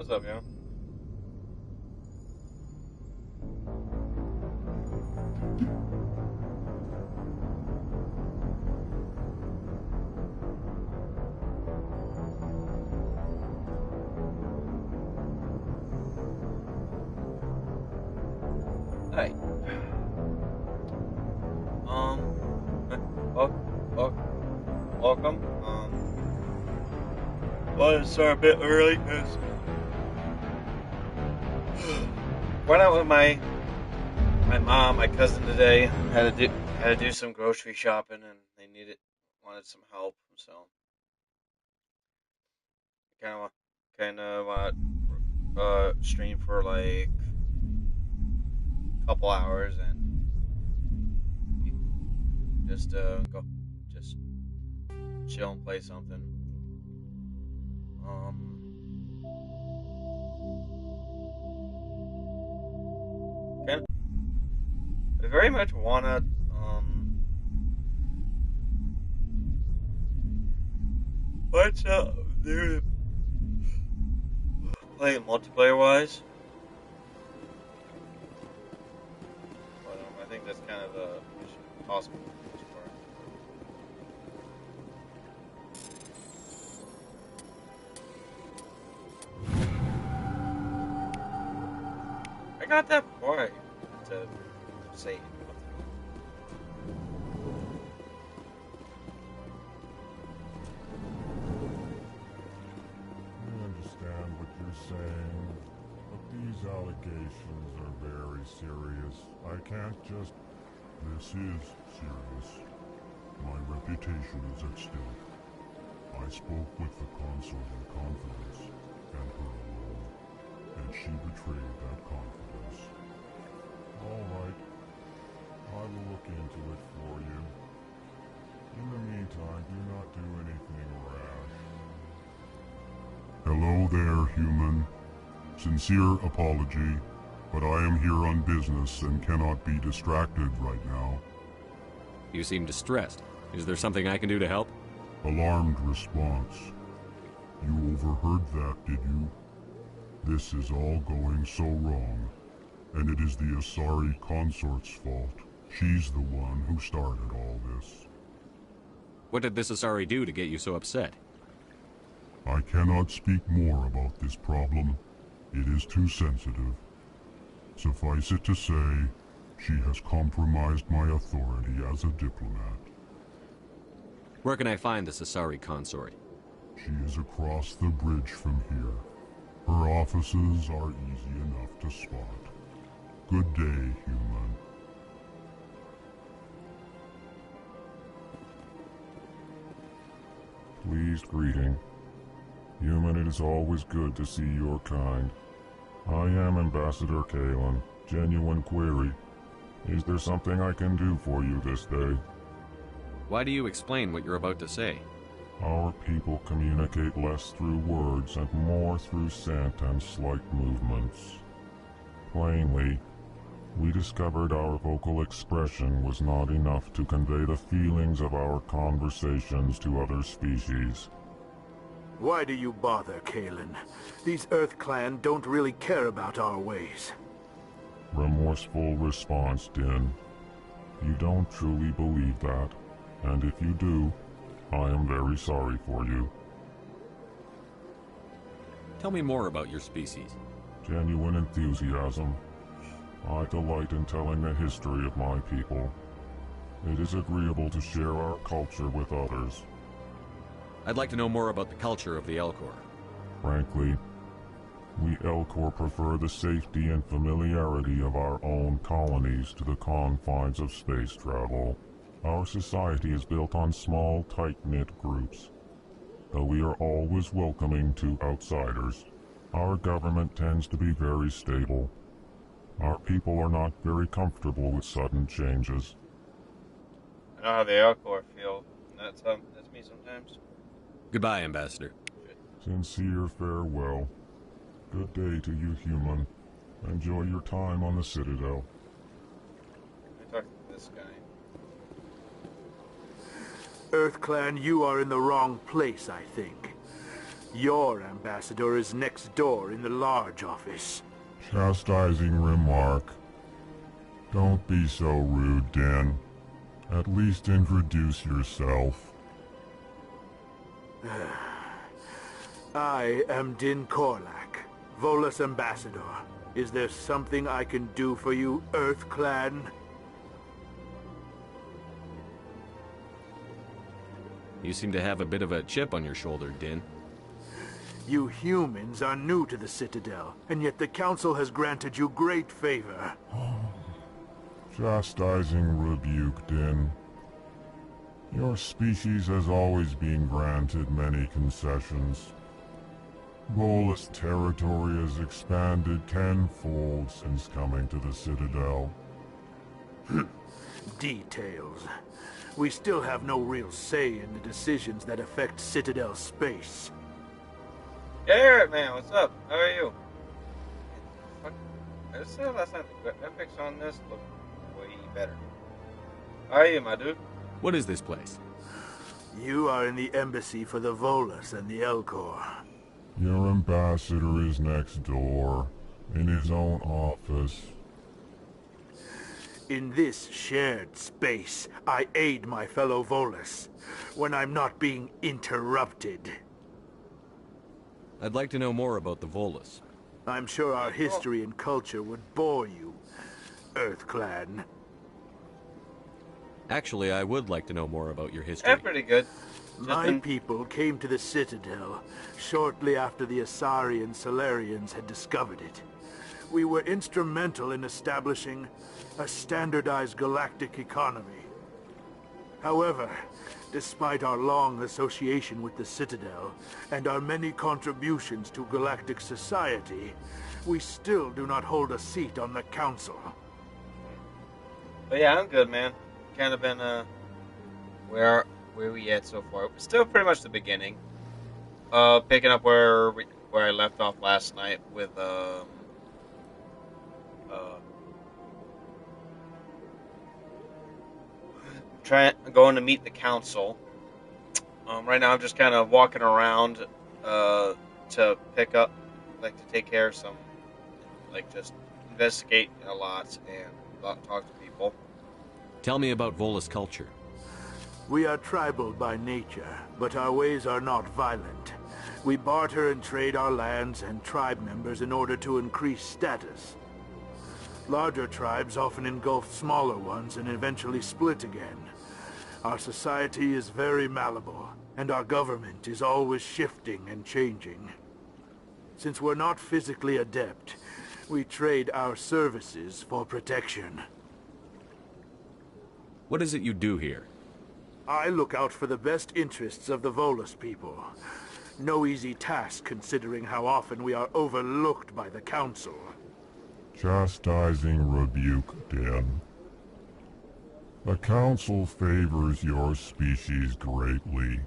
What's up, yo? Hi. Well, welcome. Well, to start a bit early because went out with my mom, my cousin today. Had to do some grocery shopping, and they wanted some help. So kind of want stream for like a couple hours and go just chill and play something. Kind I very much wanna what's there play multiplayer wise, but I think that's kind of a mission possible for the most part. I got that before to say. I understand what you're saying, but these allegations are very serious. I can't just... This is serious. My reputation is at stake. I spoke with the consort in confidence, and her alone, and she betrayed that confidence. All right. I will look into it for you. In the meantime, do not do anything rash. Hello there, human. Sincere apology, but I am here on business and cannot be distracted right now. You seem distressed. Is there something I can do to help? Alarmed response. You overheard that, did you? This is all going so wrong, and it is the Asari consort's fault. She's the one who started all this. What did this Asari do to get you so upset? I cannot speak more about this problem. It is too sensitive. Suffice it to say, she has compromised my authority as a diplomat. Where can I find this Asari consort? She is across the bridge from here. Her offices are easy enough to spot. Good day, human. Pleased greeting. Human, it is always good to see your kind. I am Ambassador Kalen. Genuine query. Is there something I can do for you this day? Why do you explain what you're about to say? Our people communicate less through words and more through scent and slight movements. Plainly, we discovered our vocal expression was not enough to convey the feelings of our conversations to other species. Why do you bother, Kalen? These Earth Clan don't really care about our ways. Remorseful response, Din. You don't truly believe that, and if you do, I am very sorry for you. Tell me more about your species. Genuine enthusiasm. I delight in telling the history of my people. It is agreeable to share our culture with others. I'd like to know more about the culture of the Elcor. Frankly, we Elcor prefer the safety and familiarity of our own colonies to the confines of space travel. Our society is built on small, tight-knit groups. Though we are always welcoming to outsiders, our government tends to be very stable. Our people are not very comfortable with sudden changes. I know how the Elcor feel. That's me sometimes. Goodbye, Ambassador. Sincere farewell. Good day to you, human. Enjoy your time on the Citadel. Let me talk to this guy. Earth Clan, you are in the wrong place, I think. Your ambassador is next door in the large office. Chastising remark. Don't be so rude, Din. At least introduce yourself. I am Din Korlak, Volus ambassador. Is there something I can do for you, Earth Clan? You seem to have a bit of a chip on your shoulder, Din. You humans are new to the Citadel, and yet the Council has granted you great favor. Chastising rebuke, Din. Your species has always been granted many concessions. Volus territory has expanded tenfold since coming to the Citadel. Details. We still have no real say in the decisions that affect Citadel space. Garrett, man, what's up? How are you? Fuck, I said last time the graphics on this look way better. How are you, my dude? What is this place? You are in the embassy for the Volus and the Elcor. Your ambassador is next door, in his own office. In this shared space, I aid my fellow Volus when I'm not being interrupted. I'd like to know more about the Volus. I'm sure our history and culture would bore you, Earth Clan. Actually, I would like to know more about your history. Yeah, pretty good. My people came to the Citadel shortly after the Asari and Solarians had discovered it. We were instrumental in establishing a standardized galactic economy. However, despite our long association with the Citadel and our many contributions to galactic society, we still do not hold a seat on the Council. But yeah, I'm good, man. Kind of been where we at so far? Still pretty much the beginning. Picking up where I left off last night with going to meet the council. Right now I'm just kind of walking around to pick up, like to take care of some, like just investigate a lot and talk to people. Tell me about Volus culture. We are tribal by nature, but our ways are not violent. We barter and trade our lands and tribe members in order to increase status. Larger tribes often engulf smaller ones and eventually split again. Our society is very malleable, and our government is always shifting and changing. Since we're not physically adept, we trade our services for protection. What is it you do here? I look out for the best interests of the Volus people. No easy task considering how often we are overlooked by the Council. Chastising rebuke, Din. The Council favors your species greatly.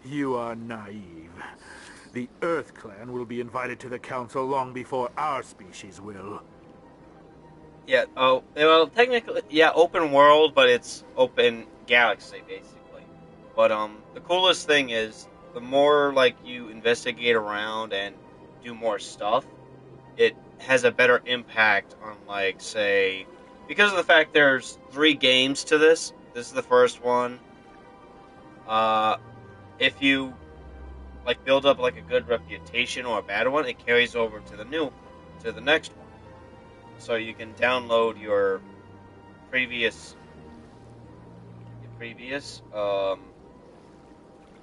You are naive. The Earth Clan will be invited to the Council long before our species will. Yeah, oh, well, technically, yeah, open world, but it's open galaxy, basically. But, the coolest thing is, the more, like, you investigate around and do more stuff, it has a better impact on, like, say, because of the fact there's 3 games to this is the first one, if you, like, build up, like, a good reputation or a bad one, it carries over to the next one. So you can download your previous,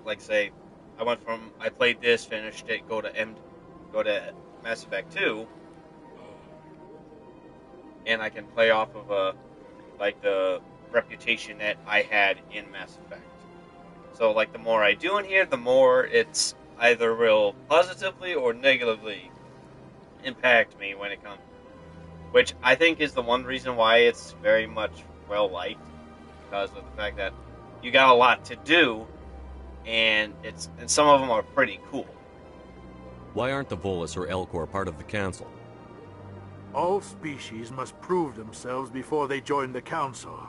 like say, I played this, finished it, go to Mass Effect 2, and I can play off of like the reputation that I had in Mass Effect. So like the more I do in here, the more it's either will positively or negatively impact me when it comes. Which I think is the one reason why it's very much well liked, because of the fact that you got a lot to do, and some of them are pretty cool. Why aren't the Volus or Elcor part of the Council? All species must prove themselves before they join the Council.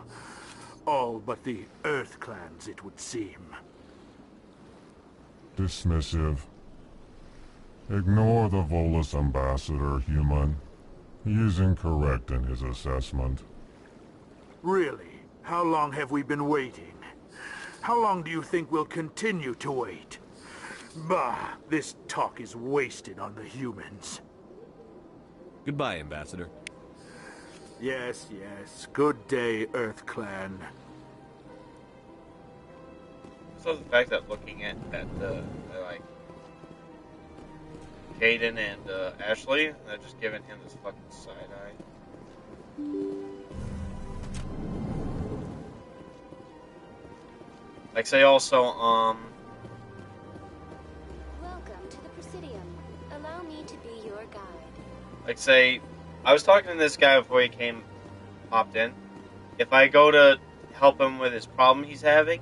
All but the Earth Clans, it would seem. Dismissive. Ignore the Volus ambassador, human. He is incorrect in his assessment. Really? How long have we been waiting? How long do you think we'll continue to wait? Bah, this talk is wasted on the humans. Goodbye, Ambassador. Yes, yes. Good day, Earth Clan. So the fact that looking at like Caden and Ashley, they're just giving him this fucking side eye. Like say also, Welcome to the Presidium. Allow me to be your guide. like say, I was talking to this guy before he popped in. If I go to help him with his problem he's having,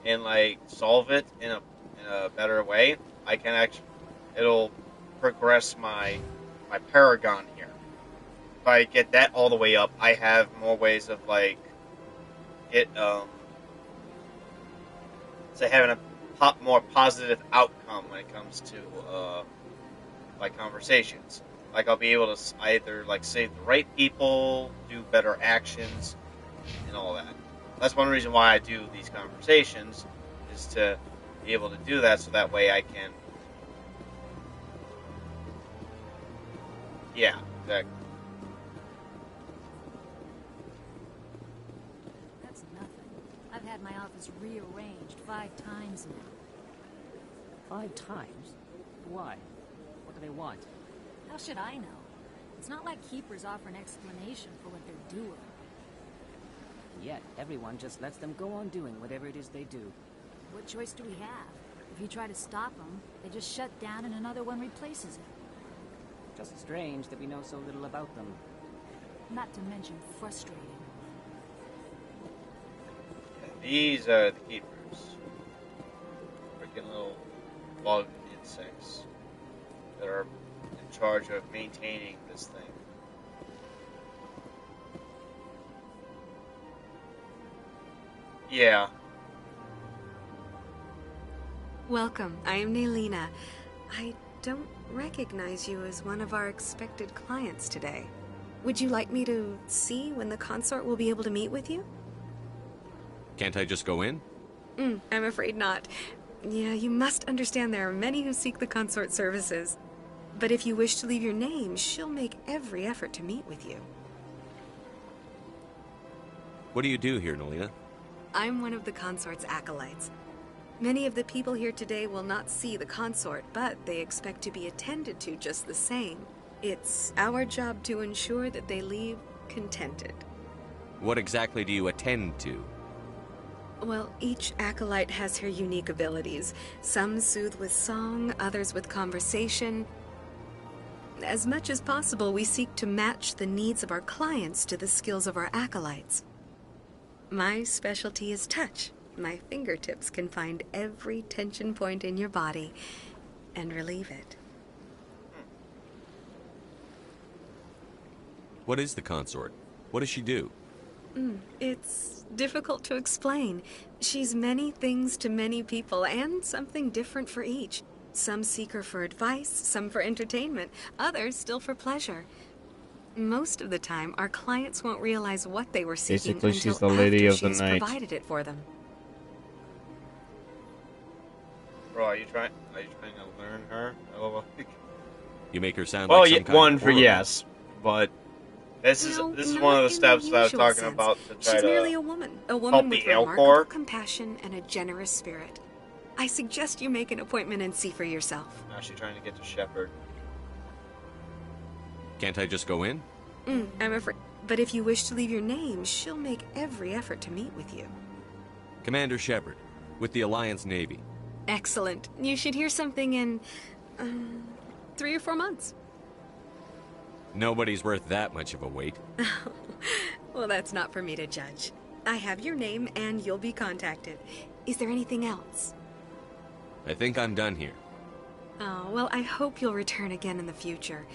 and like solve it in a better way, I can actually, it'll progress my Paragon here. If I get that all the way up, I have more ways of like having a more positive outcome when it comes to like conversations. Like I'll be able to either like save the right people, do better actions, and all that. That's one reason why I do these conversations, is to be able to do that, so that way I can. Yeah, exactly. That's nothing. I've had my office rearranged 5 times now. 5 times? Why? What do they want? How should I know? It's not like Keepers offer an explanation for what they're doing. Yet, everyone just lets them go on doing whatever it is they do. What choice do we have? If you try to stop them, they just shut down and another one replaces it. Just strange that we know so little about them. Not to mention frustrating. These are the keepers. Freaking little bug insects that are in charge of maintaining this thing. Yeah. Welcome. I am Naylina. I don't recognize you as one of our expected clients today. Would you like me to see when the consort will be able to meet with you? Can't I just go in? I'm afraid not. Yeah, you must understand there are many who seek the consort services. But if you wish to leave your name, she'll make every effort to meet with you. What do you do here, Nolina? I'm one of the consort's acolytes. Many of the people here today will not see the consort, but they expect to be attended to just the same. It's our job to ensure that they leave contented. What exactly do you attend to? Well, each acolyte has her unique abilities. Some soothe with song, others with conversation. As much as possible, we seek to match the needs of our clients to the skills of our acolytes. My specialty is touch. My fingertips can find every tension point in your body and relieve it. What is the consort? What does she do? It's difficult to explain. She's many things to many people, and something different for each. Some seek her for advice, some for entertainment, others still for pleasure. Most of the time, our clients won't realize what they were seeking Basically, until she's the lady after of the she's night. provided it for them. Bro, are you trying to learn her? You make her sound Well, like some kind one of for oracle. yes, but this is No, one not of the in steps that I was usual talking sense. about to try She's to. merely a woman help with the remarkable Elcor. compassion and a generous spirit. I suggest you make an appointment and see for yourself. Now she's trying to get to Shepard. Can't I just go in? I'm afraid. But if you wish to leave your name, she'll make every effort to meet with you. Commander Shepard, with the Alliance Navy. Excellent. You should hear something in 3 or 4 months. Nobody's worth that much of a wait. Well, that's not for me to judge. I have your name and you'll be contacted. Is there anything else? I think I'm done here. Oh, well, I hope you'll return again in the future.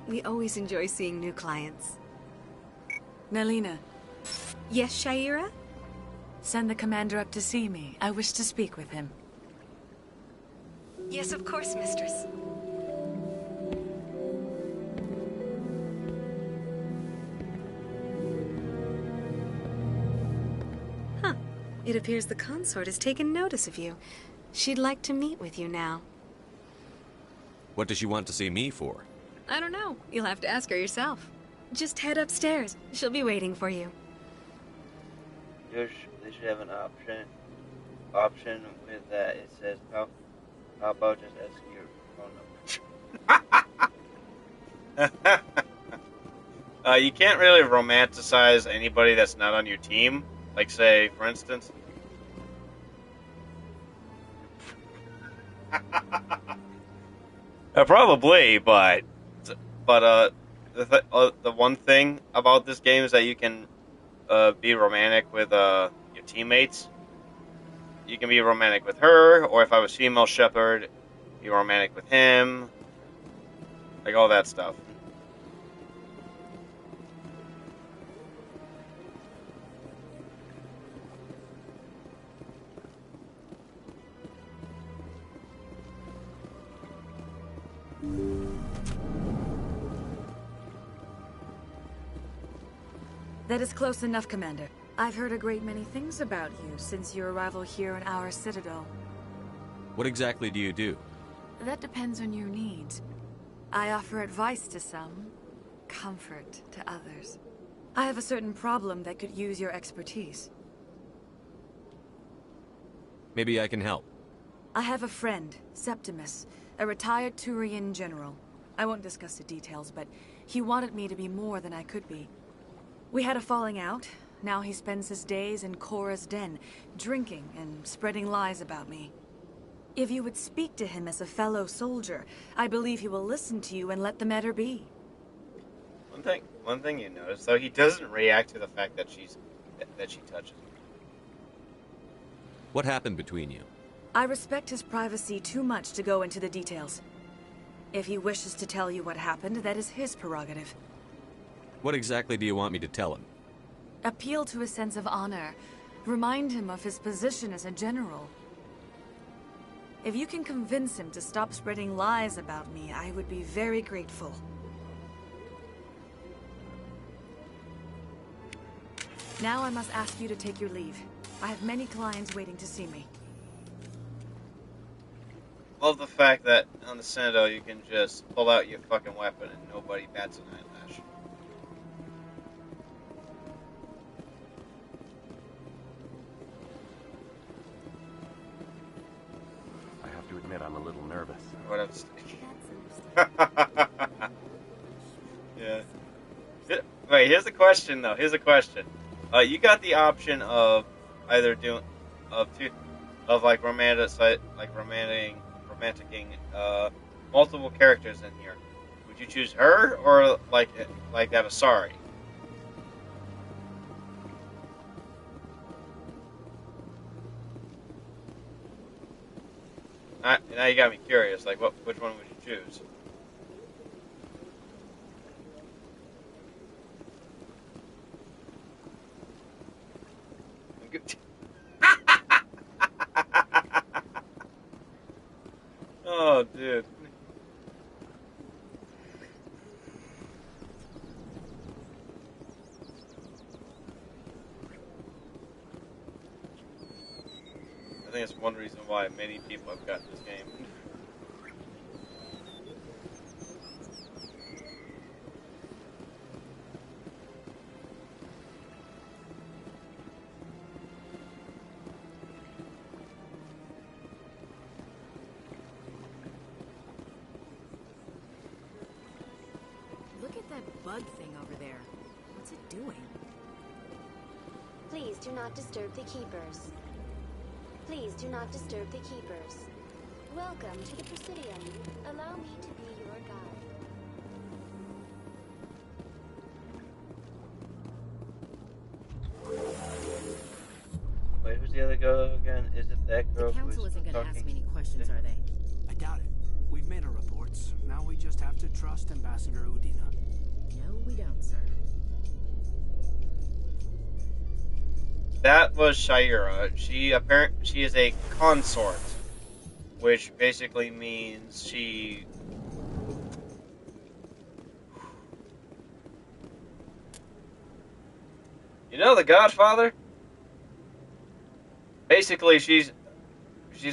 We always enjoy seeing new clients. Naylina, Yes, Shaira? send the commander up to see me. I wish to speak with him. Yes, of course, mistress. Huh. It appears the consort has taken notice of you. She'd like to meet with you now. What does she want to see me for? I don't know. You'll have to ask her yourself. Just head upstairs. She'll be waiting for you. They should have an option with that. It says, how about just ask your phone number? You can't really romanticize anybody that's not on your team. Like, say, for instance... probably, but the one thing about this game is that you can be romantic with your teammates. You can be romantic with her, or if I was female shepherd, be romantic with him, like all that stuff. That is close enough, Commander. I've heard a great many things about you since your arrival here in our citadel. What exactly do you do? That depends on your needs. I offer advice to some, comfort to others. I have a certain problem that could use your expertise. Maybe I can help. I have a friend, Septimus, a retired Turian general. I won't discuss the details, but he wanted me to be more than I could be. We had a falling out. Now he spends his days in Korra's den, drinking and spreading lies about me. If you would speak to him as a fellow soldier, I believe he will listen to you and let the matter be. One thing you notice, though, he doesn't react to the fact that she touches him. What happened between you? I respect his privacy too much to go into the details. If he wishes to tell you what happened, that is his prerogative. What exactly do you want me to tell him? Appeal to his sense of honor. Remind him of his position as a general. If you can convince him to stop spreading lies about me, I would be very grateful. Now I must ask you to take your leave. I have many clients waiting to see me. Love the fact that on the Citadel you can just pull out your fucking weapon and nobody bats an eyelash. I have to admit I'm a little nervous. What else? Yeah. Wait, here's a question though. Here's a question. You got the option of either doing like romanticing multiple characters in here. Would you choose her or like that Asari? Now you got me curious. Like, which one would you choose? Oh, dude. I think it's one reason why many people have gotten this game. Look at that bug thing over there. What's it doing? Please do not disturb the keepers. Please do not disturb the keepers. Welcome to the Presidium. Allow me to be your guide. Wait, who's the other girl again? Is it that girl? The council isn't going to ask me any questions, are they? I doubt it. We've made our reports. Now we just have to trust Ambassador Udina. No, we don't, sir. That was Shaira. She is a consort. which basically means she... You know the Godfather? Basically, she's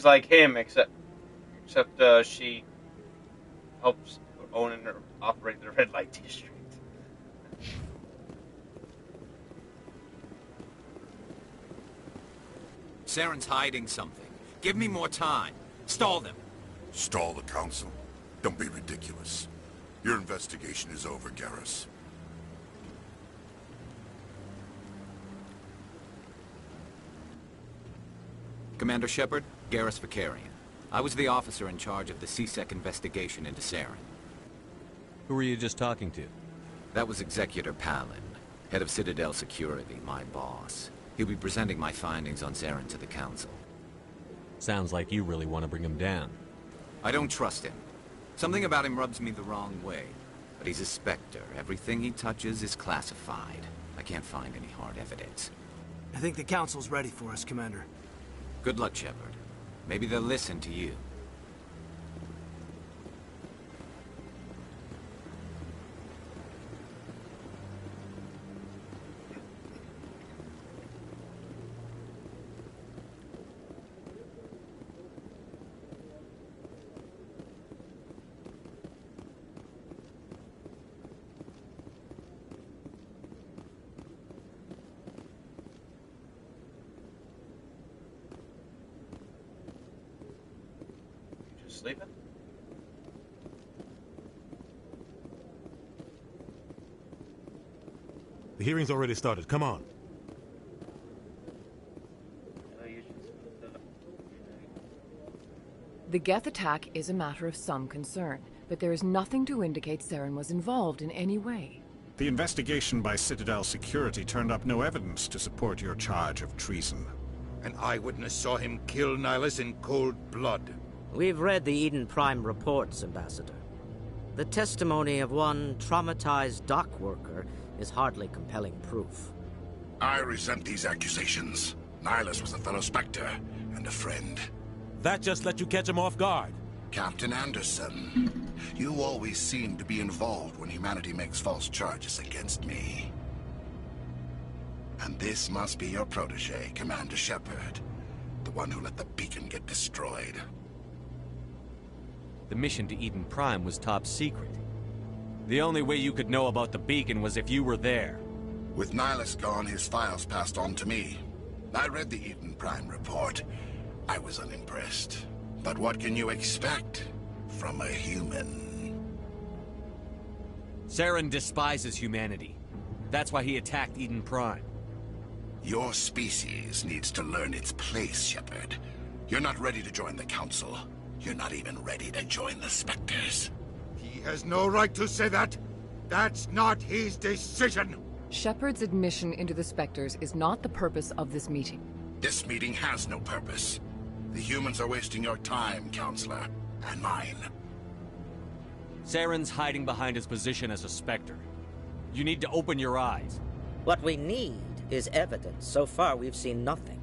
like him, except she helps own and operate the red light district. Saren's hiding something. Give me more time. Stall them. Stall the council? Don't be ridiculous. Your investigation is over, Garrus. Commander Shepard, Garrus Vakarian. I was the officer in charge of the CSEC investigation into Saren. Who were you just talking to? That was Executor Palin, head of Citadel Security, my boss. He'll be presenting my findings on Saren to the Council. Sounds like you really want to bring him down. I don't trust him. Something about him rubs me the wrong way. But he's a Spectre. Everything he touches is classified. I can't find any hard evidence. I think the Council's ready for us, Commander. Good luck, Shepard. Maybe they'll listen to you. Sleeping? The hearing's already started. Come on. The Geth attack is a matter of some concern, but there is nothing to indicate Saren was involved in any way. The investigation by Citadel Security turned up no evidence to support your charge of treason. An eyewitness saw him kill Nihilus in cold blood. We've read the Eden Prime reports, Ambassador. The testimony of one traumatized dock worker is hardly compelling proof. I resent these accusations. Nihilus was a fellow Spectre and a friend. That just let you catch him off guard. Captain Anderson, you always seem to be involved when humanity makes false charges against me. And this must be your protege, Commander Shepard, the one who let the beacon get destroyed. The mission to Eden Prime was top secret. The only way you could know about the beacon was if you were there. With Nihilus gone, his files passed on to me. I read the Eden Prime report. I was unimpressed. But what can you expect from a human? Saren despises humanity. That's why he attacked Eden Prime. Your species needs to learn its place, Shepard. You're not ready to join the Council. You're not even ready to join the Spectres. He has no right to say that. That's not his decision. Shepard's admission into the Spectres is not the purpose of this meeting. This meeting has no purpose. The humans are wasting your time, Counselor, and mine. Saren's hiding behind his position as a Spectre. You need to open your eyes. What we need is evidence. So far, we've seen nothing.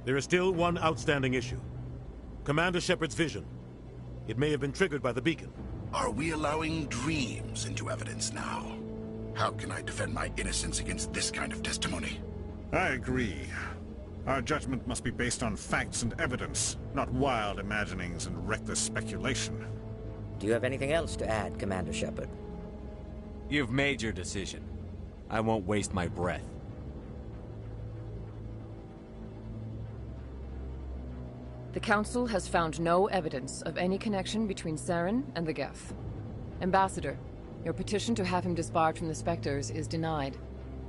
There is still one outstanding issue. Commander Shepard's vision. It may have been triggered by the beacon. Are we allowing dreams into evidence now? How can I defend my innocence against this kind of testimony? I agree. Our judgment must be based on facts and evidence, not wild imaginings and reckless speculation. Do you have anything else to add, Commander Shepard? You've made your decision. I won't waste my breath. The Council has found no evidence of any connection between Saren and the Geth. Ambassador, your petition to have him disbarred from the Spectres is denied.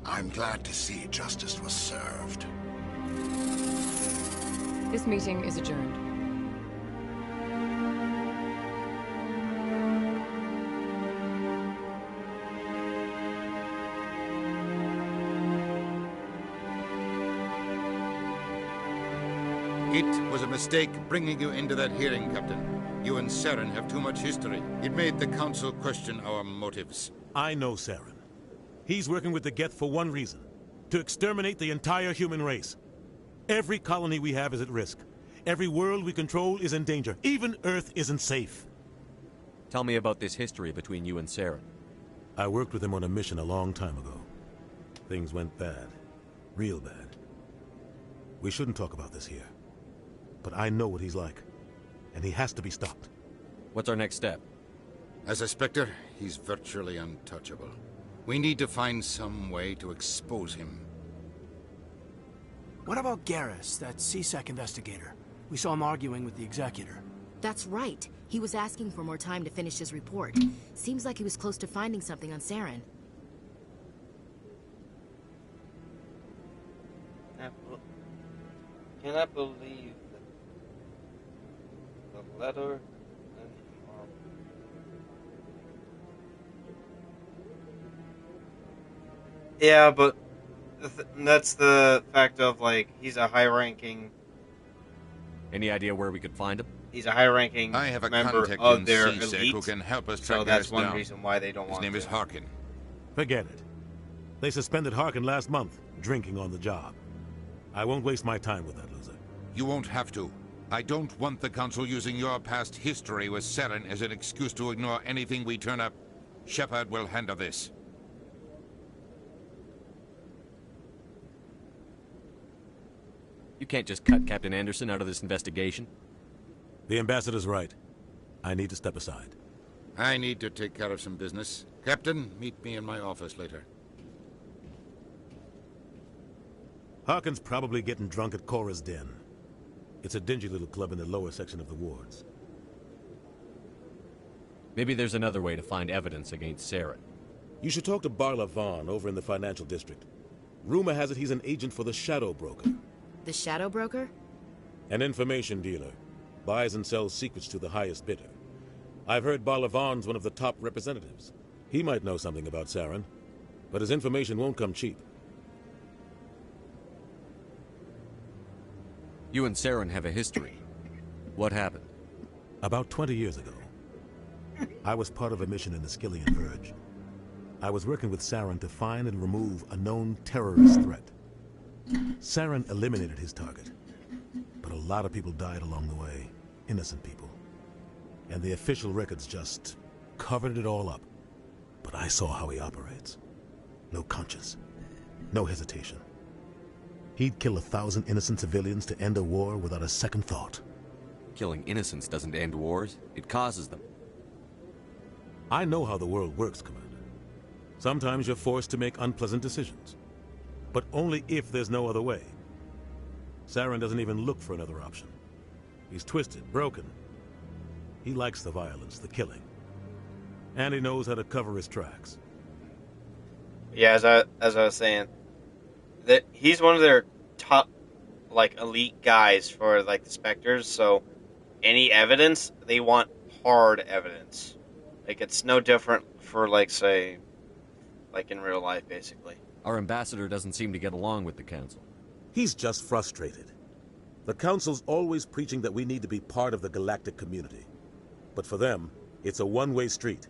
I'm glad to see justice was served. This meeting is adjourned. It was a mistake bringing you into that hearing, Captain. You and Saren have too much history. It made the Council question our motives. I know Saren. He's working with the Geth for one reason. To exterminate the entire human race. Every colony we have is at risk. Every world we control is in danger. Even Earth isn't safe. Tell me about this history between you and Saren. I worked with him on a mission a long time ago. Things went bad. Real bad. We shouldn't talk about this here. But I know what he's like. And he has to be stopped. What's our next step? As a Spectre, he's virtually untouchable. We need to find some way to expose him. What about Garrus, that CSEC investigator? We saw him arguing with the Executor. That's right. He was asking for more time to finish his report. Seems like he was close to finding something on Saren. Cannot believe the letter. Yeah, but that's the fact of, like, he's a high-ranking... Any idea where we could find him? He's a high-ranking I have a member contact of in their CSEC elite, who can help us track so that's Garrus one down. reason why they don't His want name to. is Harkin. Forget it. They suspended Harkin last month, drinking on the job. I won't waste my time with that loser. You won't have to. I don't want the Council using your past history with Saren as an excuse to ignore anything we turn up. Shepard will handle this. You can't just cut Captain Anderson out of this investigation. The Ambassador's right. I need to step aside. I need to take care of some business. Captain, meet me in my office later. Harkin's probably getting drunk at Cora's Den. It's a dingy little club in the lower section of the wards. Maybe there's another way to find evidence against Saren. You should talk to Barla Vaughn over in the financial district. Rumor has it he's an agent for the Shadow Broker. The Shadow Broker? An information dealer. Buys and sells secrets to the highest bidder. I've heard Barla Vaughn's one of the top representatives. He might know something about Saren, but his information won't come cheap. You and Saren have a history. What happened? About 20 years ago, I was part of a mission in the Skillian Verge. I was working with Saren to find and remove a known terrorist threat. Saren eliminated his target, but a lot of people died along the way, innocent people. And the official records just covered it all up. But I saw how he operates. No conscience, no hesitation. He'd kill 1,000 innocent civilians to end a war without a second thought. Killing innocents doesn't end wars, it causes them. I know how the world works, Commander. Sometimes you're forced to make unpleasant decisions. But only if there's no other way. Saren doesn't even look for another option. He's twisted, broken. He likes the violence, the killing. And he knows how to cover his tracks. Yeah, as I was saying, that he's one of their top, like, elite guys for, like, the Spectres, so any evidence, they want hard evidence. Like, it's no different for, like, say, like in real life, basically. Our ambassador doesn't seem to get along with the Council. He's just frustrated. The Council's always preaching that we need to be part of the galactic community. But for them, it's a one-way street.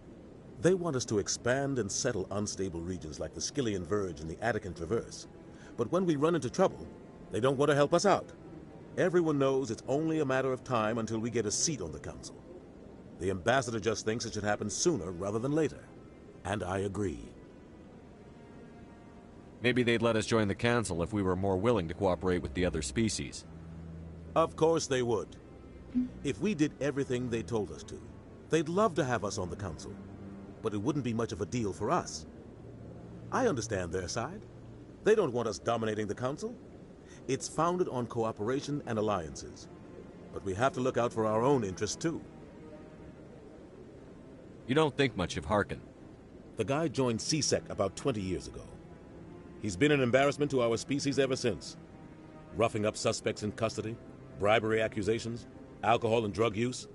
They want us to expand and settle unstable regions like the Skillian Verge and the Attican Traverse. But when we run into trouble, they don't want to help us out. Everyone knows it's only a matter of time until we get a seat on the Council. The Ambassador just thinks it should happen sooner rather than later. And I agree. Maybe they'd let us join the Council if we were more willing to cooperate with the other species. Of course they would. If we did everything they told us to, they'd love to have us on the Council. But it wouldn't be much of a deal for us. I understand their side. They don't want us dominating the Council. It's founded on cooperation and alliances. But we have to look out for our own interests, too. You don't think much of Harkin. The guy joined CSEC about 20 years ago. He's been an embarrassment to our species ever since. Roughing up suspects in custody, bribery accusations, alcohol and drug use.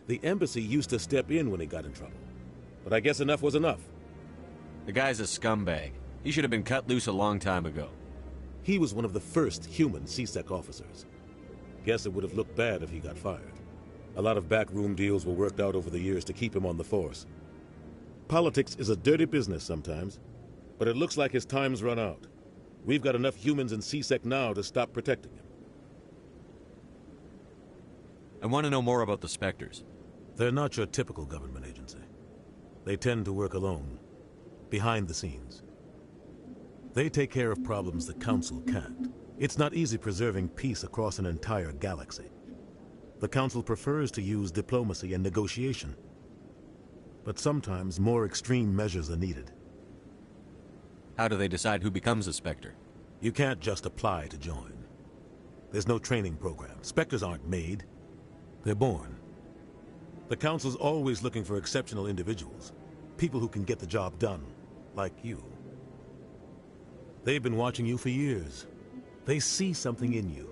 The embassy used to step in when he got in trouble. But I guess enough was enough. The guy's a scumbag. He should have been cut loose a long time ago. He was one of the first human CSEC officers. Guess it would have looked bad if he got fired. A lot of backroom deals were worked out over the years to keep him on the force. Politics is a dirty business sometimes, but it looks like his time's run out. We've got enough humans in CSEC now to stop protecting him. I want to know more about the Spectres. They're not your typical government agency. They tend to work alone, behind the scenes. They take care of problems the Council can't. It's not easy preserving peace across an entire galaxy. The Council prefers to use diplomacy and negotiation. But sometimes more extreme measures are needed. How do they decide who becomes a Spectre? You can't just apply to join. There's no training program. Spectres aren't made. They're born. The Council's always looking for exceptional individuals. People who can get the job done, like you. They've been watching you for years. They see something in you.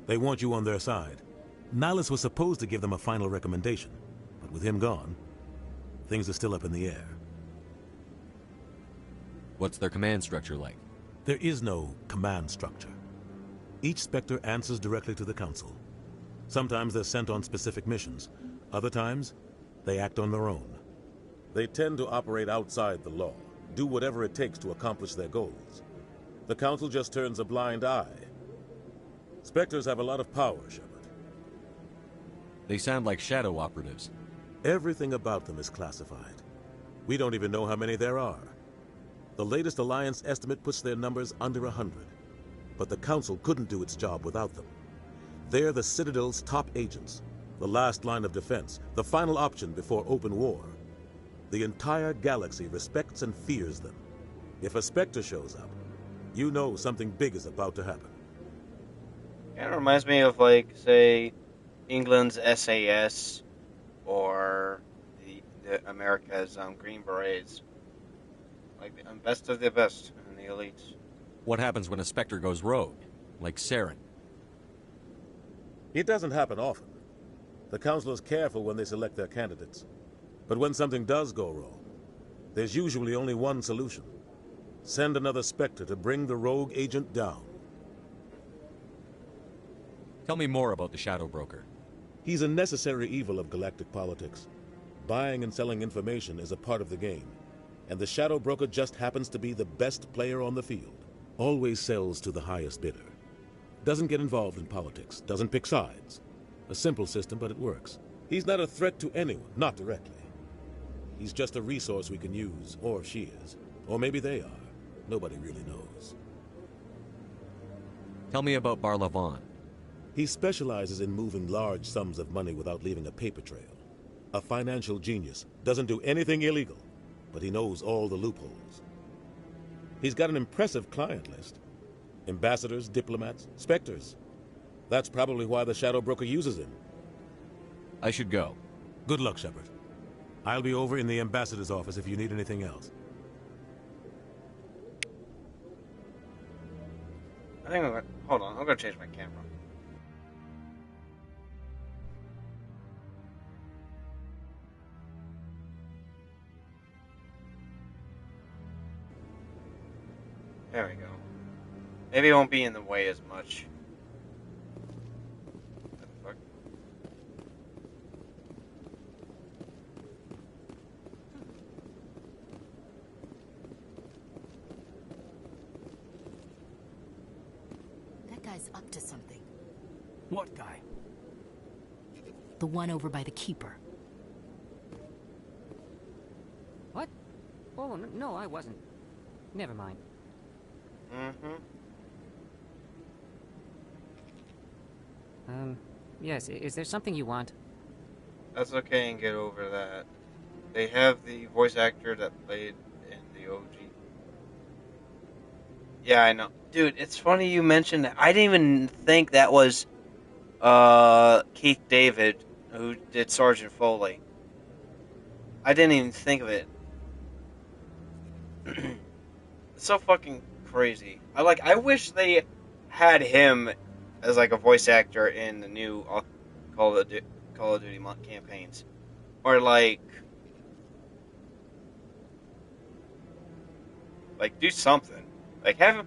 They want you on their side. Nihilus was supposed to give them a final recommendation, but with him gone, things are still up in the air. What's their command structure like? There is no command structure. Each Spectre answers directly to the Council. Sometimes they're sent on specific missions. Other times, they act on their own. They tend to operate outside the law, do whatever it takes to accomplish their goals. The Council just turns a blind eye. Spectres have a lot of power, Shepard. They sound like shadow operatives. Everything about them is classified. We don't even know how many there are. The latest Alliance estimate puts their numbers under 100. But the Council couldn't do its job without them. They're the Citadel's top agents, the last line of defense, the final option before open war. The entire galaxy respects and fears them. If a Spectre shows up, you know something big is about to happen. Kind of reminds me of, like, say, England's SAS or the America's Green Berets. Like, the best of the best and the elites. What happens when a Spectre goes rogue, like Saren? It doesn't happen often. The Council is careful when they select their candidates. But when something does go wrong, there's usually only one solution. Send another Spectre to bring the rogue agent down. Tell me more about the Shadow Broker. He's a necessary evil of galactic politics. Buying and selling information is a part of the game. And the Shadow Broker just happens to be the best player on the field. Always sells to the highest bidder. Doesn't get involved in politics, doesn't pick sides. A simple system, but it works. He's not a threat to anyone, not directly. He's just a resource we can use, or she is. Or maybe they are. Nobody really knows. Tell me about Barlavon. He specializes in moving large sums of money without leaving a paper trail. A financial genius, doesn't do anything illegal, but he knows all the loopholes. He's got an impressive client list. Ambassadors, diplomats, Spectres. That's probably why the Shadow Broker uses him. I should go. Good luck, Shepard. I'll be over in the Ambassador's office if you need anything else. I think I'm gonna... Hold on, I'm gonna change my camera. There we go. Maybe it won't be in the way as much. What the fuck? That guy's up to something. What guy? The one over by the Keeper. What? Oh, no, I wasn't. Never mind. Yes, is there something you want? That's okay and get over that. They have the voice actor that played in the OG. Yeah, I know. Dude, it's funny you mentioned that. I didn't even think that was Keith David who did Sergeant Foley. I didn't even think of it. It's so fucking crazy. I wish they had him as like a voice actor in the new Call of Duty campaigns, or like do something. Like have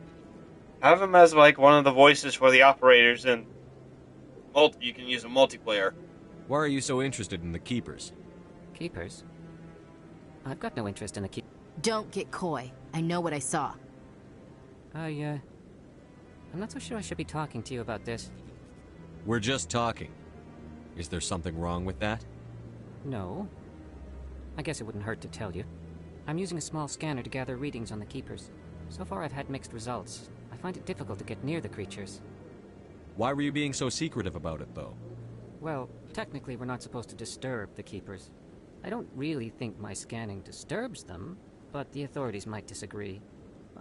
him as like one of the voices for the operators, and you can use a multiplayer. Why are you so interested in the Keepers? Keepers? I've got no interest in the Keepers. Don't get coy. I know what I saw. I'm not so sure I should be talking to you about this. We're just talking. Is there something wrong with that? No. I guess it wouldn't hurt to tell you. I'm using a small scanner to gather readings on the Keepers. So far I've had mixed results. I find it difficult to get near the creatures. Why were you being so secretive about it, though? Well, technically we're not supposed to disturb the Keepers. I don't really think my scanning disturbs them, but the authorities might disagree.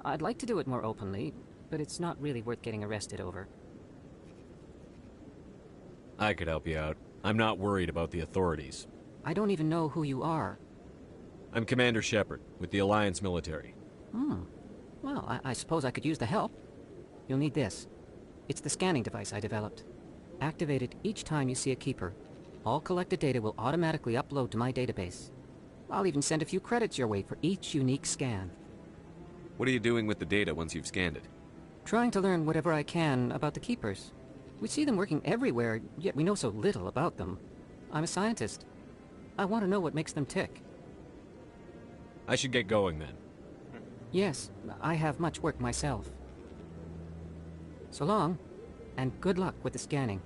I'd like to do it more openly, but it's not really worth getting arrested over. I could help you out. I'm not worried about the authorities. I don't even know who you are. I'm Commander Shepard, with the Alliance military. Well, I suppose I could use the help. You'll need this. It's the scanning device I developed. Activate it each time you see a Keeper. All collected data will automatically upload to my database. I'll even send a few credits your way for each unique scan. What are you doing with the data once you've scanned it? Trying to learn whatever I can about the Keepers. We see them working everywhere, yet we know so little about them. I'm a scientist. I want to know what makes them tick. I should get going then. Yes, I have much work myself. So long, and good luck with the scanning.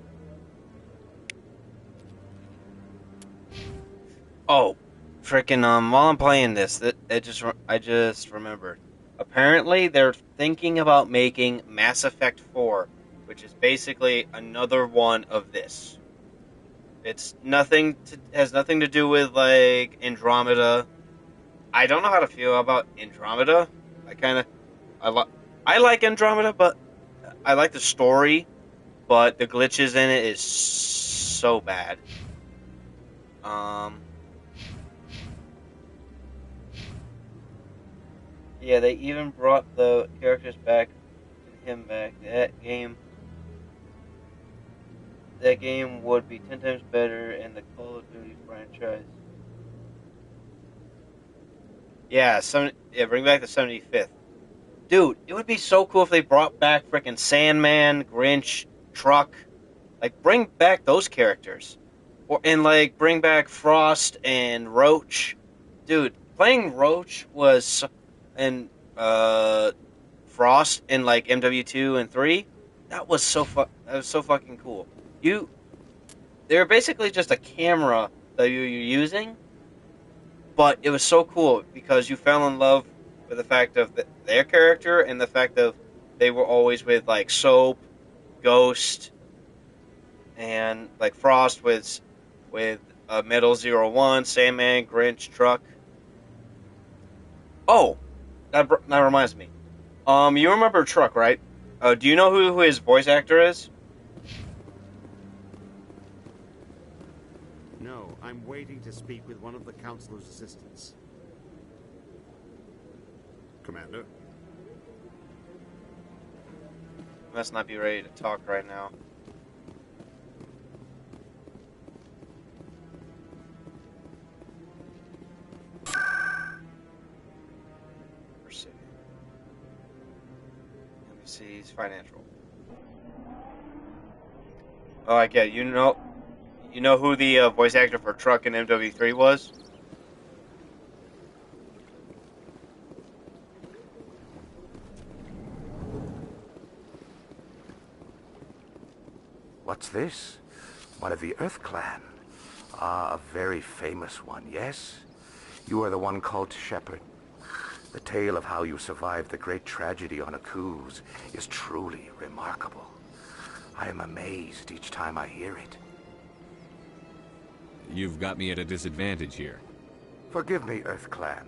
Oh, frickin' while I'm playing this, I just remembered. Apparently, they're thinking about making Mass Effect 4, which is basically another one of this. It's has nothing to do with like Andromeda. I don't know how to feel about Andromeda. I like Andromeda, but I like the story, but the glitches in it is so bad. Yeah, they even brought the characters back, him back. That game would be 10 times better in the Call of Duty franchise. Yeah, bring back the 75th. Dude, it would be so cool if they brought back frickin' Sandman, Grinch, Truck. Like, bring back those characters. And bring back Frost and Roach. Dude, playing Roach was... and Frost in MW2 and 3, that was so fucking cool. They were basically just a camera that you were using, but it was so cool because you fell in love with the fact of their character and the fact of they were always with Soap, Ghost, and Frost with Metal 01, Sandman, Grinch, Truck. Oh, that reminds me. You remember Truck, right? Do you know who his voice actor is? No, I'm waiting to speak with one of the Councilor's assistants. Commander? Must not be ready to talk right now. He's financial. Oh, I get it. You know who the voice actor for Truck in MW3 was? What's this? One of the Earth Clan. Ah, a very famous one, yes? You are the one called Shepard. The tale of how you survived the great tragedy on Akuz is truly remarkable. I am amazed each time I hear it. You've got me at a disadvantage here. Forgive me, Earth Clan.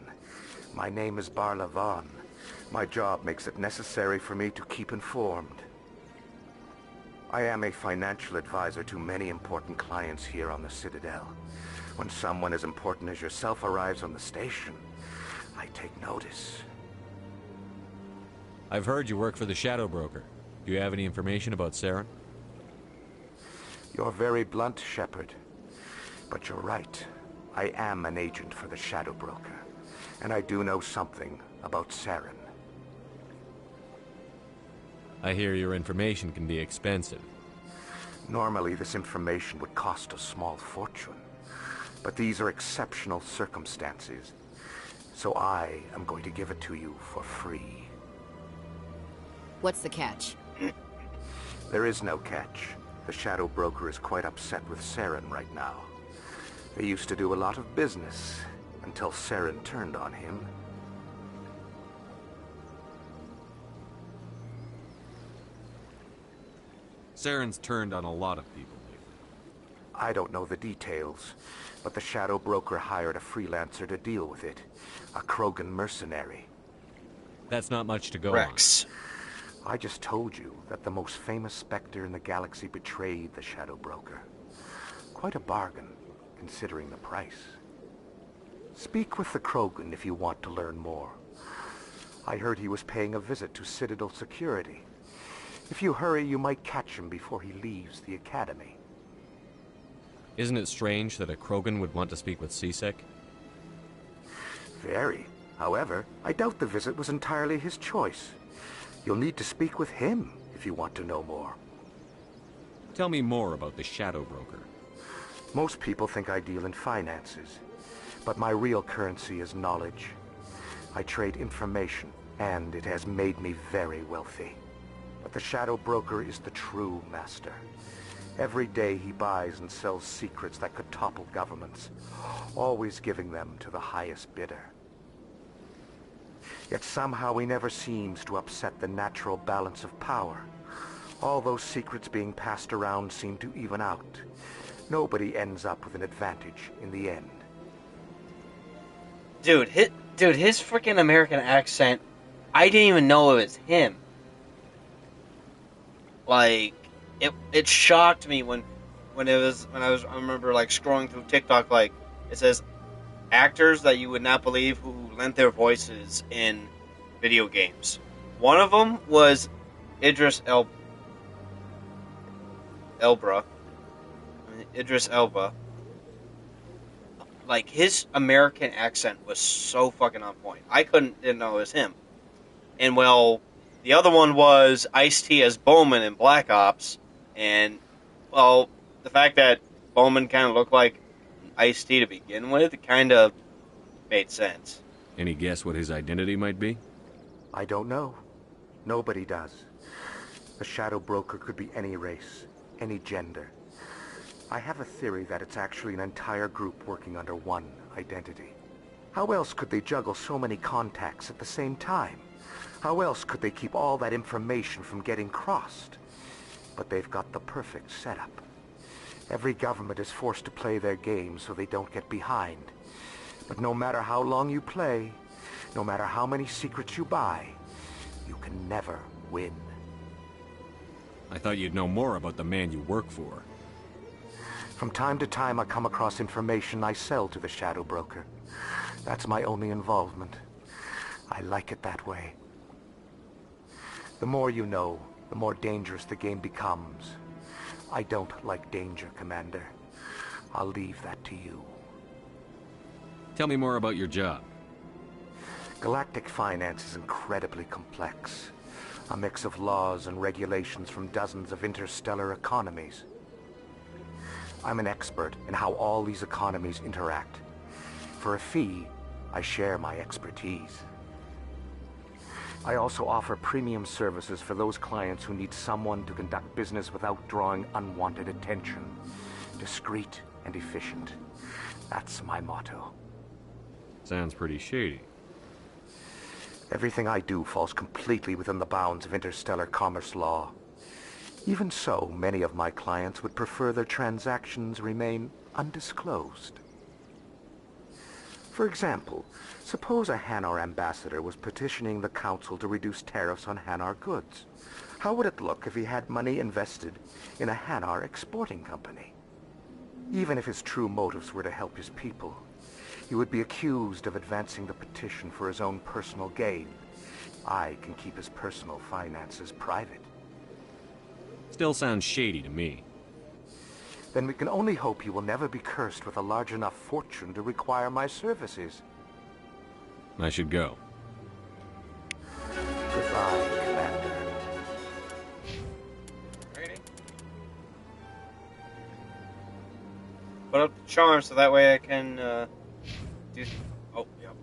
My name is Barla Vaughn. My job makes it necessary for me to keep informed. I am a financial advisor to many important clients here on the Citadel. When someone as important as yourself arrives on the station, I take notice. I've heard you work for the Shadow Broker. Do you have any information about Saren? You're very blunt, Shepard. But you're right. I am an agent for the Shadow Broker. And I do know something about Saren. I hear your information can be expensive. Normally, this information would cost a small fortune. But these are exceptional circumstances. So I am going to give it to you for free. What's the catch? There is no catch. The Shadow Broker is quite upset with Saren right now. They used to do a lot of business, until Saren turned on him. Saren's turned on a lot of people lately. I don't know the details, but the Shadow Broker hired a freelancer to deal with it. A Krogan mercenary. That's not much to go Rex. I just told you that the most famous Spectre in the galaxy betrayed the Shadow Broker. Quite a bargain, considering the price. Speak with the Krogan if you want to learn more. I heard he was paying a visit to Citadel security. If you hurry, you might catch him before he leaves the Academy. Isn't it strange that a Krogan would want to speak with C-Sec? Very. However, I doubt the visit was entirely his choice. You'll need to speak with him if you want to know more. Tell me more about the Shadow Broker. Most people think I deal in finances, but my real currency is knowledge. I trade information, and it has made me very wealthy. But the Shadow Broker is the true master. Every day he buys and sells secrets that could topple governments, always giving them to the highest bidder. Yet somehow he never seems to upset the natural balance of power. All those secrets being passed around seem to even out. Nobody ends up with an advantage in the end. Dude, his freaking American accent, I didn't even know it was him. Like, it shocked me when I remember like scrolling through TikTok, like it says actors that you would not believe who lent their voices in video games. One of them was Idris Elba. Like, his American accent was so fucking on point. I didn't know it was him. And well, the other one was Ice-T as Bowman in Black Ops. And, well, the fact that Bowman kind of looked like Ice-T to begin with, it kind of made sense. Any guess what his identity might be? I don't know. Nobody does. The Shadow Broker could be any race, any gender. I have a theory that it's actually an entire group working under one identity. How else could they juggle so many contacts at the same time? How else could they keep all that information from getting crossed? But they've got the perfect setup. Every government is forced to play their game so they don't get behind. But no matter how long you play, no matter how many secrets you buy, you can never win. I thought you'd know more about the man you work for. From time to time I come across information I sell to the Shadow Broker. That's my only involvement. I like it that way. The more you know, the more dangerous the game becomes. I don't like danger, Commander. I'll leave that to you. Tell me more about your job. Galactic finance is incredibly complex. A mix of laws and regulations from dozens of interstellar economies. I'm an expert in how all these economies interact. For a fee, I share my expertise. I also offer premium services for those clients who need someone to conduct business without drawing unwanted attention. Discreet and efficient. That's my motto. Sounds pretty shady. Everything I do falls completely within the bounds of interstellar commerce law. Even so, many of my clients would prefer their transactions remain undisclosed. For example, suppose a Hanar ambassador was petitioning the Council to reduce tariffs on Hanar goods. How would it look if he had money invested in a Hanar exporting company? Even if his true motives were to help his people, he would be accused of advancing the petition for his own personal gain. I can keep his personal finances private. Still sounds shady to me. Then we can only hope you will never be cursed with a large enough fortune to require my services. I should go. Goodbye, Commander. Alrighty. Put up the charm so that way I can do... Oh, yep.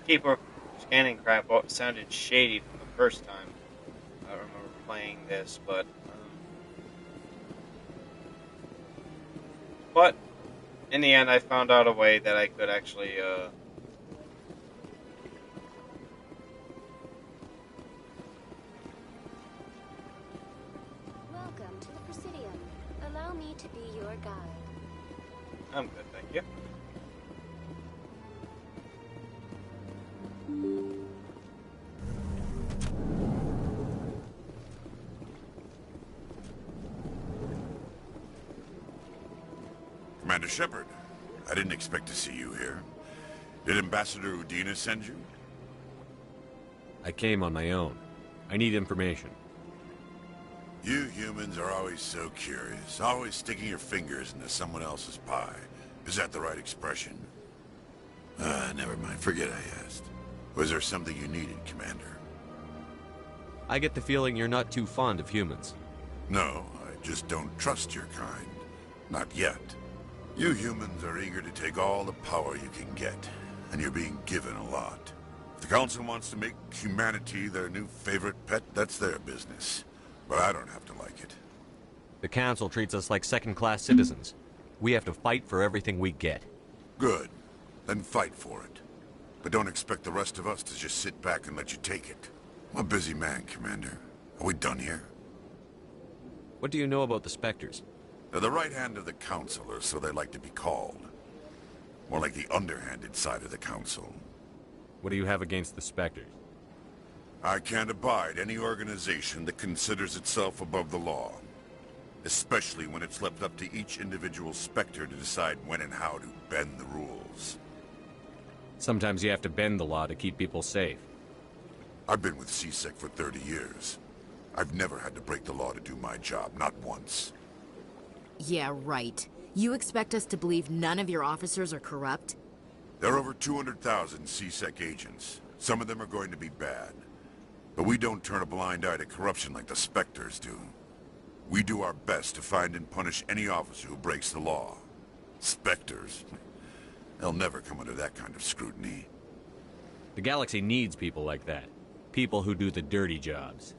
Keeper scanning crap sounded shady from the first time I remember playing this, but in the end I found out a way that I could actually Welcome to the Presidium. Allow me to be your guide. I'm good, thank you. Commander Shepard, I didn't expect to see you here. Did Ambassador Udina send you? I came on my own. I need information. You humans are always so curious, always sticking your fingers into someone else's pie. Is that the right expression? Never mind, forget I asked. Was there something you needed, Commander? I get the feeling you're not too fond of humans. No, I just don't trust your kind. Not yet. You humans are eager to take all the power you can get, and you're being given a lot. If the Council wants to make humanity their new favorite pet, that's their business. But I don't have to like it. The Council treats us like second-class citizens. We have to fight for everything we get. Good. Then fight for it. But don't expect the rest of us to just sit back and let you take it. I'm a busy man, Commander. Are we done here? What do you know about the Spectres? They're the right hand of the Council, or so they like to be called. More like the underhanded side of the Council. What do you have against the Spectres? I can't abide any organization that considers itself above the law. Especially when it's left up to each individual Spectre to decide when and how to bend the rules. Sometimes you have to bend the law to keep people safe. I've been with CSEC for 30 years. I've never had to break the law to do my job, not once. Yeah, right. You expect us to believe none of your officers are corrupt? There are over 200,000 CSEC agents. Some of them are going to be bad. But we don't turn a blind eye to corruption like the Spectres do. We do our best to find and punish any officer who breaks the law. Spectres? They'll never come under that kind of scrutiny. The galaxy needs people like that. People who do the dirty jobs.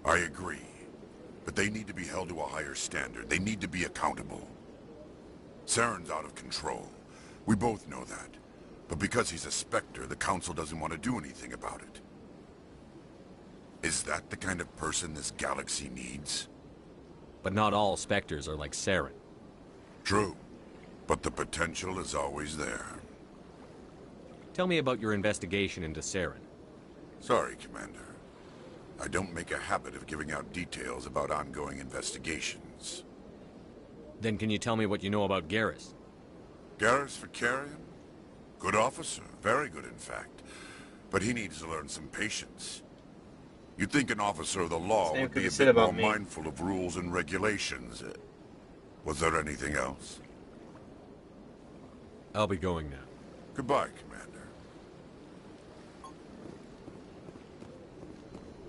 I agree. But they need to be held to a higher standard. They need to be accountable. Saren's out of control. We both know that. But because he's a Spectre, the Council doesn't want to do anything about it. Is that the kind of person this galaxy needs? But not all Spectres are like Saren. True. But the potential is always there. Tell me about your investigation into Saren. Sorry, Commander. I don't make a habit of giving out details about ongoing investigations. Then can you tell me what you know about Garrus? Garrus Vakarian? Good officer. Very good, in fact. But he needs to learn some patience. You'd think an officer of the law would be a bit more mindful of rules and regulations. Was there anything else? I'll be going now. Goodbye, Commander.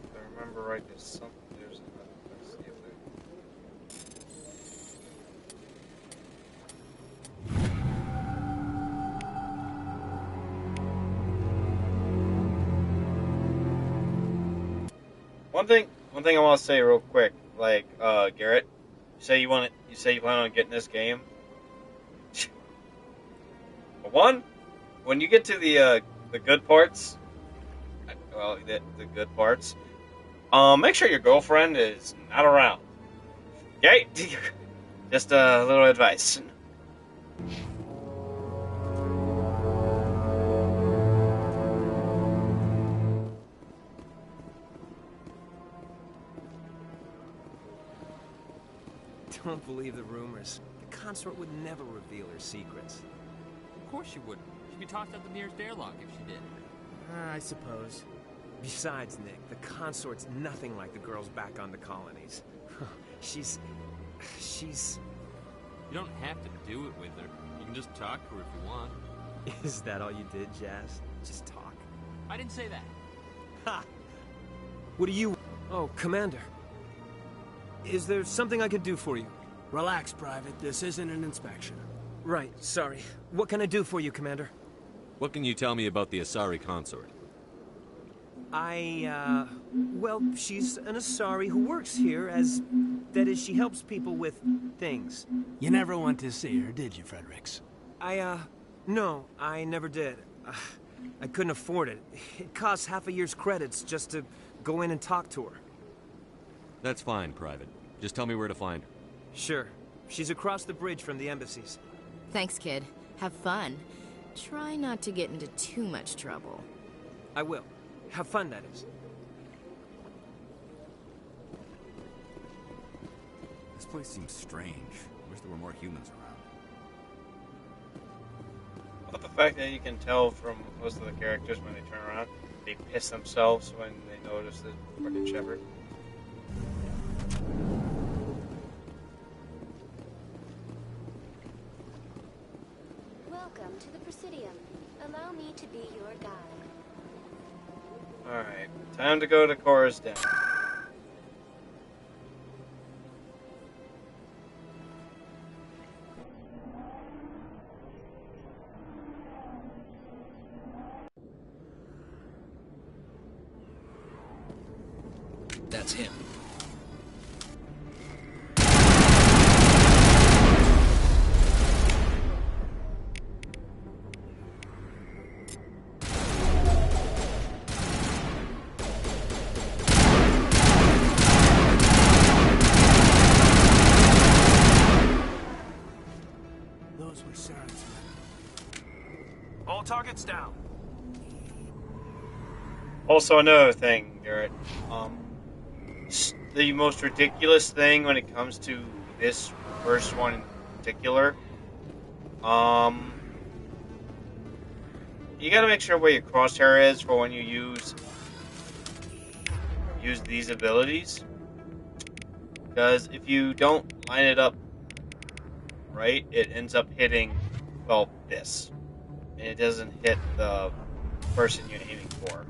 If I remember right, there's something. Let's see if One thing I want to say real quick, like Garrett, you plan on getting this game. For one, when you get to the good parts, well, the good parts, make sure your girlfriend is not around. Okay, just a little advice. Don't believe the rumors. The consort would never reveal her secrets. Of course she wouldn't. She'd be tossed out the nearest airlock if she did. I suppose. Besides, Nick, the consort's nothing like the girls back on the colonies. She's... You don't have to do it with her. You can just talk to her if you want. Is that all you did, Jazz? Just talk? I didn't say that. Ha! What do you... Oh, Commander. Is there something I could do for you? Relax, Private. This isn't an inspection. Right, sorry. What can I do for you, Commander? What can you tell me about the Asari consort? Well, she's an Asari who works here as... That is, she helps people with things. You never went to see her, did you, Fredericks? No, I never did. I couldn't afford it. It costs half a year's credits just to go in and talk to her. That's fine, Private. Just tell me where to find her. Sure. She's across the bridge from the embassies. Thanks, kid. Have fun. Try not to get into too much trouble. I will. Have fun, that is. This place seems strange. Wish there were more humans around. But the fact that you can tell from most of the characters when they turn around, they piss themselves when they notice the fucking shepherd. Welcome to the Presidium. Allow me to be your guide. Alright, time to go to Cora's Den. That's him. Those were Saren's men. All targets down. Also, another thing, Garrett. The most ridiculous thing when it comes to this first one in particular, you gotta make sure where your crosshair is for when you use these abilities. Because if you don't line it up right, it ends up hitting, well, this. And it doesn't hit the person you're aiming for.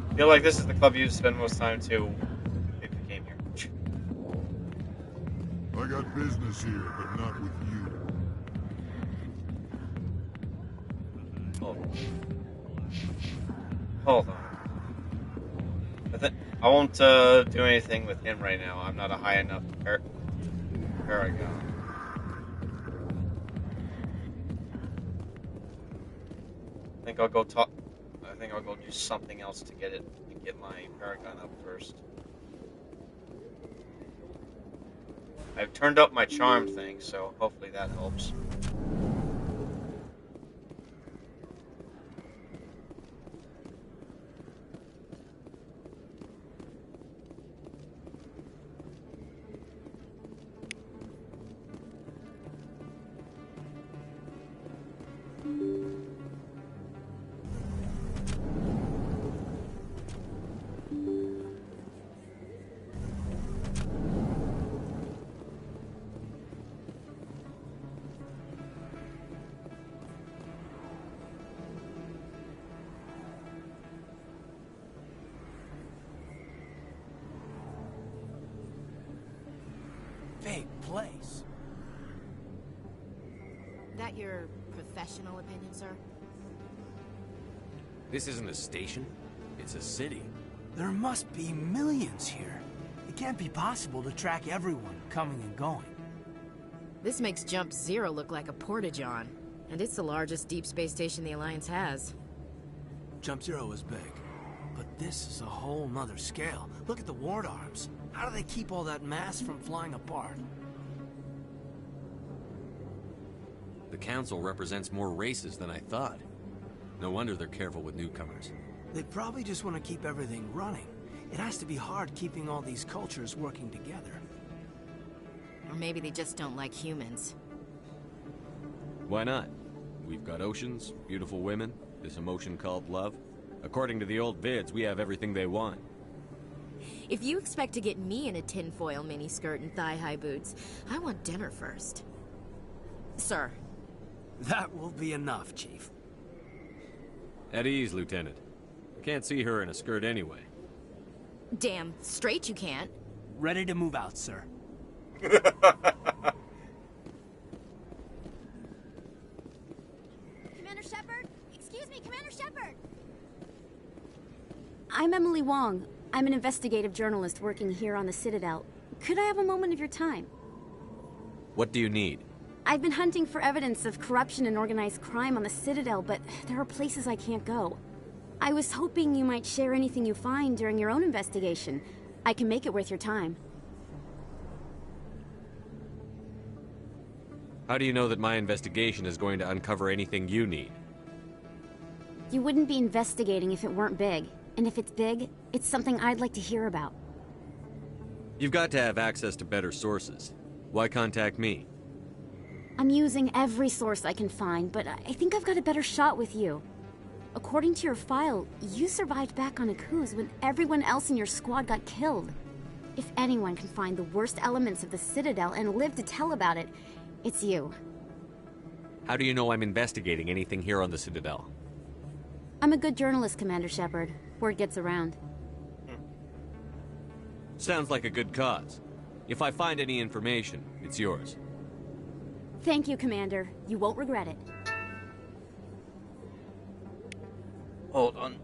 I feel like this is the club you spend most time to if you came here. I got business here, but not with you. Oh. Hold on. I won't do anything with him right now. I'm not a high enough paragon. I think I'll go talk. I think I'll go do something else to get my paragon up first. I've turned up my charm thing, so hopefully that helps. Big place. That your professional opinion, sir? This isn't a station. It's a city. There must be millions here. It can't be possible to track everyone coming and going. This makes Jump Zero look like a porta-john. And it's the largest deep space station the Alliance has. Jump Zero is big. But this is a whole nother scale. Look at the ward arms. How do they keep all that mass from flying apart? The Council represents more races than I thought. No wonder they're careful with newcomers. They probably just want to keep everything running. It has to be hard keeping all these cultures working together. Or maybe they just don't like humans. Why not? We've got oceans, beautiful women, this emotion called love. According to the old vids, we have everything they want. If you expect to get me in a tinfoil miniskirt and thigh-high boots, I want dinner first. Sir. That will be enough, Chief. At ease, Lieutenant. I can't see her in a skirt anyway. Damn straight you can't. Ready to move out, sir. Commander Shepard? Excuse me, Commander Shepard! I'm Emily Wong. I'm an investigative journalist working here on the Citadel. Could I have a moment of your time? What do you need? I've been hunting for evidence of corruption and organized crime on the Citadel, but there are places I can't go. I was hoping you might share anything you find during your own investigation. I can make it worth your time. How do you know that my investigation is going to uncover anything you need? You wouldn't be investigating if it weren't big. And if it's big, it's something I'd like to hear about. You've got to have access to better sources. Why contact me? I'm using every source I can find, but I think I've got a better shot with you. According to your file, you survived back on Akuz when everyone else in your squad got killed. If anyone can find the worst elements of the Citadel and live to tell about it, it's you. How do you know I'm investigating anything here on the Citadel? I'm a good journalist, Commander Shepard. Word gets around. Sounds like a good cause. If I find any information, it's yours. Thank you, Commander. You won't regret it. Hold on.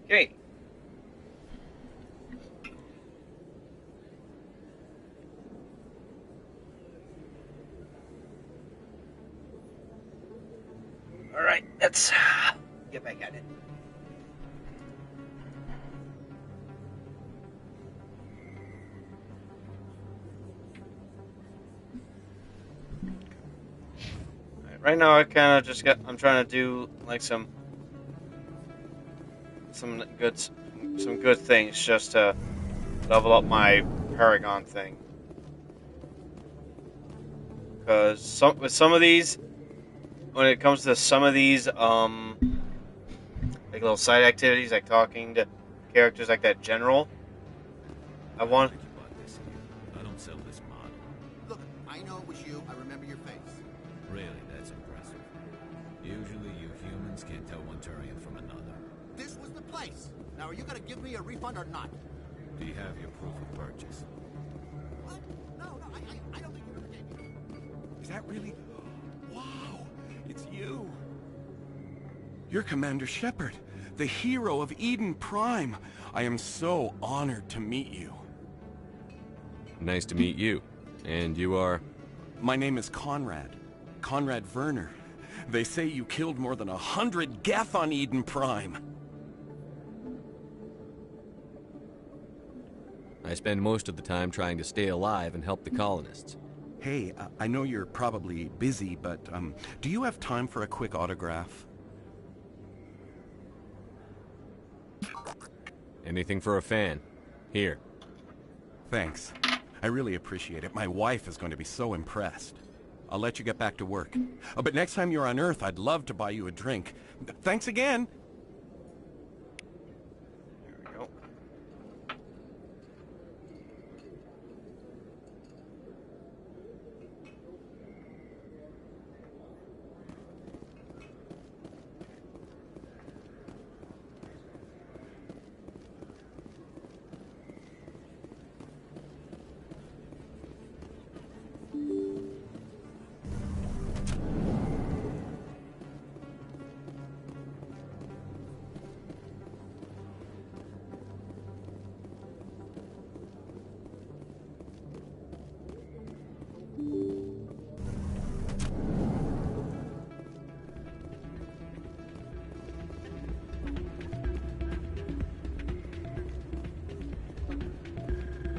Okay. Alright, let's get back at it. Right now, I kind of just I'm trying to do like some good things just to level up my Paragon thing. Because with some of these, when it comes to some of these like little side activities, like talking to characters like that general, I want. I don't sell this model. Look, I know eyes can't tell one Turian from another. This was the place. Now, are you gonna give me a refund or not? Do you have your proof of purchase? What? No, I don't think you ever gave me. Is that really... Wow, it's you. You're Commander Shepard, the hero of Eden Prime. I am so honored to meet you. Nice to meet you. And you are? My name is Conrad. Conrad Werner. They say you killed more than 100 Geth on Eden Prime. I spend most of the time trying to stay alive and help the colonists. Hey, I know you're probably busy, but do you have time for a quick autograph? Anything for a fan. Here. Thanks. I really appreciate it. My wife is going to be so impressed. I'll let you get back to work. But next time you're on Earth, I'd love to buy you a drink. Thanks again! There we go.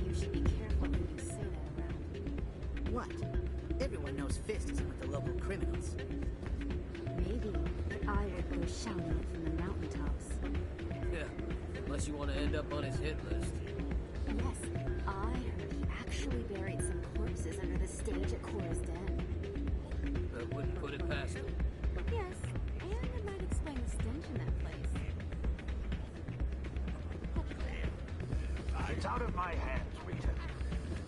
You should be careful when you say that around. What? Everyone knows Fist isn't with the local criminals. Maybe, but I would go shouting it from the mountaintops. Yeah, unless you want to end up on his hit list. Yes, I heard he actually buried some corpses under the stage at Cora's Den. I wouldn't put it past him. Yes, and it might explain the stench in that place. It's out of my hands, Rita.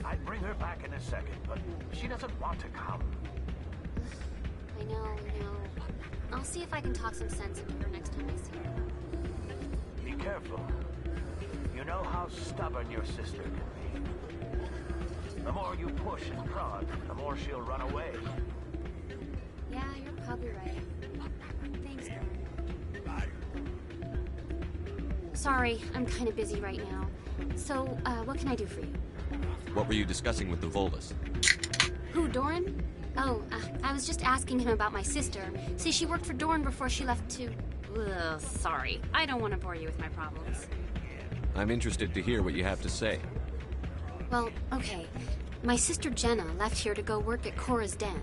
I'd bring her back in a second, but she doesn't want to come. I know. I'll see if I can talk some sense into her next time I see her. Be careful. You know how stubborn your sister can be. The more you push and prod, the more she'll run away. Yeah, you're probably right. Thanks, Glenn. Sorry, I'm kind of busy right now. So, what can I do for you? What were you discussing with the Volus? Who, Doran? Oh, I was just asking him about my sister. See, she worked for Doran before she left to... Ugh, sorry. I don't want to bore you with my problems. I'm interested to hear what you have to say. Well, okay. My sister Jenna left here to go work at Cora's Den.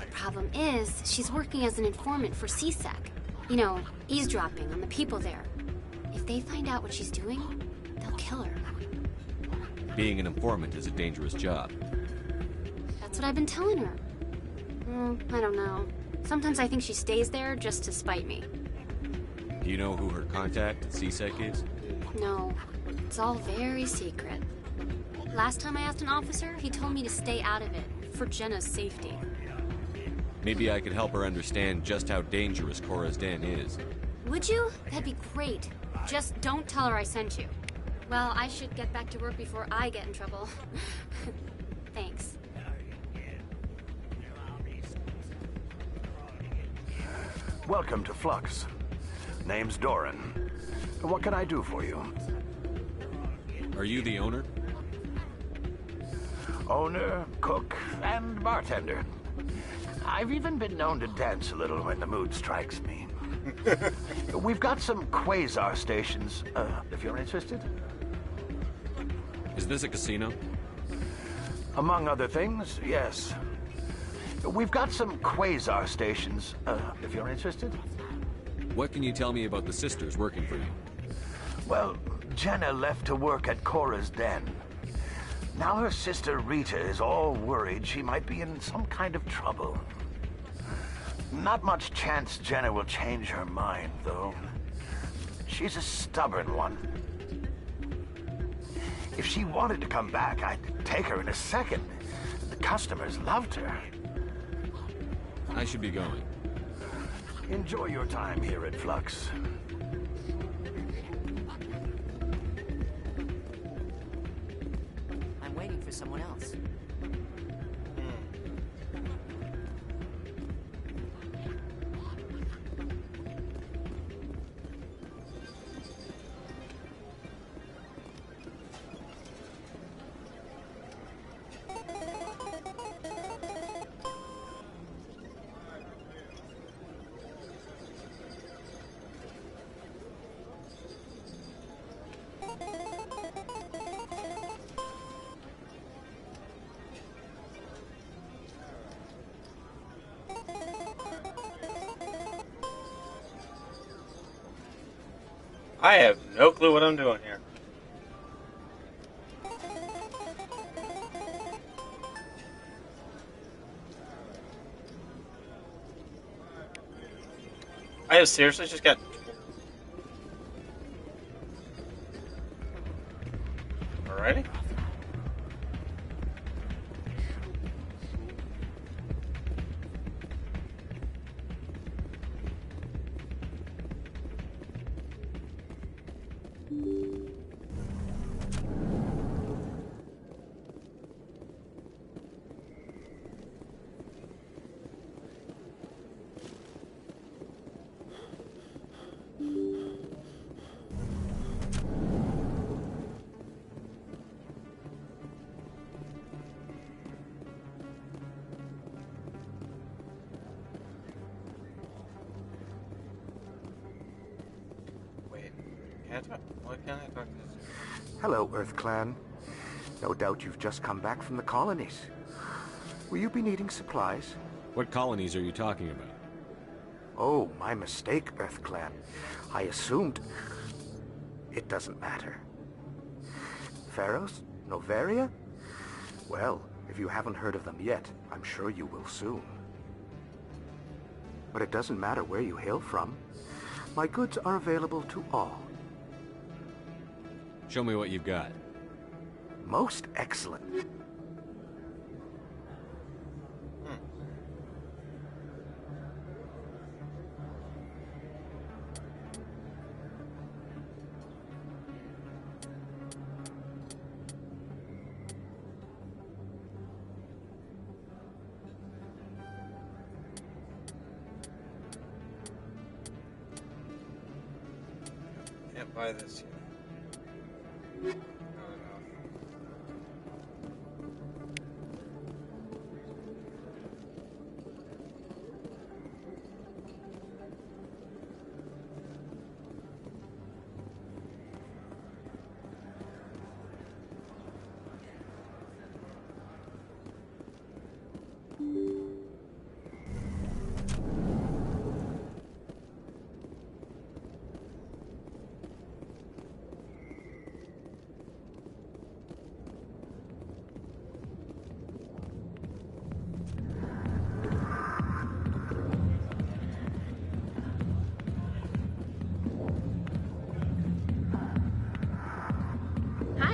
The problem is, she's working as an informant for CSEC. You know, eavesdropping on the people there. If they find out what she's doing, they'll kill her. Being an informant is a dangerous job. That's what I've been telling her. I don't know. Sometimes I think she stays there just to spite me. Do you know who her contact at CSEC is? No, it's all very secret. Last time I asked an officer, he told me to stay out of it, for Jenna's safety. Maybe I could help her understand just how dangerous Cora's Den is. Would you? That'd be great. Just don't tell her I sent you. Well, I should get back to work before I get in trouble. Thanks. Welcome to Flux. Name's Doran. What can I do for you? Are you the owner? Owner, cook, and bartender. I've even been known to dance a little when the mood strikes me. We've got some quasar stations, if you're interested. Is this a casino? Among other things, yes. We've got some quasar stations, if you're interested. What can you tell me about the sisters working for you? Well, Jenna left to work at Cora's Den. Now her sister Rita is all worried she might be in some kind of trouble. Not much chance Jenna will change her mind, though. She's a stubborn one. If she wanted to come back, I'd take her in a second. The customers loved her. I should be going. Enjoy your time here at Flux. I'm waiting for someone else. I have no clue what I'm doing here. I have seriously just got... Alrighty. Why can't I talk to this? Hello, Earth Clan. No doubt you've just come back from the colonies. Will you be needing supplies? What colonies are you talking about? Oh, my mistake, Earth Clan. I assumed... It doesn't matter. Pharaohs? Noveria? Well, if you haven't heard of them yet, I'm sure you will soon. But it doesn't matter where you hail from. My goods are available to all. Show me what you've got. Most excellent. Can't buy this yet.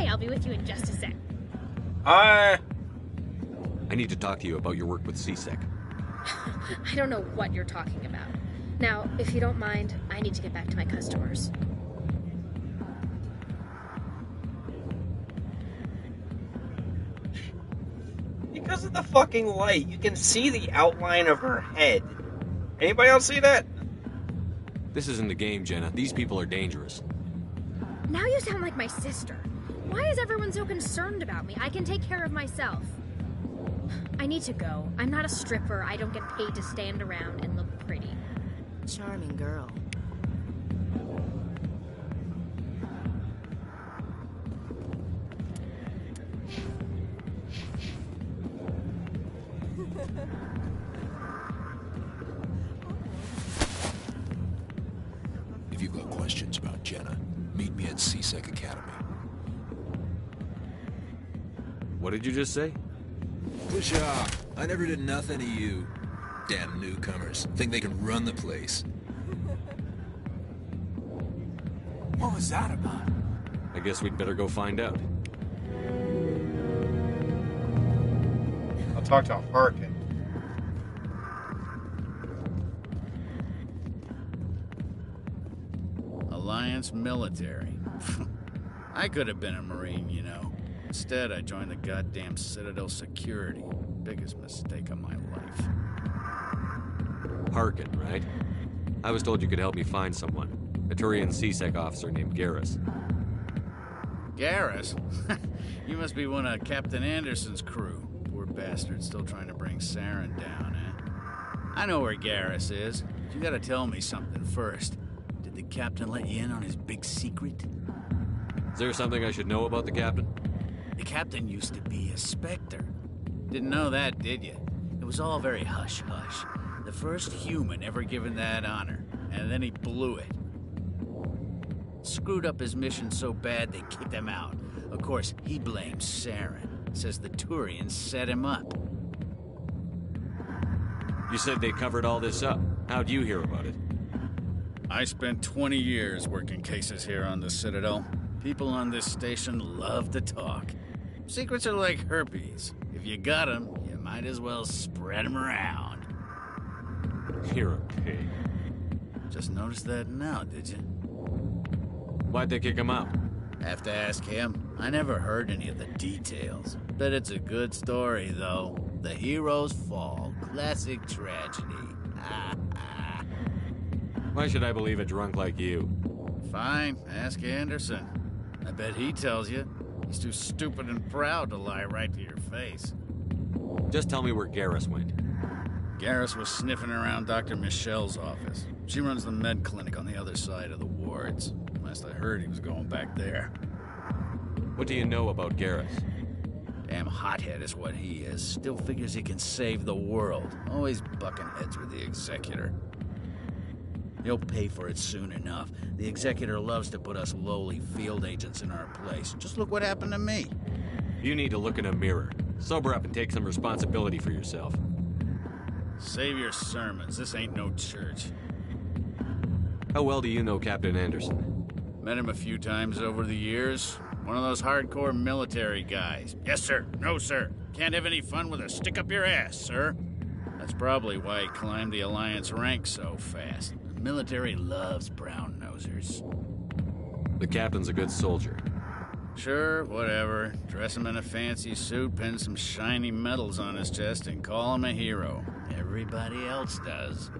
I'll be with you in just a sec. I need to talk to you about your work with CSEC. I don't know what you're talking about. Now, if you don't mind, I need to get back to my customers. Because of the fucking light, you can see the outline of her head. Anybody else see that? This isn't a game, Jenna. These people are dangerous. Now you sound like my sister. Why is everyone so concerned about me? I can take care of myself. I need to go. I'm not a stripper. I don't get paid to stand around and look pretty. Charming girl. If you've got questions about Jenna, meet me at CSEC Academy. What did you just say? Push off. I never did nothing to you. Damn newcomers. Think they can run the place. What was that about? I guess we'd better go find out. I'll talk to Harkin. Alliance military. I could have been a Marine, you know. Instead, I joined the goddamn Citadel security. Biggest mistake of my life. Harkin, right? I was told you could help me find someone. A Turian CSEC officer named Garrus. Garrus? You must be one of Captain Anderson's crew. Poor bastard still trying to bring Saren down, eh? I know where Garrus is. But you gotta tell me something first. Did the captain let you in on his big secret? Is there something I should know about the captain? The captain used to be a Spectre. Didn't know that, did you? It was all very hush-hush. The first human ever given that honor, and then he blew it. Screwed up his mission so bad they kicked him out. Of course, he blames Saren. Says the Turians set him up. You said they covered all this up. How'd you hear about it? I spent 20 years working cases here on the Citadel. People on this station love to talk. Secrets are like herpes. If you got them, you might as well spread them around. You're a pig. Just noticed that now, did you? Why'd they kick him out? Have to ask him. I never heard any of the details. Bet it's a good story, though. The heroes fall. Classic tragedy. Why should I believe a drunk like you? Fine, ask Anderson. I bet he tells you. He's too stupid and proud to lie right to your face. Just tell me where Garrus went. Garrus was sniffing around Dr. Michelle's office. She runs the med clinic on the other side of the wards. Last I heard, he was going back there. What do you know about Garrus? Damn hothead is what he is. Still figures he can save the world. Always bucking heads with the Executor. He'll pay for it soon enough. The Executor loves to put us lowly field agents in our place. Just look what happened to me. You need to look in a mirror. Sober up and take some responsibility for yourself. Save your sermons. This ain't no church. How well do you know Captain Anderson? Met him a few times over the years. One of those hardcore military guys. Yes, sir. No, sir. Can't have any fun with a stick up your ass, sir. That's probably why he climbed the Alliance ranks so fast. The military loves brown-nosers. The captain's a good soldier. Sure, whatever. Dress him in a fancy suit, pin some shiny medals on his chest, and call him a hero. Everybody else does.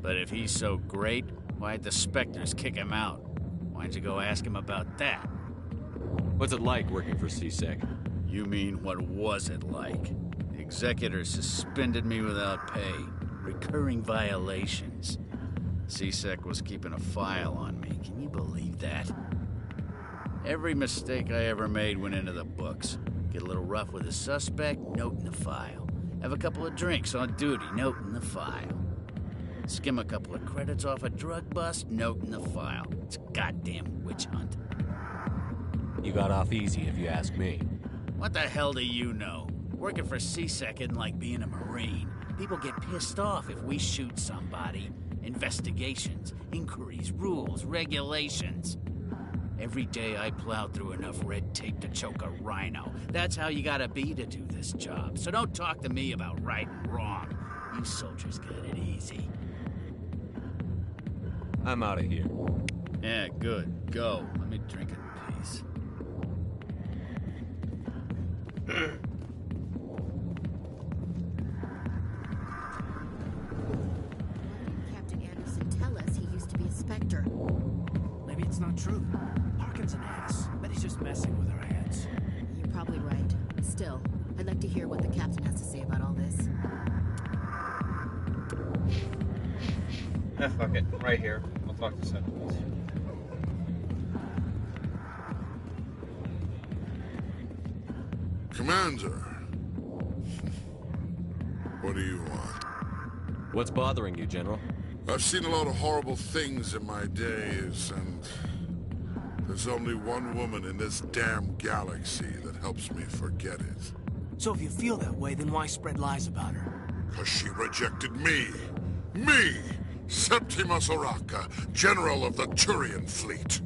But if he's so great, why'd the Spectres kick him out? Why'd you go ask him about that? What's it like working for CSEC? You mean, what was it like? The Executor suspended me without pay. Recurring violations. CSEC was keeping a file on me. Can you believe that? Every mistake I ever made went into the books. Get a little rough with a suspect, note in the file. Have a couple of drinks on duty, note in the file. Skim a couple of credits off a drug bust, note in the file. It's a goddamn witch hunt. You got off easy, if you ask me. What the hell do you know? Working for CSEC isn't like being a Marine. People get pissed off if we shoot somebody. Investigations, inquiries, rules, regulations. Every day I plow through enough red tape to choke a rhino. That's how you gotta be to do this job. So don't talk to me about right and wrong. You soldiers got it easy. I'm out of here. Yeah, good. Go. Let me drink in peace. Captain Anderson tell us he used to be a Spectre. Maybe it's not true. Harkin's an ass. Bet he's just messing with our heads. You're probably right. Still, I'd like to hear what the captain has to say about all this. Fuck it. Right here. I'll talk to Sentinels. Commander. What do you want? What's bothering you, General? I've seen a lot of horrible things in my days, and there's only one woman in this damn galaxy that helps me forget it. So if you feel that way, then why spread lies about her? 'Cause she rejected me! Me! Septimus Oraka, General of the Turian Fleet!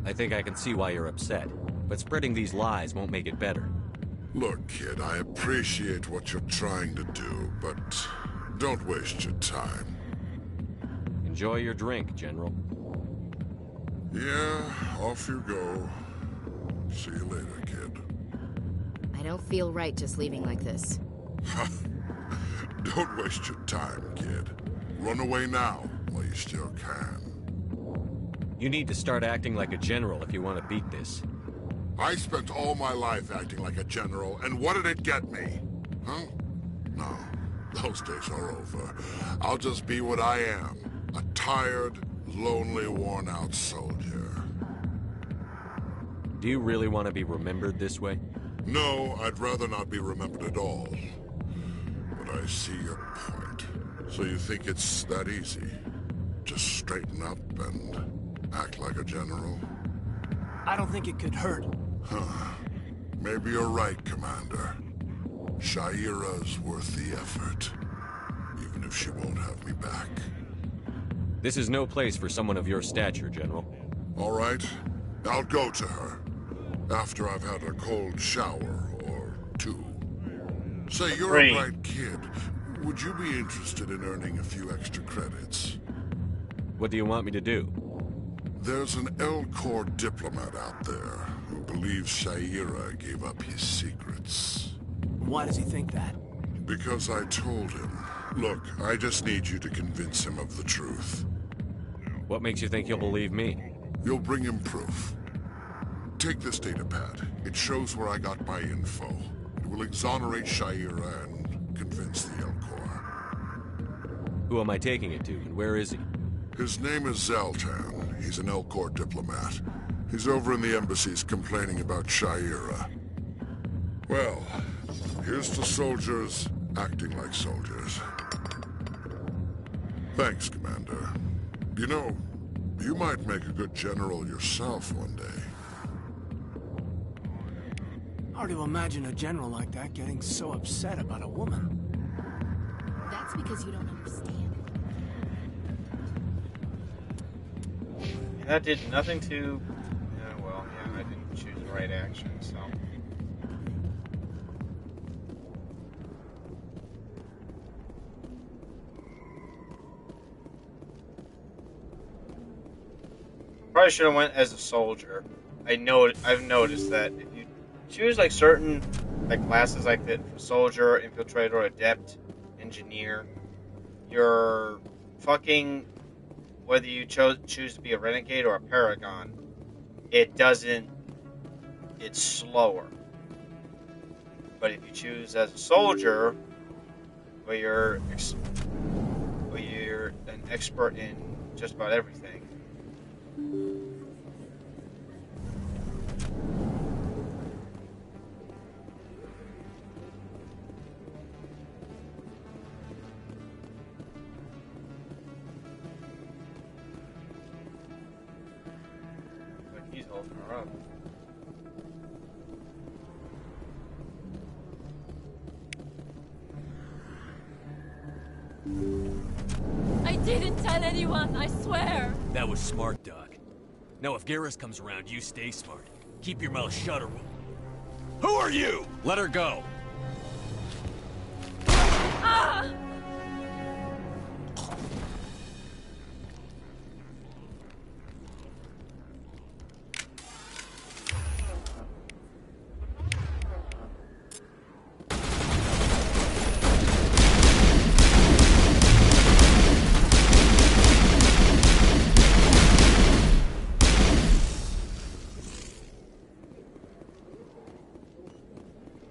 I think I can see why you're upset, but spreading these lies won't make it better. Look, kid, I appreciate what you're trying to do, but don't waste your time. Enjoy your drink, General. Yeah, off you go. See you later, kid. I don't feel right just leaving like this. Don't waste your time, kid. Run away now, while you still can. You need to start acting like a general if you want to beat this. I spent all my life acting like a general, and what did it get me? Huh? No, those days are over. I'll just be what I am. A tired, lonely, worn-out soldier. Do you really want to be remembered this way? No, I'd rather not be remembered at all. But I see your point. So you think it's that easy? Just straighten up and act like a general? I don't think it could hurt. Huh. Maybe you're right, Commander. Shaira's worth the effort. Even if she won't have me back. This is no place for someone of your stature, General. All right. I'll go to her. After I've had a cold shower or two. Say, you're a bright kid. Would you be interested in earning a few extra credits? What do you want me to do? There's an L-Corps diplomat out there who believes Shaira gave up his secrets. Why does he think that? Because I told him. Look, I just need you to convince him of the truth. What makes you think he'll believe me? You'll bring him proof. Take this datapad. It shows where I got my info. It will exonerate Shaira and convince the L-Corps. Who am I taking it to, and where is he? His name is Zaltan. He's an L-Corps diplomat. He's over in the embassies complaining about Shaira. Well, here's to soldiers acting like soldiers. Thanks, Commander. You know, you might make a good general yourself one day. Hard to imagine a general like that getting so upset about a woman. That's because you don't understand. And that did nothing to... well, yeah, I didn't choose the right action, so... Probably should have went as a soldier. I've noticed that if you choose like certain classes like that, soldier, infiltrator, adept, engineer, you're fucking whether you choose to be a renegade or a paragon. It's slower. But if you choose as a soldier, where you're an expert in just about everything. He's holding her up. I didn't tell anyone, I swear. That was smart, Doc. Now if Garrus comes around, you stay smart. Keep your mouth shut or we'll... Who are you? Let her go. Ah!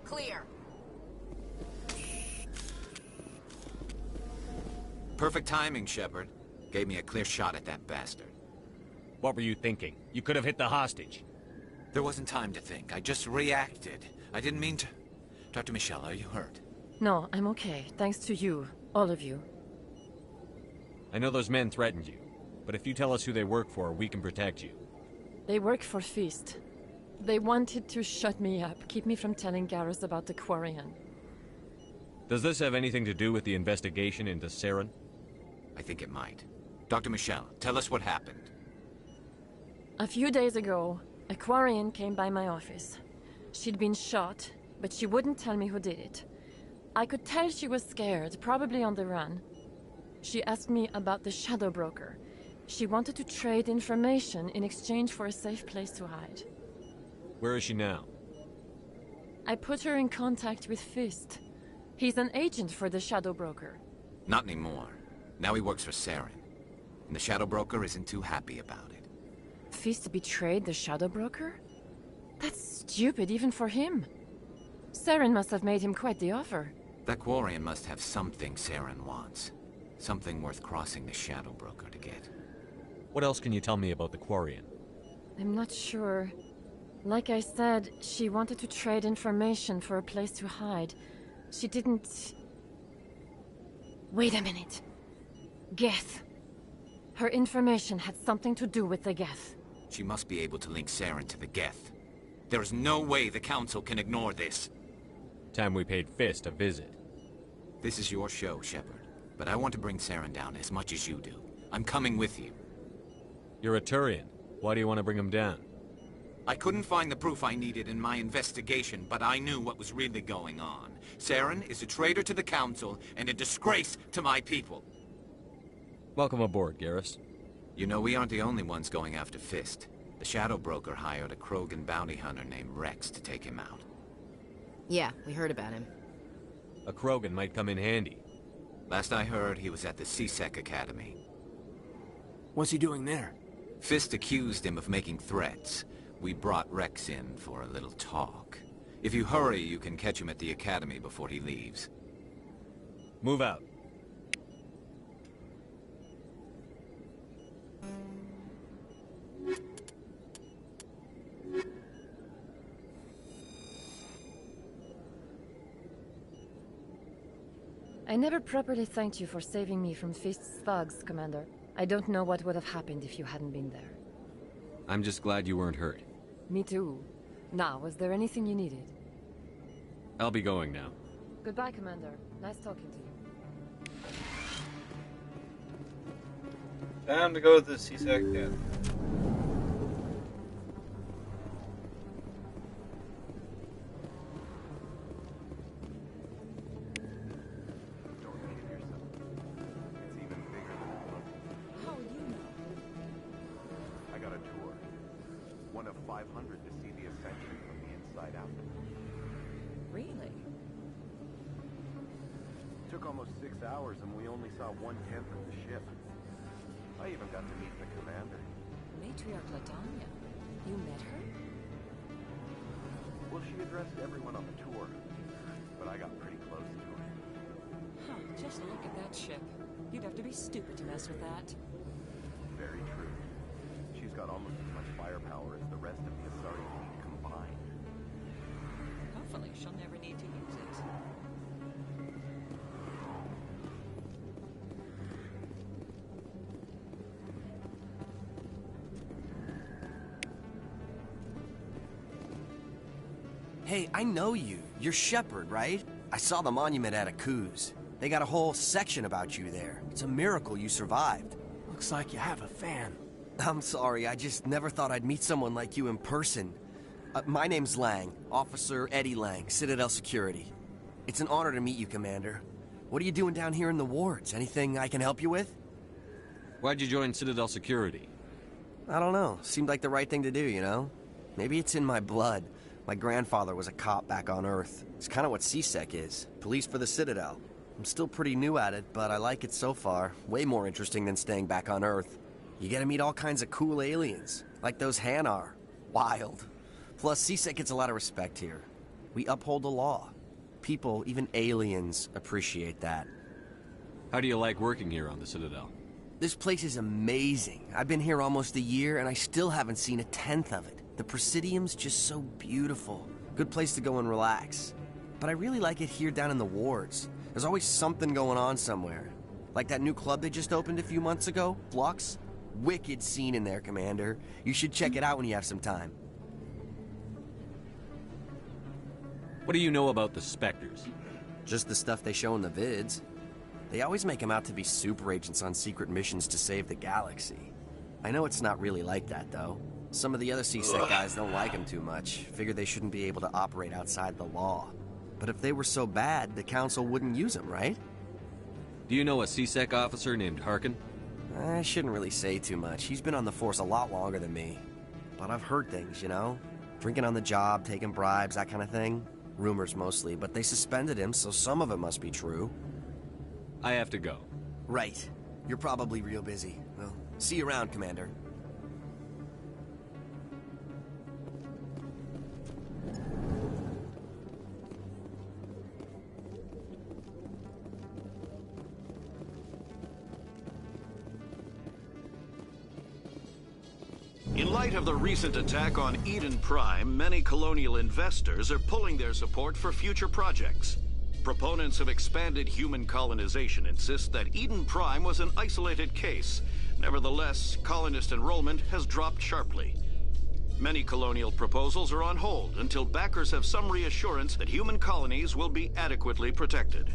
Clear. Perfect timing, Shepard. Gave me a clear shot at that bastard. What were you thinking? You could have hit the hostage. There wasn't time to think. I just reacted. I didn't mean to... Dr. Michelle, are you hurt? No, I'm okay. Thanks to you. All of you. I know those men threatened you, but if you tell us who they work for, we can protect you. They work for Feast. They wanted to shut me up, keep me from telling Garrus about the Quarian. Does this have anything to do with the investigation into Saren? I think it might. Dr. Michelle, tell us what happened. A few days ago, a Quarian came by my office. She'd been shot, but she wouldn't tell me who did it. I could tell she was scared, probably on the run. She asked me about the Shadow Broker. She wanted to trade information in exchange for a safe place to hide. Where is she now? I put her in contact with Fist. He's an agent for the Shadow Broker. Not anymore. Now he works for Saren. And the Shadow Broker isn't too happy about it. Fist betrayed the Shadow Broker? That's stupid even for him. Saren must have made him quite the offer. That Quarian must have something Saren wants. Something worth crossing the Shadow Broker to get. What else can you tell me about the Quarian? I'm not sure. Like I said, she wanted to trade information for a place to hide. She didn't... Wait a minute. Geth. Her information had something to do with the Geth. She must be able to link Saren to the Geth. There is no way the Council can ignore this. Time we paid Fist a visit. This is your show, Shepard. But I want to bring Saren down as much as you do. I'm coming with you. You're a Turian. Why do you want to bring him down? I couldn't find the proof I needed in my investigation, but I knew what was really going on. Saren is a traitor to the Council and a disgrace to my people. Welcome aboard, Garrus. You know, we aren't the only ones going after Fist. The Shadow Broker hired a Krogan bounty hunter named Rex to take him out. Yeah, we heard about him. A Krogan might come in handy. Last I heard, he was at the CSEC Academy. What's he doing there? Fist accused him of making threats. We brought Rex in for a little talk. If you hurry, you can catch him at the Academy before he leaves. Move out. I never properly thanked you for saving me from Fist's thugs, Commander. I don't know what would have happened if you hadn't been there. I'm just glad you weren't hurt. Me too. Now, was there anything you needed? I'll be going now. Goodbye, Commander. Nice talking to you. Time to go to the CSEC Academy. One-tenth of the ship. I even got to meet the commander. Matriarch Ladanya. You met her? Well, she addressed everyone on the tour, but I got pretty close to her. Huh, just look at that ship. You'd have to be stupid to mess with that. Very true. She's got almost as much firepower as the rest of the Asari fleet combined. Hopefully she'll never need to use it. Hey, I know you. You're Shepard, right? I saw the monument at Akuz. They got a whole section about you there. It's a miracle you survived. Looks like you have a fan. I'm sorry, I just never thought I'd meet someone like you in person. My name's Lang, Officer Eddie Lang, Citadel Security. It's an honor to meet you, Commander. What are you doing down here in the wards? Anything I can help you with? Why'd you join Citadel Security? I don't know. Seemed like the right thing to do, you know? Maybe it's in my blood. My grandfather was a cop back on Earth. It's kind of what CSEC is. Police for the Citadel. I'm still pretty new at it, but I like it so far. Way more interesting than staying back on Earth. You get to meet all kinds of cool aliens, like those Hanar. Wild. Plus, CSEC gets a lot of respect here. We uphold the law. People, even aliens, appreciate that. How do you like working here on the Citadel? This place is amazing. I've been here almost a year, and I still haven't seen a tenth of it. The Presidium's just so beautiful. Good place to go and relax. But I really like it here down in the wards. There's always something going on somewhere. Like that new club they just opened a few months ago, Flux. Wicked scene in there, Commander. You should check it out when you have some time. What do you know about the Spectres? Just the stuff they show in the vids. They always make them out to be super agents on secret missions to save the galaxy. I know it's not really like that, though. Some of the other CSEC guys don't like them too much. Figure they shouldn't be able to operate outside the law. But if they were so bad, the Council wouldn't use them, right? Do you know a CSEC officer named Harkin? I shouldn't really say too much. He's been on the force a lot longer than me. But I've heard things, you know? Drinking on the job, taking bribes, that kind of thing. Rumors mostly, but they suspended him, so some of it must be true. I have to go. Right. You're probably real busy. Well, see you around, Commander. In light of the recent attack on Eden Prime, many colonial investors are pulling their support for future projects. Proponents of expanded human colonization insist that Eden Prime was an isolated case. Nevertheless, colonist enrollment has dropped sharply. Many colonial proposals are on hold until backers have some reassurance that human colonies will be adequately protected.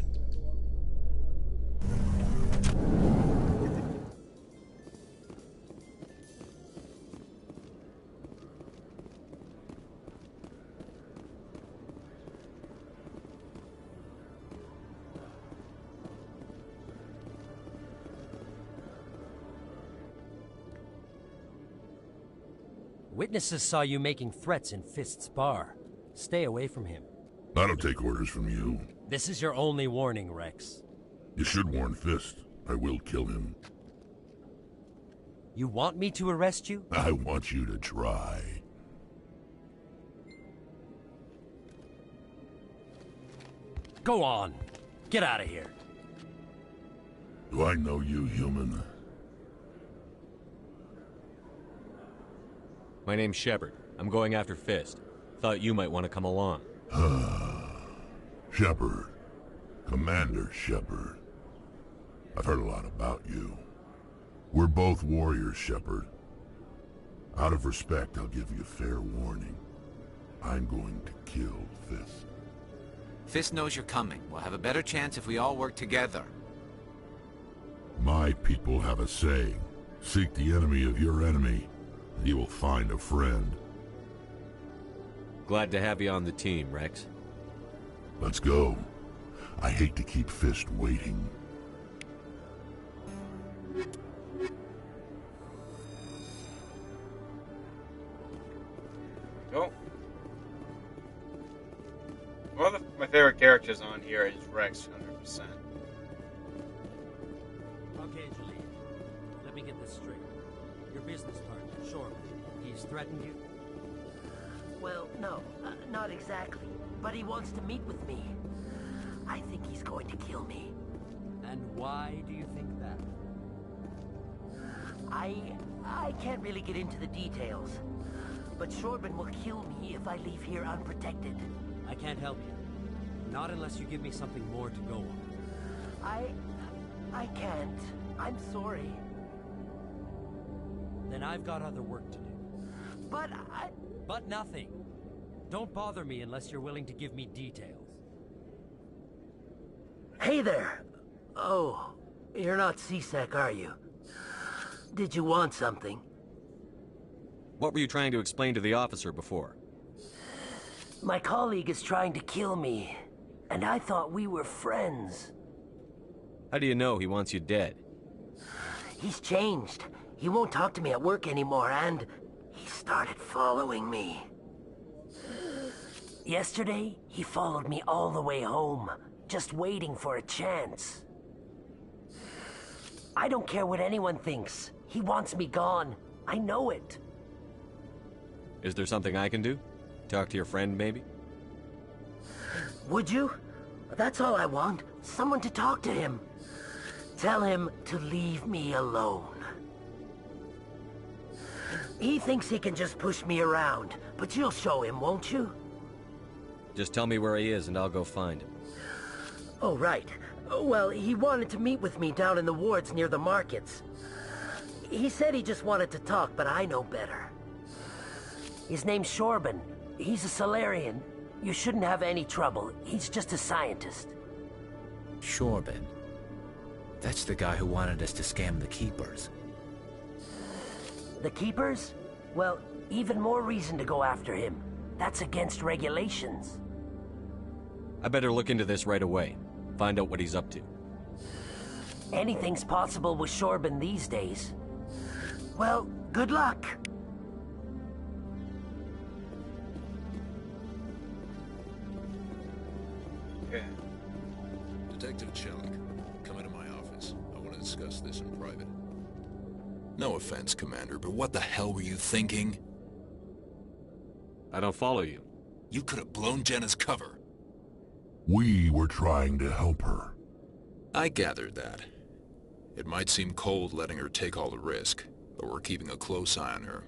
Witnesses saw you making threats in Fist's bar. Stay away from him. I don't take orders from you. This is your only warning, Rex. You should warn Fist. I will kill him. You want me to arrest you? I want you to try. Go on. Get out of here. Do I know you, human? My name's Shepard. I'm going after Fist. Thought you might want to come along. Shepard. Commander Shepard. I've heard a lot about you. We're both warriors, Shepard. Out of respect, I'll give you fair warning. I'm going to kill Fist. Fist knows you're coming. We'll have a better chance if we all work together. My people have a saying. Seek the enemy of your enemy, and you will find a friend. Glad to have you on the team, Rex. Let's go. I hate to keep Fist waiting. Go. One of my favorite characters on here is Rex, 100%. Okay, Julie. Let me get this straight. Your business partner, Shorman, he's threatened you? Well, no, not exactly. But he wants to meet with me. I think he's going to kill me. And why do you think that? I can't really get into the details. But Shorban will kill me if I leave here unprotected. I can't help you. Not unless you give me something more to go on. I can't. I'm sorry. Then I've got other work to do. But But nothing. Don't bother me unless you're willing to give me details. Hey there! Oh, you're not C-Sec, are you? Did you want something? What were you trying to explain to the officer before? My colleague is trying to kill me, and I thought we were friends. How do you know he wants you dead? He's changed. He won't talk to me at work anymore, and he started following me. Yesterday, he followed me all the way home, just waiting for a chance. I don't care what anyone thinks. He wants me gone. I know it. Is there something I can do? Talk to your friend, maybe? Would you? That's all I want. Someone to talk to him. Tell him to leave me alone. He thinks he can just push me around, but you'll show him, won't you? Just tell me where he is and I'll go find him. Oh, right. Well, he wanted to meet with me down in the wards near the markets. He said he just wanted to talk, but I know better. His name's Shorban. He's a Solarian. You shouldn't have any trouble. He's just a scientist. Shorban. That's the guy who wanted us to scam the Keepers. The Keepers? Well, even more reason to go after him. That's against regulations. I better look into this right away. Find out what he's up to. Anything's possible with Shorben these days. Well, good luck. Okay. Detective Chelik, come into my office. I want to discuss this in private. No offense, Commander, but what the hell were you thinking? I don't follow you. You could have blown Jenna's cover. We were trying to help her. I gathered that. It might seem cold letting her take all the risk, but we're keeping a close eye on her.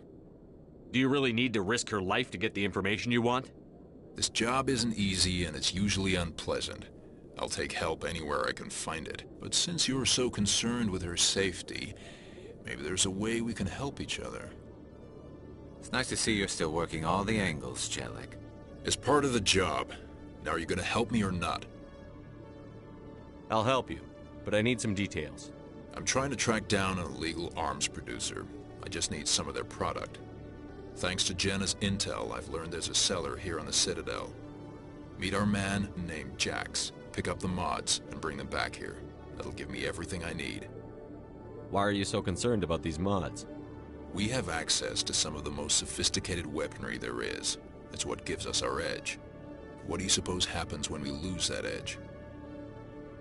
Do you really need to risk her life to get the information you want? This job isn't easy and it's usually unpleasant. I'll take help anywhere I can find it. But since you're so concerned with her safety, maybe there's a way we can help each other. It's nice to see you're still working all the angles, Chelik. It's part of the job. Now are you gonna help me or not? I'll help you, but I need some details. I'm trying to track down an illegal arms producer. I just need some of their product. Thanks to Jenna's intel, I've learned there's a seller here on the Citadel. Meet our man named Jax. Pick up the mods and bring them back here. That'll give me everything I need. Why are you so concerned about these mods? We have access to some of the most sophisticated weaponry there is. It's what gives us our edge. What do you suppose happens when we lose that edge?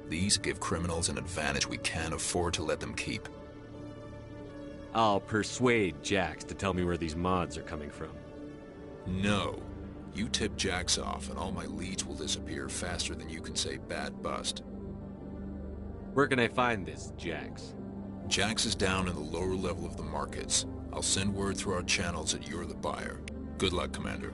These give criminals an advantage we can't afford to let them keep. I'll persuade Jax to tell me where these mods are coming from. No. You tip Jax off and all my leads will disappear faster than you can say bad bust. Where can I find this Jax? Jax is down in the lower level of the markets. I'll send word through our channels that you're the buyer. Good luck, Commander.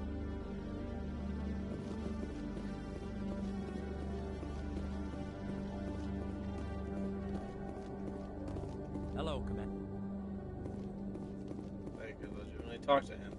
Hello, Commander. I could legitimately talk to him.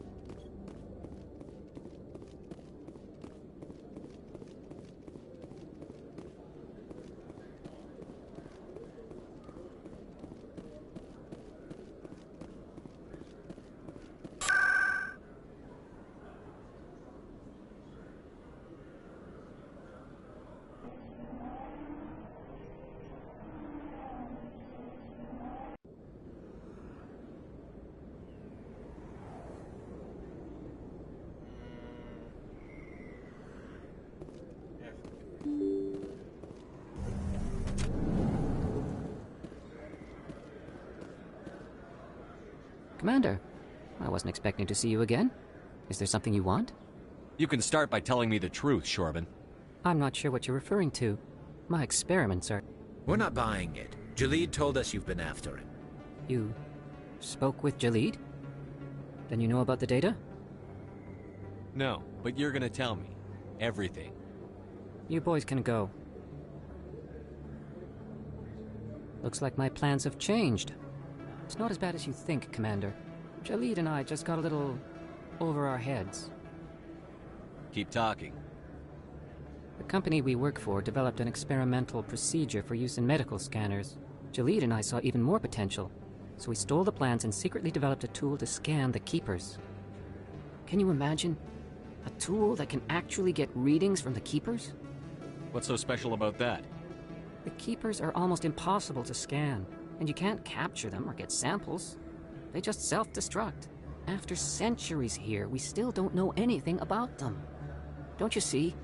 Commander, I wasn't expecting to see you again. Is there something you want? You can start by telling me the truth, Shorben. I'm not sure what you're referring to. My experiments are... We're not buying it. Jalid told us you've been after him. You spoke with Jalid? Then you know about the data? No, but you're gonna tell me. Everything. You boys can go. Looks like my plans have changed. It's not as bad as you think, Commander. Jalid and I just got a little over our heads. Keep talking. The company we work for developed an experimental procedure for use in medical scanners. Jalid and I saw even more potential, so we stole the plans and secretly developed a tool to scan the Keepers. Can you imagine? A tool that can actually get readings from the Keepers? What's so special about that? The Keepers are almost impossible to scan, and you can't capture them or get samples. They just self-destruct. After centuries here, we still don't know anything about them. Don't you see?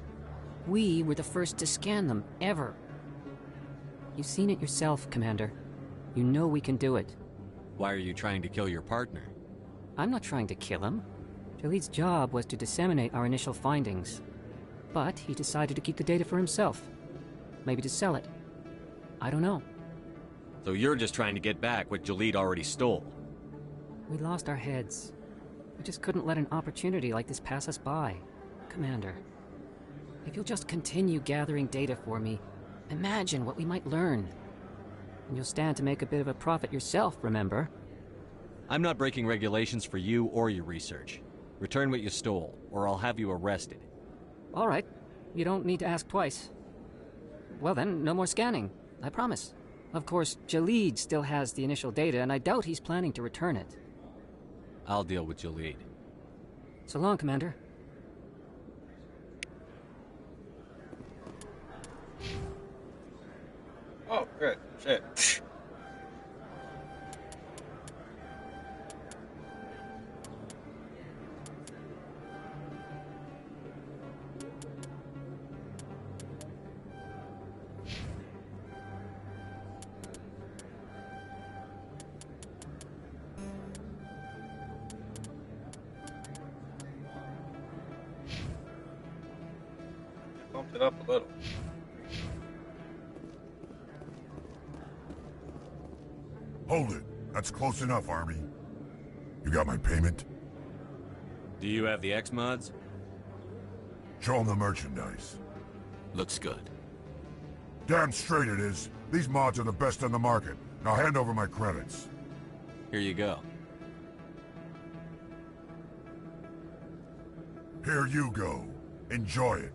We were the first to scan them, ever. You've seen it yourself, Commander. You know we can do it. Why are you trying to kill your partner? I'm not trying to kill him. Jalid's job was to disseminate our initial findings. But he decided to keep the data for himself. Maybe to sell it. I don't know. So you're just trying to get back what Jalid already stole? We lost our heads. We just couldn't let an opportunity like this pass us by. Commander, if you'll just continue gathering data for me, imagine what we might learn. And you'll stand to make a bit of a profit yourself, remember? I'm not breaking regulations for you or your research. Return what you stole, or I'll have you arrested. All right. You don't need to ask twice. Well then, no more scanning. I promise. Of course, Jalid still has the initial data, and I doubt he's planning to return it. I'll deal with Jalid. So long, Commander. Oh, Good. Shit. Bumped it up a little. Hold it. That's close enough, Army. You got my payment? Do you have the X-Mods? Show them the merchandise. Looks good. Damn straight it is. These mods are the best on the market. Now hand over my credits. Here you go. Here you go. Enjoy it.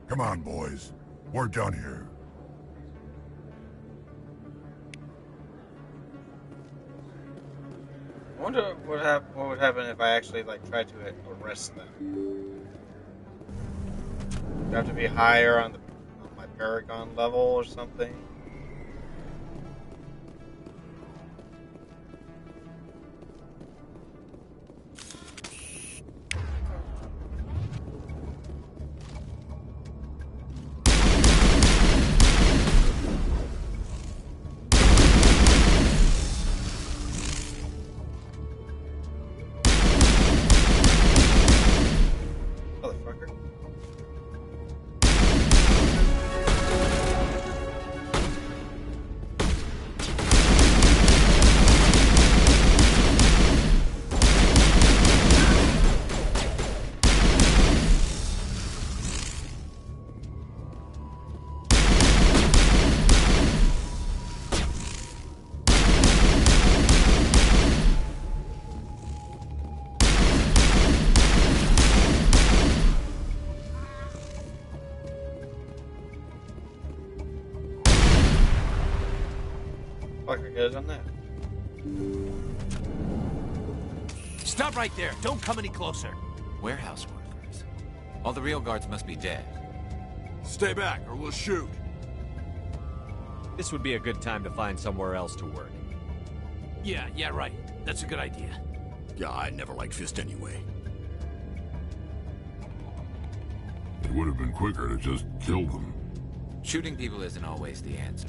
Come on, boys. We're done here. I wonder what would happen if I actually like tried to arrest them. Do I have to be higher on my Paragon level or something? Fuck, I could have done that. Stop right there. Don't come any closer. Warehouse workers. All the real guards must be dead. Stay back, or we'll shoot. This would be a good time to find somewhere else to work. Yeah, right. That's a good idea. Yeah, I never liked Fist anyway. It would have been quicker to just kill them. Shooting people isn't always the answer.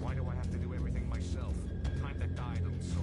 Why do I have to do everything myself? Time to die, them so.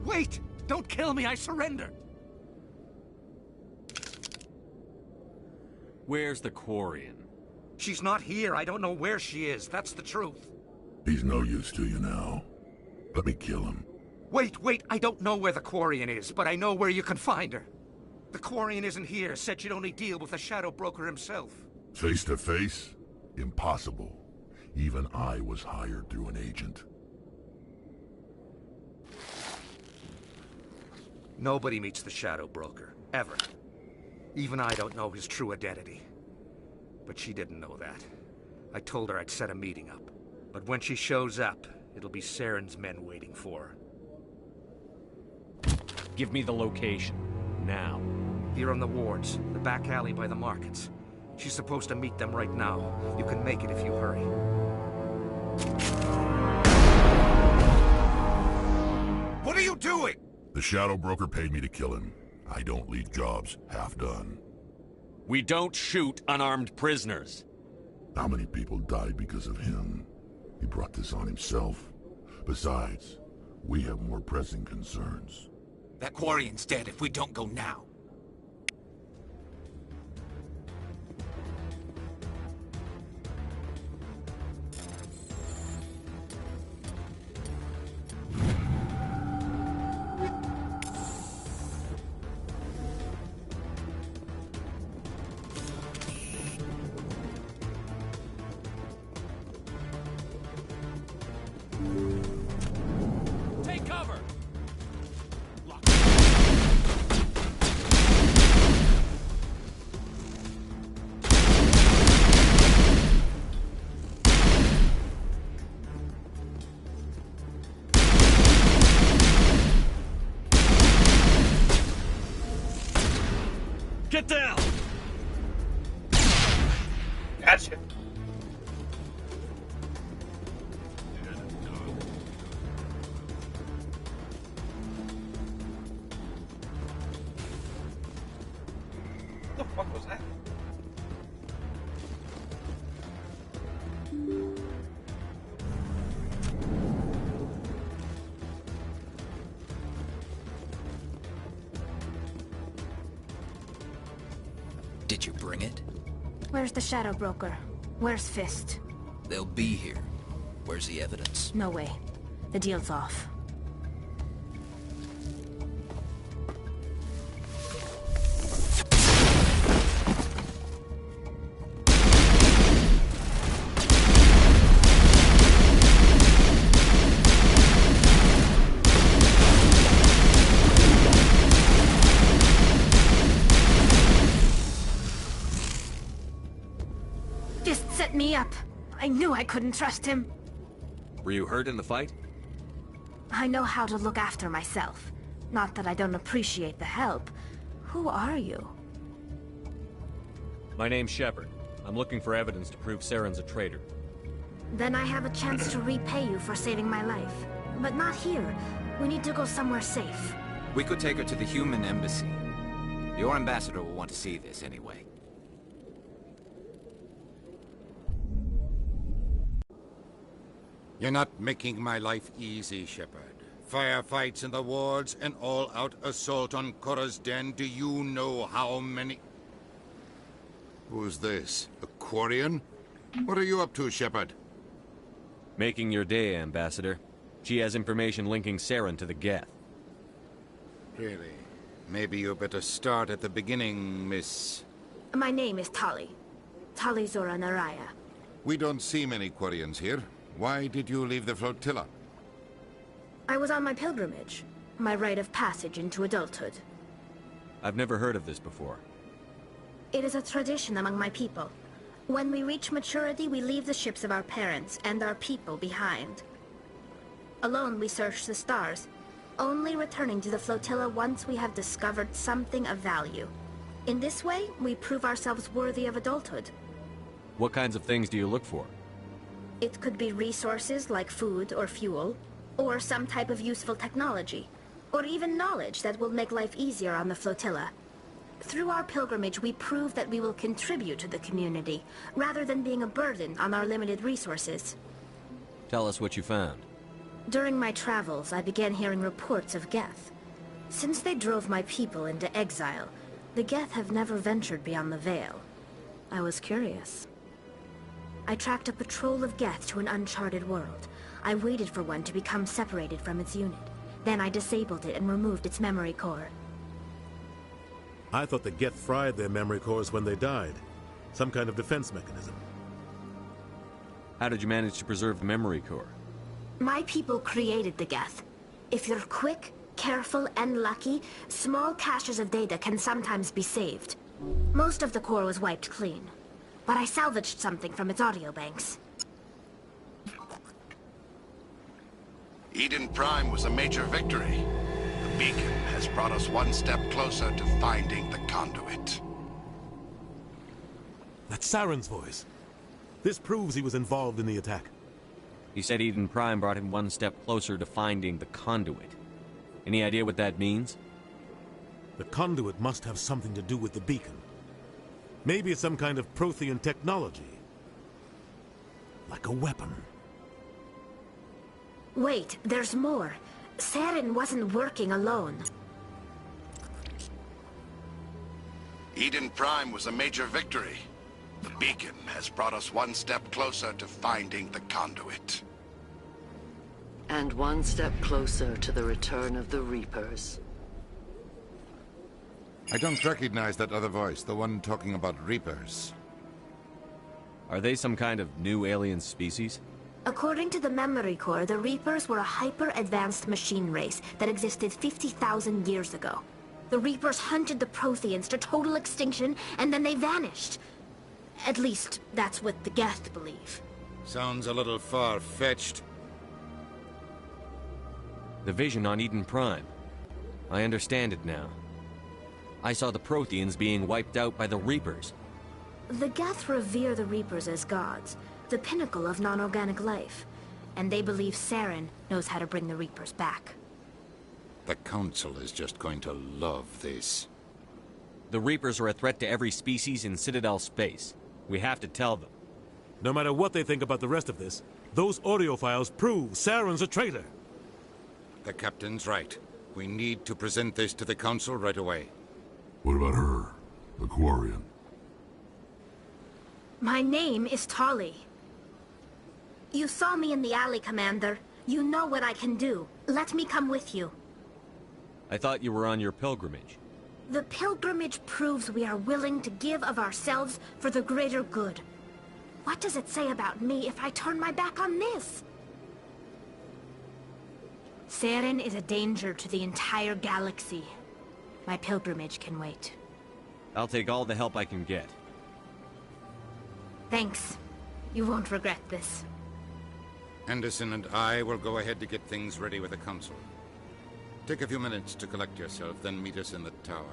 Wait! Don't kill me, I surrender! Where's the Quarian? She's not here. I don't know where she is. That's the truth. He's no use to you now. Let me kill him. Wait, I don't know where the Quarian is, but I know where you can find her. The Quarian isn't here, said she'd only deal with the Shadow Broker himself. Face to face? Impossible. Even I was hired through an agent. Nobody meets the Shadow Broker, ever. Even I don't know his true identity. But she didn't know that. I told her I'd set a meeting up. But when she shows up, it'll be Saren's men waiting for her. Give me the location. Now. Here on the wards, the back alley by the markets. She's supposed to meet them right now. You can make it if you hurry. What are you doing? The Shadow Broker paid me to kill him. I don't leave jobs half done. We don't shoot unarmed prisoners. How many people died because of him? He brought this on himself. Besides, we have more pressing concerns. That Quarian's dead if we don't go now. Take cover! Get down! Gotcha. What the fuck was that? Did you bring it? Where's the Shadow Broker? Where's Fist? They'll be here. Where's the evidence? No way. The deal's off. Fist set me up. I knew I couldn't trust him. Were you hurt in the fight? I know how to look after myself. Not that I don't appreciate the help. Who are you? My name's Shepard. I'm looking for evidence to prove Saren's a traitor. Then I have a chance to repay you for saving my life. But not here. We need to go somewhere safe. We could take her to the human embassy. Your ambassador will want to see this anyway. You're not making my life easy, Shepard. Firefights in the wards, an all-out assault on Korra's den. Do you know how many... Who's this? A Quarian? What are you up to, Shepard? Making your day, Ambassador. She has information linking Saren to the Geth. Really? Maybe you better start at the beginning, Miss... My name is Tali. Tali Zora Naraya. We don't see many Quarians here. Why did you leave the flotilla? I was on my pilgrimage. My rite of passage into adulthood. I've never heard of this before. It is a tradition among my people. When we reach maturity, we leave the ships of our parents and our people behind. Alone, we search the stars, only returning to the flotilla once we have discovered something of value. In this way, we prove ourselves worthy of adulthood. What kinds of things do you look for? It could be resources like food or fuel, or some type of useful technology, or even knowledge that will make life easier on the flotilla. Through our pilgrimage, we prove that we will contribute to the community, rather than being a burden on our limited resources. Tell us what you found. During my travels, I began hearing reports of Geth. Since they drove my people into exile, the Geth have never ventured beyond the Veil. I was curious. I tracked a patrol of Geth to an uncharted world, I waited for one to become separated from its unit. Then I disabled it and removed its memory core. I thought the Geth fried their memory cores when they died. Some kind of defense mechanism. How did you manage to preserve the memory core? My people created the Geth. If you're quick, careful, and lucky, small caches of data can sometimes be saved. Most of the core was wiped clean, but I salvaged something from its audio banks. Eden Prime was a major victory. The beacon has brought us one step closer to finding the conduit. That's Saren's voice. This proves he was involved in the attack. He said Eden Prime brought him one step closer to finding the conduit. Any idea what that means? The conduit must have something to do with the beacon. Maybe it's some kind of Prothean technology. Like a weapon. Wait, there's more. Saren wasn't working alone. Eden Prime was a major victory. The beacon has brought us one step closer to finding the conduit. And one step closer to the return of the Reapers. I don't recognize that other voice, the one talking about Reapers. Are they some kind of new alien species? According to the memory core, the Reapers were a hyper-advanced machine race that existed 50,000 years ago. The Reapers hunted the Protheans to total extinction, and then they vanished. At least, that's what the Geth believe. Sounds a little far-fetched. The vision on Eden Prime. I understand it now. I saw the Protheans being wiped out by the Reapers. The Geth revere the Reapers as gods, the pinnacle of non-organic life. And they believe Saren knows how to bring the Reapers back. The Council is just going to love this. The Reapers are a threat to every species in Citadel space. We have to tell them. No matter what they think about the rest of this, those audio files prove Saren's a traitor. The Captain's right. We need to present this to the Council right away. What about her, the Quarian? My name is Tali. You saw me in the alley, Commander. You know what I can do. Let me come with you. I thought you were on your pilgrimage. The pilgrimage proves we are willing to give of ourselves for the greater good. What does it say about me if I turn my back on this? Saren is a danger to the entire galaxy. My pilgrimage can wait. I'll take all the help I can get. Thanks. You won't regret this. Anderson and I will go ahead to get things ready with the Council. Take a few minutes to collect yourself, then meet us in the tower.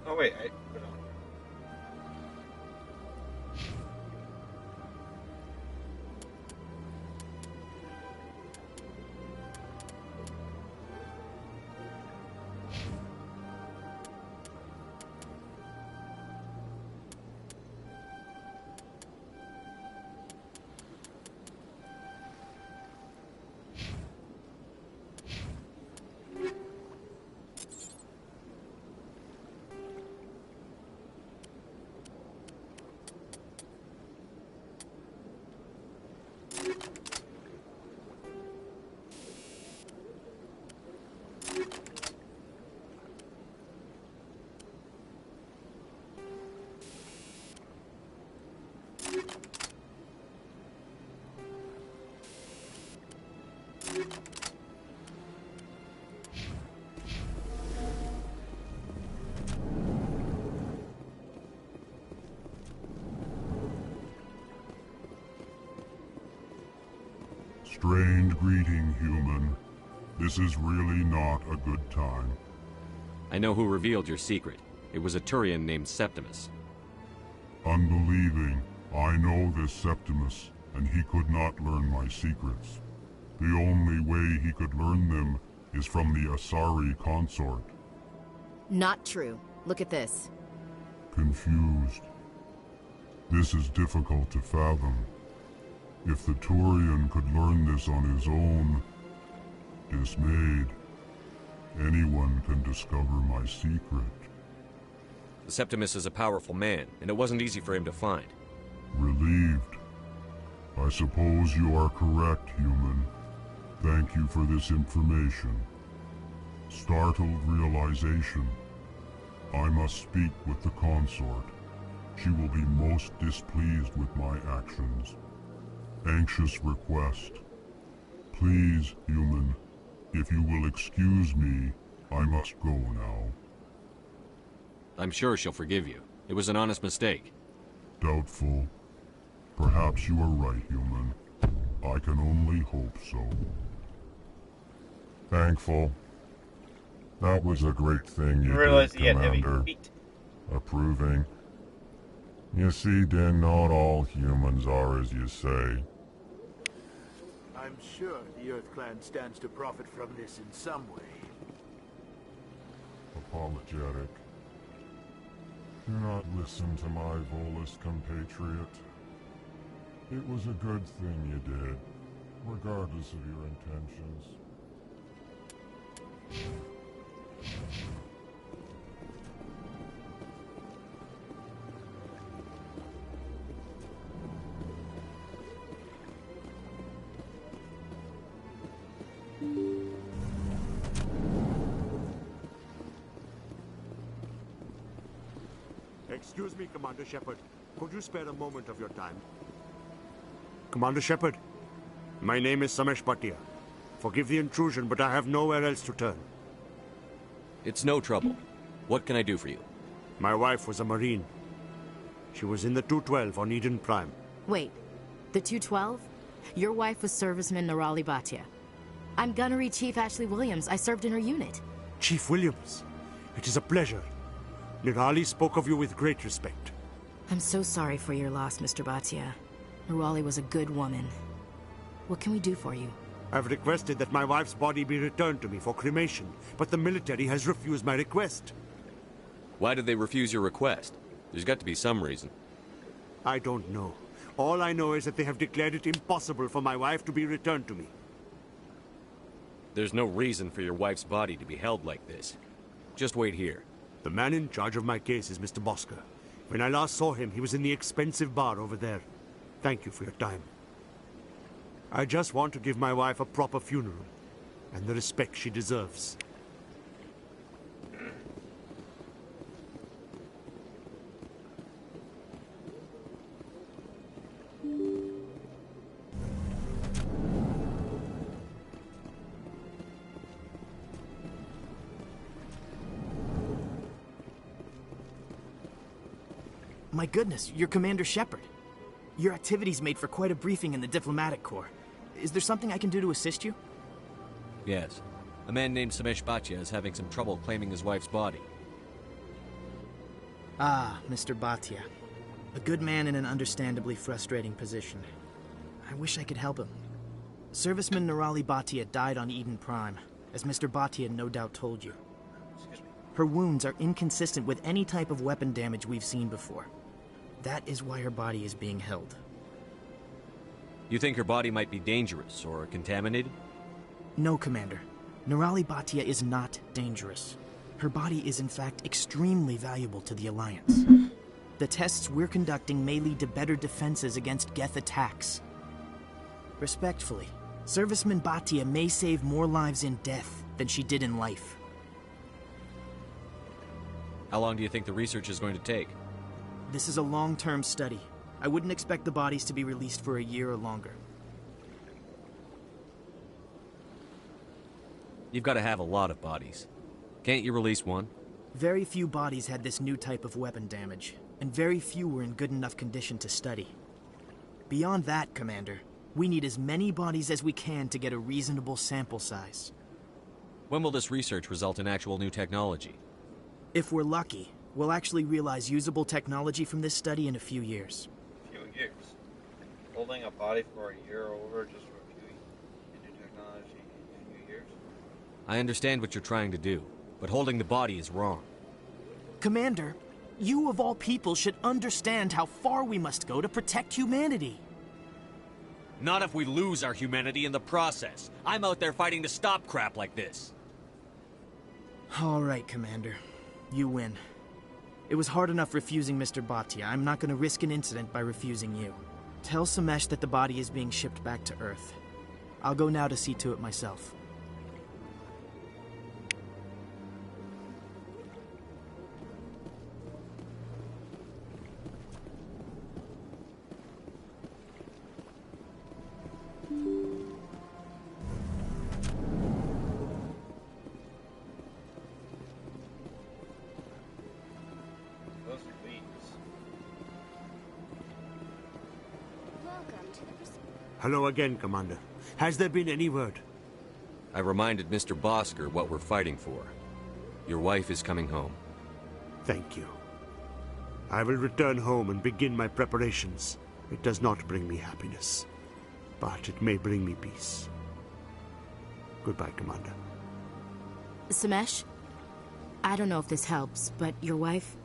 Oh wait, I put on. Strange greeting, human. This is really not a good time. I know who revealed your secret. It was a Turian named Septimus. Unbelieving, I know this Septimus, and he could not learn my secrets. The only way he could learn them is from the Asari consort. Not true. Look at this. Confused. This is difficult to fathom. If the Turian could learn this on his own, dismayed, anyone can discover my secret. The Septimus is a powerful man, and it wasn't easy for him to find. Relieved. I suppose you are correct, human. Thank you for this information. Startled realization. I must speak with the consort. She will be most displeased with my actions. Anxious request. Please, human, if you will excuse me, I must go now. I'm sure she'll forgive you. It was an honest mistake. Doubtful. Perhaps you are right, human. I can only hope so. Thankful. That was a great thing you did, Commander. Approving. You see, Din, not all humans are as you say. I'm sure the Earth Clan stands to profit from this in some way. Apologetic. Do not listen to my Volus compatriot. It was a good thing you did, regardless of your intentions. Excuse me, Commander Shepard. Could you spare a moment of your time? Commander Shepard, my name is Samesh Bhatia. Forgive the intrusion, but I have nowhere else to turn. It's no trouble. What can I do for you? My wife was a Marine. She was in the 212 on Eden Prime. Wait, the 212? Your wife was serviceman Nirali Bhatia. I'm Gunnery Chief Ashley Williams. I served in her unit. Chief Williams, it is a pleasure. Nirali spoke of you with great respect. I'm so sorry for your loss, Mr. Bhatia. Nirali was a good woman. What can we do for you? I've requested that my wife's body be returned to me for cremation, but the military has refused my request. Why did they refuse your request? There's got to be some reason. I don't know. All I know is that they have declared it impossible for my wife to be returned to me. There's no reason for your wife's body to be held like this. Just wait here. The man in charge of my case is Mr. Bosker. When I last saw him, he was in the expensive bar over there. Thank you for your time. I just want to give my wife a proper funeral, and the respect she deserves. My goodness, you're Commander Shepard. Your activities made for quite a briefing in the Diplomatic Corps. Is there something I can do to assist you? Yes. A man named Samesh Bhatia is having some trouble claiming his wife's body. Ah, Mr. Bhatia. A good man in an understandably frustrating position. I wish I could help him. Serviceman Nirali Bhatia died on Eden Prime, as Mr. Bhatia no doubt told you. Her wounds are inconsistent with any type of weapon damage we've seen before. That is why her body is being held. You think her body might be dangerous or contaminated? No, Commander. Nirali Bhatia is not dangerous. Her body is in fact extremely valuable to the Alliance. The tests we're conducting may lead to better defenses against Geth attacks. Respectfully, Serviceman Bhatia may save more lives in death than she did in life. How long do you think the research is going to take? This is a long-term study. I wouldn't expect the bodies to be released for a year or longer. You've got to have a lot of bodies. Can't you release one? Very few bodies had this new type of weapon damage, and very few were in good enough condition to study. Beyond that, Commander, we need as many bodies as we can to get a reasonable sample size. When will this research result in actual new technology? If we're lucky, we'll actually realize usable technology from this study in a few years. Few years. Holding a body for a year over just for a few new technology in a few years? I understand what you're trying to do, but holding the body is wrong. Commander, you of all people should understand how far we must go to protect humanity. Not if we lose our humanity in the process. I'm out there fighting to stop crap like this. All right, Commander. You win. It was hard enough refusing Mr. Bhatia. I'm not going to risk an incident by refusing you. Tell Samesh that the body is being shipped back to Earth. I'll go now to see to it myself. Hello again, Commander. Has there been any word? I reminded Mr. Bosker what we're fighting for. Your wife is coming home. Thank you. I will return home and begin my preparations. It does not bring me happiness, but it may bring me peace. Goodbye, Commander. Samesh, I don't know if this helps, but your wife,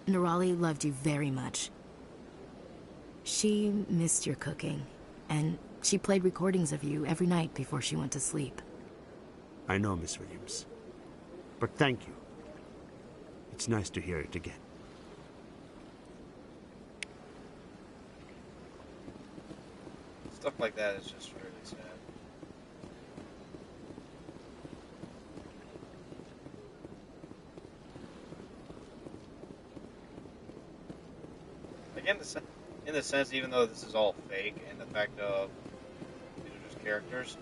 Nirali, loved you very much. She missed your cooking, and she played recordings of you every night before she went to sleep. I know, Miss Williams. But thank you. It's nice to hear it again. Stuff like that is just really sad. Like in the sense, even though this is all fake, and the fact of these are just characters,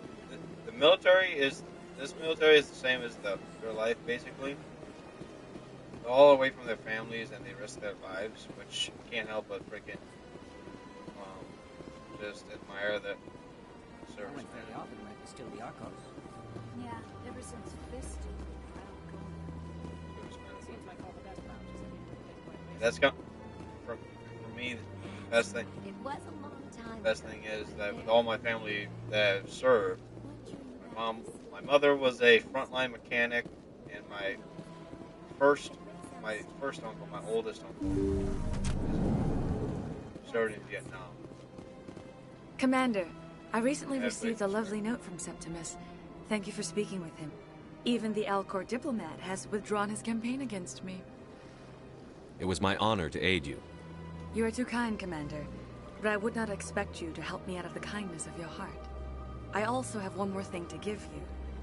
the military is this military is the same as their life basically. They're all away from their families and they risk their lives, which you can't help but freaking just admire the service. I went very often when it was still the Arcos. Yeah, ever since Fist. Seems like all the best pouches. That's for me. The best thing. It was a long time. The best thing is that with all my family that have served, my mother was a frontline mechanic, and my first uncle, my oldest uncle, served in Vietnam. Commander, I recently received a lovely note from Septimus. Thank you for speaking with him. Even the Alcor diplomat has withdrawn his campaign against me. It was my honor to aid you. You are too kind, Commander, but I would not expect you to help me out of the kindness of your heart. I also have one more thing to give you,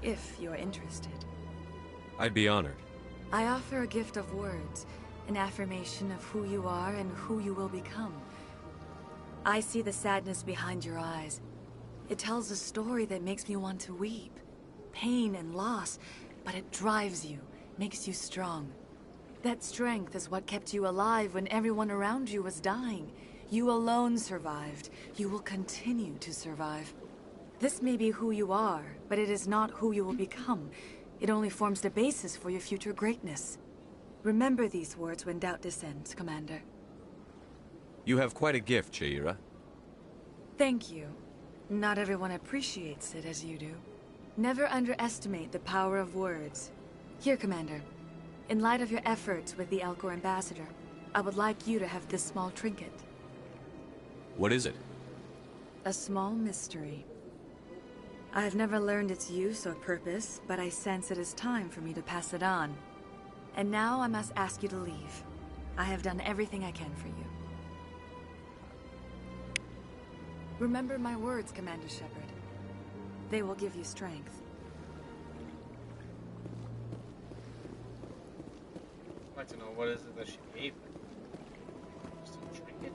if you are interested. I'd be honored. I offer a gift of words, an affirmation of who you are and who you will become. I see the sadness behind your eyes. It tells a story that makes me want to weep. Pain and loss, but it drives you, makes you strong. That strength is what kept you alive when everyone around you was dying. You alone survived. You will continue to survive. This may be who you are, but it is not who you will become. It only forms the basis for your future greatness. Remember these words when doubt descends, Commander. You have quite a gift, Shaira. Thank you. Not everyone appreciates it as you do. Never underestimate the power of words. Here, Commander. In light of your efforts with the Alcor ambassador, I would like you to have this small trinket. What is it? A small mystery. I have never learned its use or purpose, but I sense it is time for me to pass it on. And now I must ask you to leave. I have done everything I can for you. Remember my words, Commander Shepard. They will give you strength. I'd like to know what is it that she gave me. Just a trinket?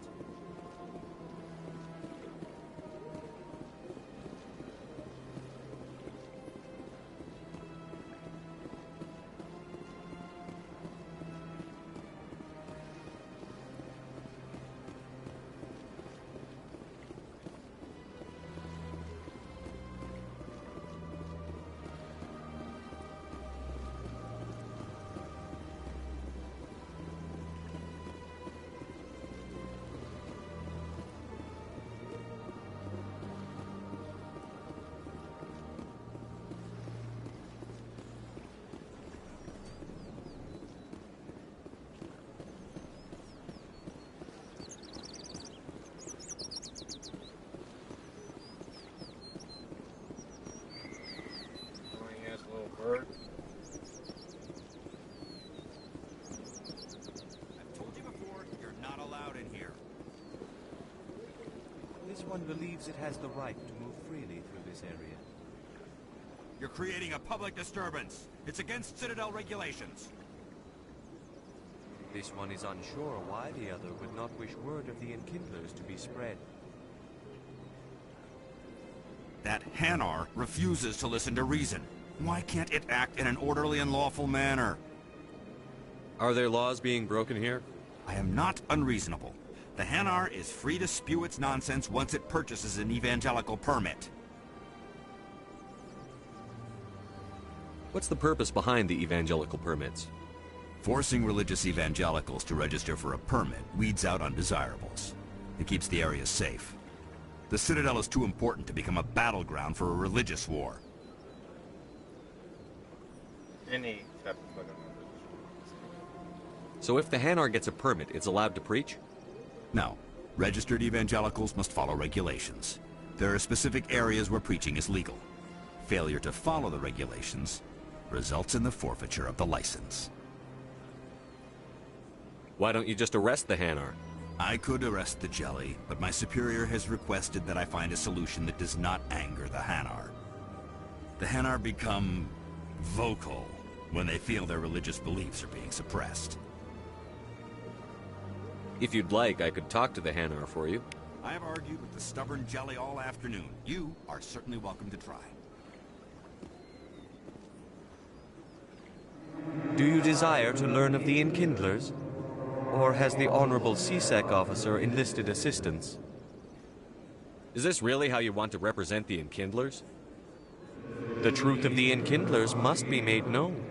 one believes it has the right to move freely through this area. You're creating a public disturbance. It's against Citadel regulations. This one is unsure why the other would not wish word of the Enkindlers to be spread. That Hanar refuses to listen to reason. Why can't it act in an orderly and lawful manner? Are there laws being broken here? I am not unreasonable. The Hanar is free to spew its nonsense once it purchases an evangelical permit. What's the purpose behind the evangelical permits? Forcing religious evangelicals to register for a permit weeds out undesirables. It keeps the area safe. The Citadel is too important to become a battleground for a religious war. Any type of So if the Hanar gets a permit, it's allowed to preach? No. Registered evangelicals must follow regulations. There are specific areas where preaching is legal. Failure to follow the regulations results in the forfeiture of the license. Why don't you just arrest the Hanar? I could arrest the Jelly, but my superior has requested that I find a solution that does not anger the Hanar. The Hanar become vocal when they feel their religious beliefs are being suppressed. If you'd like, I could talk to the Hanar for you. I have argued with the stubborn Jelly all afternoon. You are certainly welcome to try. Do you desire to learn of the Enkindlers? Or has the Honorable CSEC officer enlisted assistance? Is this really how you want to represent the Enkindlers? The truth of the Enkindlers must be made known.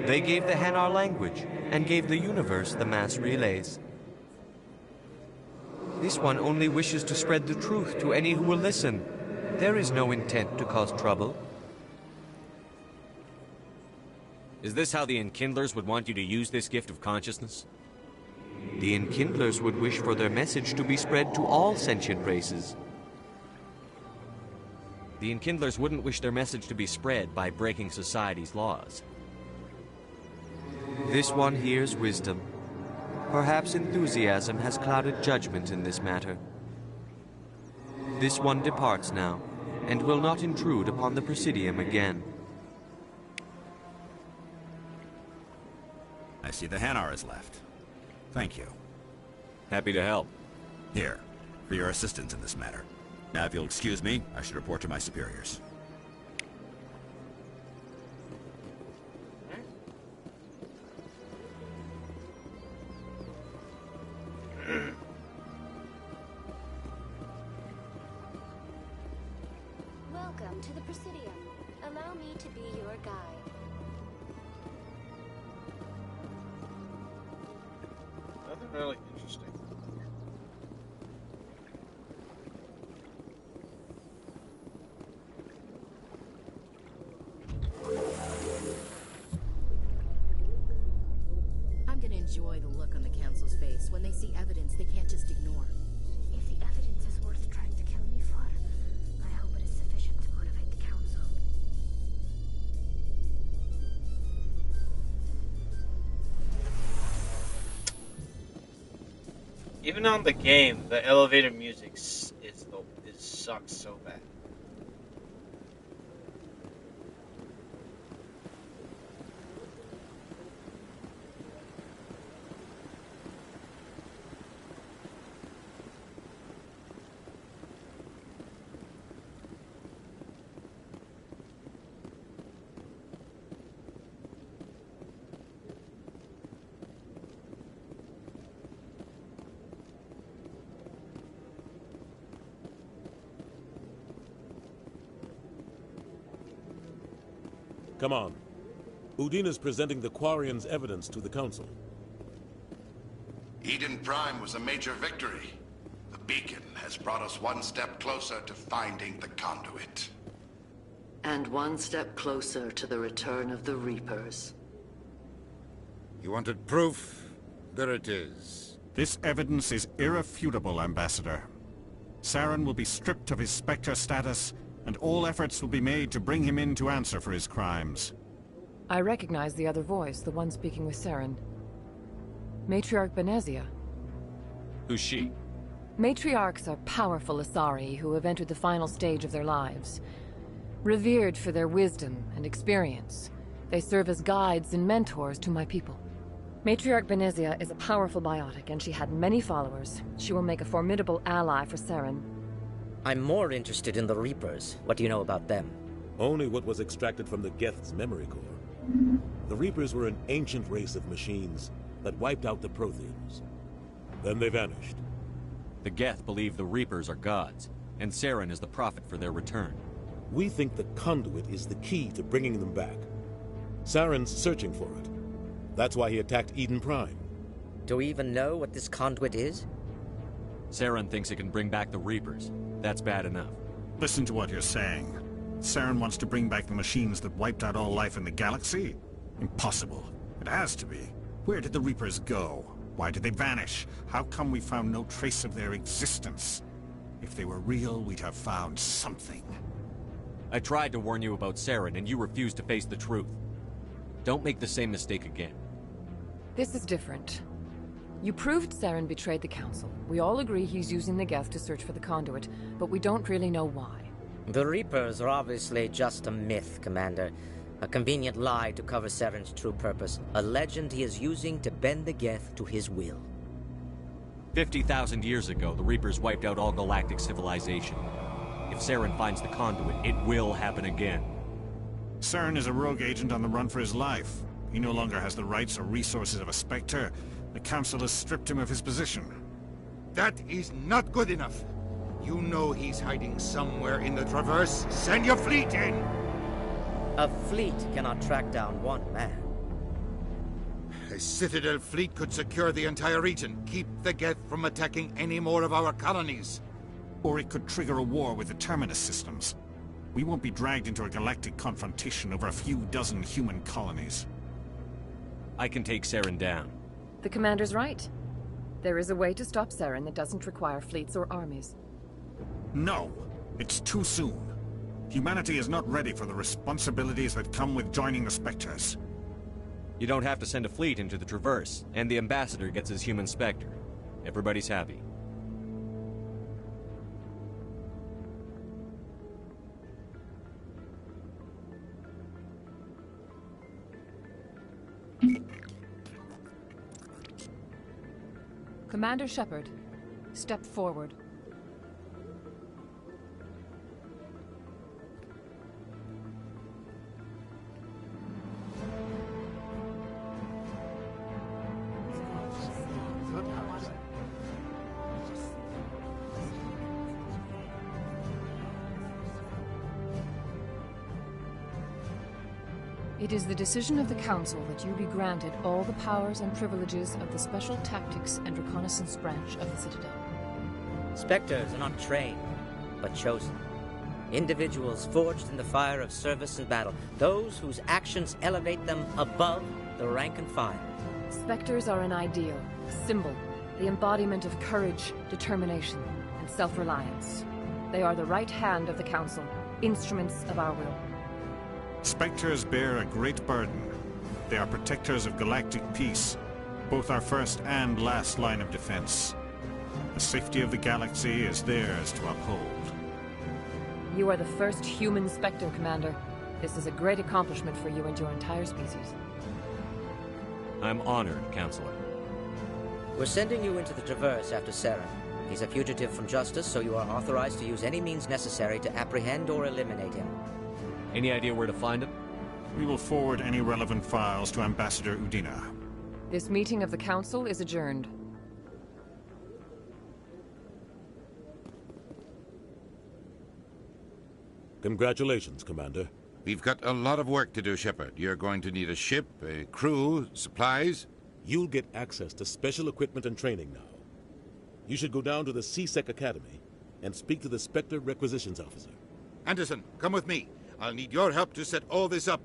They gave the Hanar language, and gave the universe the mass relays. This one only wishes to spread the truth to any who will listen. There is no intent to cause trouble. Is this how the Enkindlers would want you to use this gift of consciousness? The Enkindlers would wish for their message to be spread to all sentient races. The Enkindlers wouldn't wish their message to be spread by breaking society's laws. This one hears wisdom. Perhaps enthusiasm has clouded judgment in this matter. This one departs now, and will not intrude upon the Presidium again. I see the Hanar is left. Thank you. Happy to help. Here, for your assistance in this matter. Now, if you'll excuse me, I should report to my superiors. Welcome to the Presidium. Allow me to be your guide. Nothing really interesting. I'm gonna enjoy the look on the Council's face when they see evidence they can't just ignore. If the evidence is worth trying to kill me for, I hope it is sufficient to motivate the Council. Even on the game, the elevator music sucks so bad. Come on. Udine is presenting the Quarian's evidence to the Council. Eden Prime was a major victory. The beacon has brought us one step closer to finding the conduit. And one step closer to the return of the Reapers. You wanted proof? There it is. This evidence is irrefutable, Ambassador. Saren will be stripped of his Spectre status, and all efforts will be made to bring him in to answer for his crimes. I recognize the other voice, the one speaking with Saren. Matriarch Benezia. Who's she? Matriarchs are powerful Asari who have entered the final stage of their lives. Revered for their wisdom and experience, they serve as guides and mentors to my people. Matriarch Benezia is a powerful biotic, and she had many followers. She will make a formidable ally for Saren. I'm more interested in the Reapers. What do you know about them? Only what was extracted from the Geth's memory core. The Reapers were an ancient race of machines that wiped out the Protheans. Then they vanished. The Geth believe the Reapers are gods, and Saren is the prophet for their return. We think the conduit is the key to bringing them back. Saren's searching for it. That's why he attacked Eden Prime. Do we even know what this conduit is? Saren thinks it can bring back the Reapers. That's bad enough. Listen to what you're saying. Saren wants to bring back the machines that wiped out all life in the galaxy? Impossible. It has to be. Where did the Reapers go? Why did they vanish? How come we found no trace of their existence? If they were real, we'd have found something. I tried to warn you about Saren, and you refused to face the truth. Don't make the same mistake again. This is different. You proved Saren betrayed the Council. We all agree he's using the Geth to search for the conduit, but we don't really know why. The Reapers are obviously just a myth, Commander. A convenient lie to cover Saren's true purpose. A legend he is using to bend the Geth to his will. 50,000 years ago, the Reapers wiped out all galactic civilization. If Saren finds the conduit, it will happen again. Saren is a rogue agent on the run for his life. He no longer has the rights or resources of a Spectre. The Council has stripped him of his position. That is not good enough. You know he's hiding somewhere in the Traverse. Send your fleet in! A fleet cannot track down one man. A Citadel fleet could secure the entire region, keep the Geth from attacking any more of our colonies. Or it could trigger a war with the Terminus systems. We won't be dragged into a galactic confrontation over a few dozen human colonies. I can take Saren down. The Commander's right. There is a way to stop Saren that doesn't require fleets or armies. No! It's too soon. Humanity is not ready for the responsibilities that come with joining the Spectres. You don't have to send a fleet into the Traverse, and the Ambassador gets his human Spectre. Everybody's happy. Commander Shepard, step forward. It is the decision of the Council that you be granted all the powers and privileges of the Special Tactics and Reconnaissance Branch of the Citadel. Spectres are not trained, but chosen. Individuals forged in the fire of service and battle. Those whose actions elevate them above the rank and file. Spectres are an ideal, a symbol, the embodiment of courage, determination, and self-reliance. They are the right hand of the Council, instruments of our will. Spectres bear a great burden. They are protectors of galactic peace, both our first and last line of defense. The safety of the galaxy is theirs to uphold. You are the first human Spectre, Commander. This is a great accomplishment for you and your entire species. I'm honored, Counselor. We're sending you into the Traverse after Saren. He's a fugitive from justice, so you are authorized to use any means necessary to apprehend or eliminate him. Any idea where to find him? We will forward any relevant files to Ambassador Udina. This meeting of the Council is adjourned. Congratulations, Commander. We've got a lot of work to do, Shepard. You're going to need a ship, a crew, supplies. You'll get access to special equipment and training now. You should go down to the C-Sec Academy and speak to the Spectre Requisitions Officer. Anderson, come with me. I'll need your help to set all this up.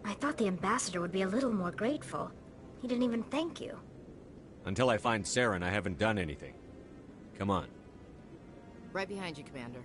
I thought the Ambassador would be a little more grateful. He didn't even thank you. Until I find Saren, I haven't done anything. Come on. Right behind you, Commander.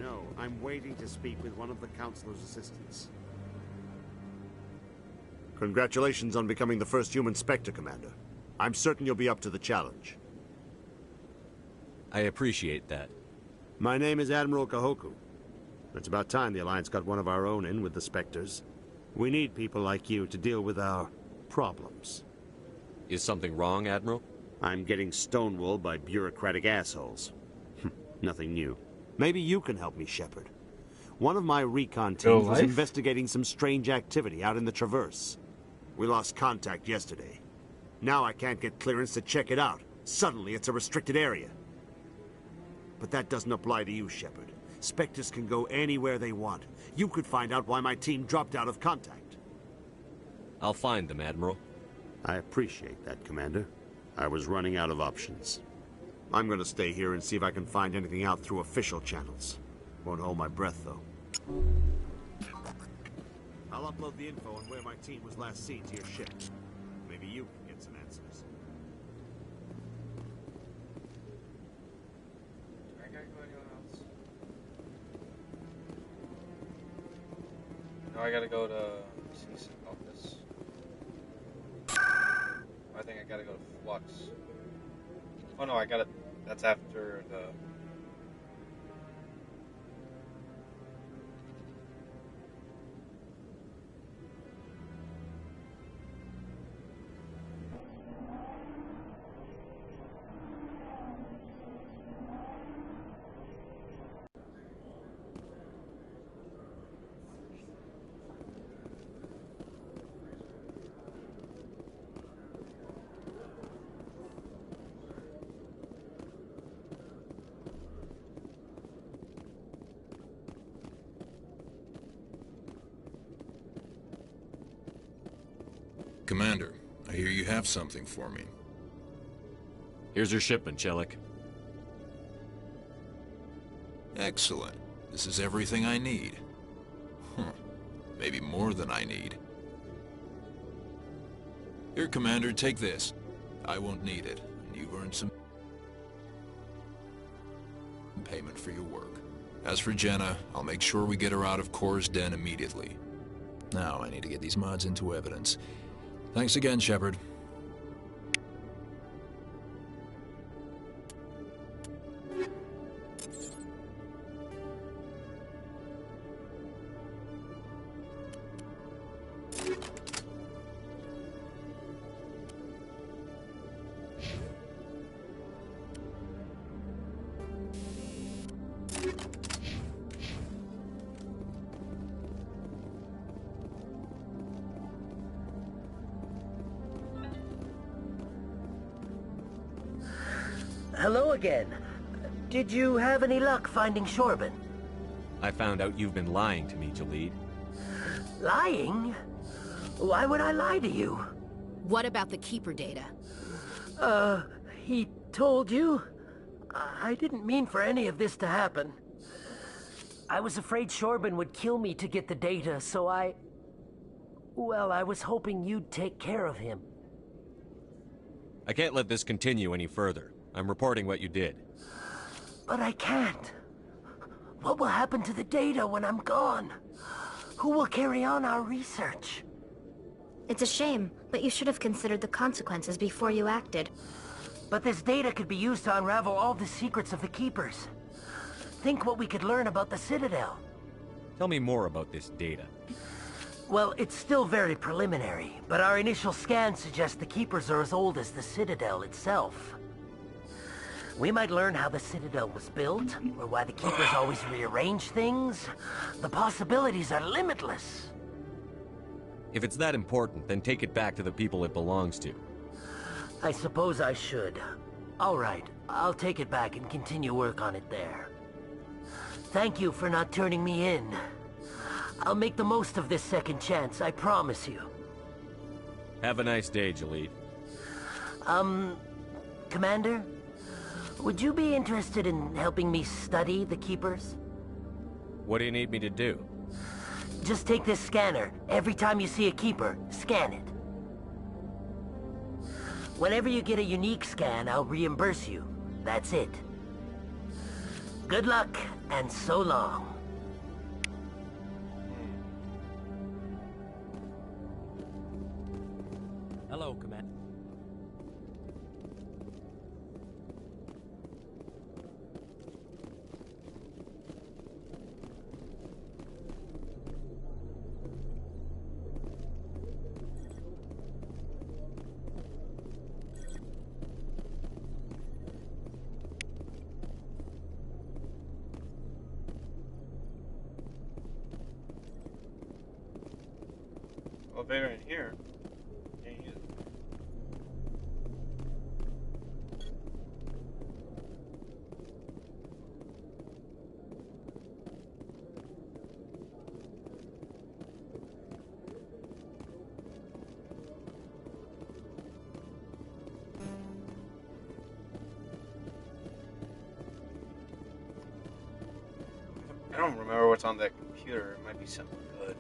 No, I'm waiting to speak with one of the Councilor's assistants. Congratulations on becoming the first human Spectre, Commander. I'm certain you'll be up to the challenge. I appreciate that. My name is Admiral Kahoku. It's about time the Alliance got one of our own in with the Spectres. We need people like you to deal with our problems. Is something wrong, Admiral? I'm getting stonewalled by bureaucratic assholes. Nothing new. Maybe you can help me, Shepard. One of my recon teams was investigating some strange activity out in the Traverse. We lost contact yesterday. Now I can't get clearance to check it out. Suddenly it's a restricted area. But that doesn't apply to you, Shepard. Spectres can go anywhere they want. You could find out why my team dropped out of contact. I'll find them, Admiral. I appreciate that, Commander. I was running out of options. I'm gonna stay here and see if I can find anything out through official channels. Won't hold my breath, though. I'll upload the info on where my team was last seen to your ship. Maybe you can get some answers. I gotta go anyone else? No, I gotta go to CC office. I think I gotta go to Flux. Oh no, I gotta. That's after the. Commander, I hear you have something for me. Here's your shipment, Chelik. Excellent. This is everything I need. Maybe more than I need. Here, Commander, take this. I won't need it, and you've earned some payment for your work. As for Jenna, I'll make sure we get her out of Kor's den immediately. Now I need to get these mods into evidence. Thanks again, Shepard. Hello again. Did you have any luck finding Shorban? I found out you've been lying to me, Jalid. Lying? Why would I lie to you? What about the Keeper data? He told you? I didn't mean for any of this to happen. I was afraid Shorban would kill me to get the data, so well, I was hoping you'd take care of him. I can't let this continue any further. I'm reporting what you did. But I can't. What will happen to the data when I'm gone? Who will carry on our research? It's a shame, but you should have considered the consequences before you acted. But this data could be used to unravel all the secrets of the Keepers. Think what we could learn about the Citadel. Tell me more about this data. Well, it's still very preliminary, but our initial scans suggest the Keepers are as old as the Citadel itself. We might learn how the Citadel was built, or why the Keepers always rearrange things. The possibilities are limitless. If it's that important, then take it back to the people it belongs to. I suppose I should. All right, I'll take it back and continue work on it there. Thank you for not turning me in. I'll make the most of this second chance, I promise you. Have a nice day, Jalid. Commander? Would you be interested in helping me study the Keepers? What do you need me to do? Just take this scanner. Every time you see a Keeper, scan it. Whenever you get a unique scan, I'll reimburse you. That's it. Good luck, and so long. Hello, Commander. Elevator in here. Can't use it. I don't remember what's on that computer. It might be something good.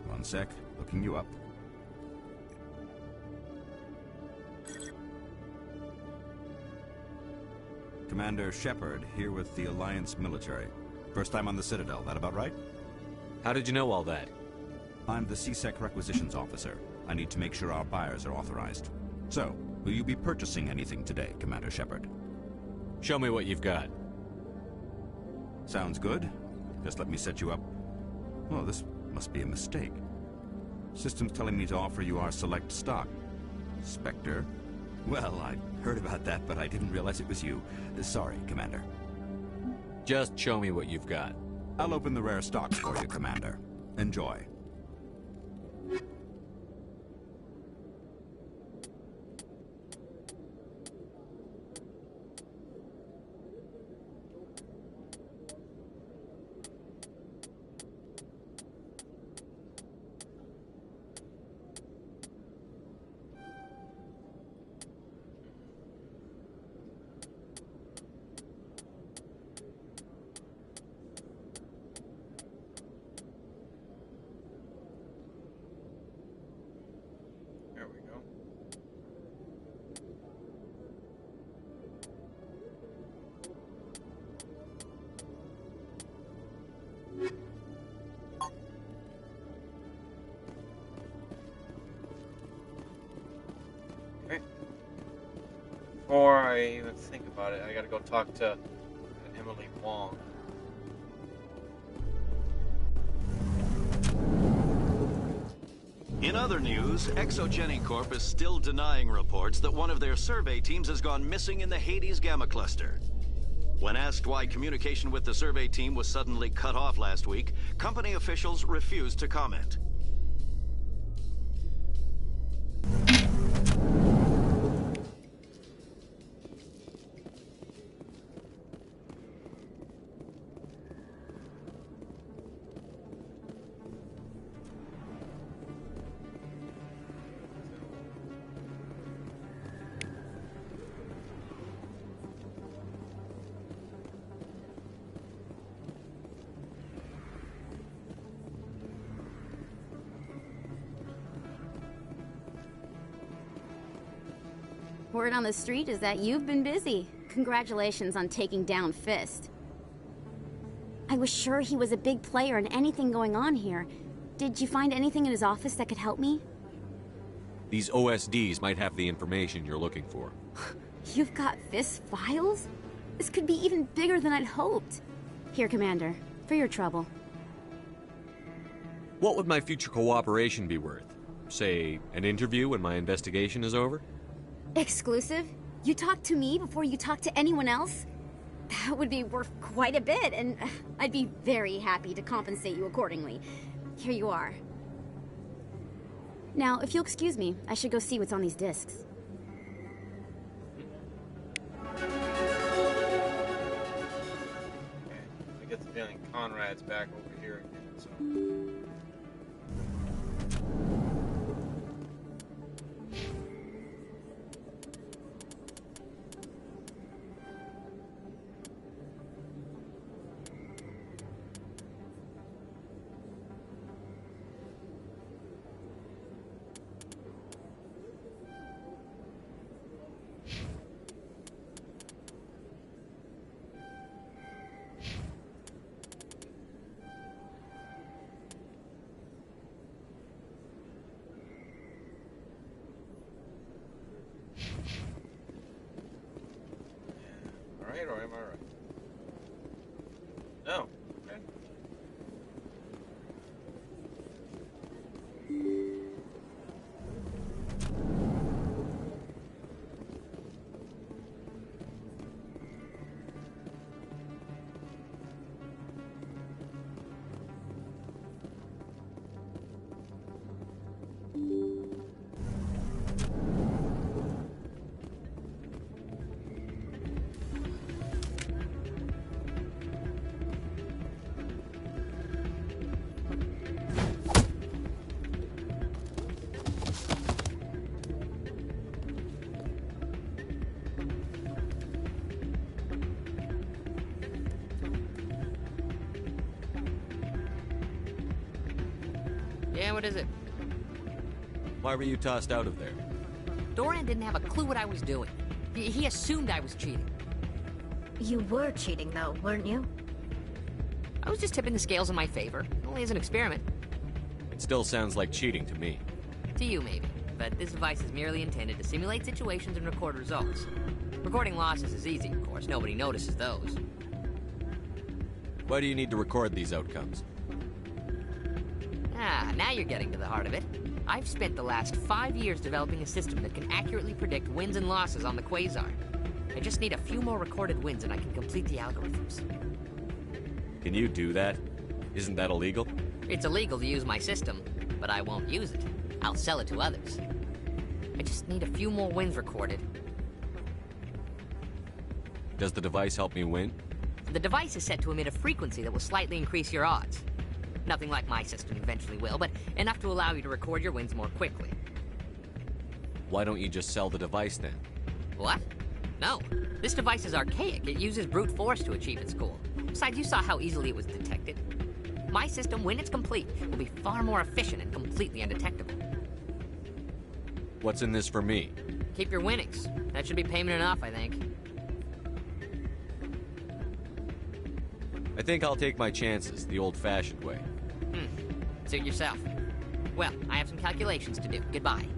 One sec, looking you up. Commander Shepard, here with the Alliance military. First time on the Citadel, that about right? How did you know all that? I'm the CSEC requisitions officer. I need to make sure our buyers are authorized. So, will you be purchasing anything today, Commander Shepard? Show me what you've got. Sounds good. Just let me set you up. Oh, this must be a mistake. System's telling me to offer you our select stock. Spectre? Well, I heard about that, but I didn't realize it was you. Sorry, Commander. Just show me what you've got. I'll open the rare stocks for you, Commander. Enjoy. There we go. Okay. Before I even think about it, I gotta go talk to Emily Wong. In other news, Exogeny Corp is still denying reports that one of their survey teams has gone missing in the Hades Gamma Cluster. When asked why communication with the survey team was suddenly cut off last week, company officials refused to comment. Word on the street is that you've been busy. Congratulations on taking down Fist. I was sure he was a big player in anything going on here. Did you find anything in his office that could help me? These OSDs might have the information you're looking for. You've got Fist's files? This could be even bigger than I'd hoped. Here, Commander, for your trouble. What would my future cooperation be worth? Say, an interview when my investigation is over? Exclusive? You talk to me before you talk to anyone else? That would be worth quite a bit, and I'd be very happy to compensate you accordingly. Here you are. Now, if you'll excuse me, I should go see what's on these discs. I get the feeling Conrad's back over here again, so... right, or am I right? No. Okay. Yeah, what is it? Why were you tossed out of there? Dorian didn't have a clue what I was doing. He assumed I was cheating. You were cheating, though, weren't you? I was just tipping the scales in my favor, only as an experiment. It still sounds like cheating to me. To you, maybe. But this device is merely intended to simulate situations and record results. Recording losses is easy, of course. Nobody notices those. Why do you need to record these outcomes? Ah, now you're getting to the heart of it. I've spent the last 5 years developing a system that can accurately predict wins and losses on the Quasar. I just need a few more recorded wins and I can complete the algorithms. Can you do that? Isn't that illegal? It's illegal to use my system, but I won't use it. I'll sell it to others. I just need a few more wins recorded. Does the device help me win? The device is set to emit a frequency that will slightly increase your odds. Nothing like my system eventually will, but enough to allow you to record your wins more quickly. Why don't you just sell the device then? What? No. This device is archaic. It uses brute force to achieve its goal. Besides, you saw how easily it was detected. My system, when it's complete, will be far more efficient and completely undetectable. What's in this for me? Keep your winnings. That should be payment enough, I think. I think I'll take my chances the old-fashioned way. Suit yourself. Well, I have some calculations to do. Goodbye.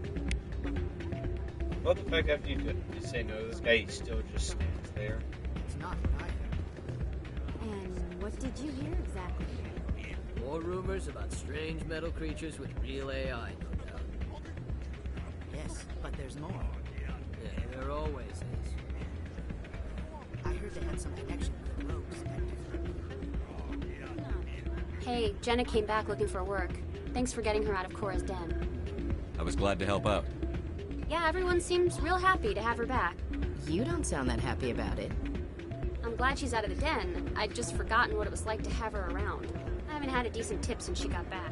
Well, the fact after you say no to this guy, he still just stands there. It's not what I heard. And what did you hear exactly? More rumors about strange metal creatures with real AI, no doubt. Yes, but there's more. Yeah, there always is. I heard they had some connection with the rogue specters. Hey, Jenna came back looking for work. Thanks for getting her out of Cora's den. I was glad to help out. Yeah, everyone seems real happy to have her back. You don't sound that happy about it. I'm glad she's out of the den. I'd just forgotten what it was like to have her around. I haven't had a decent tip since she got back.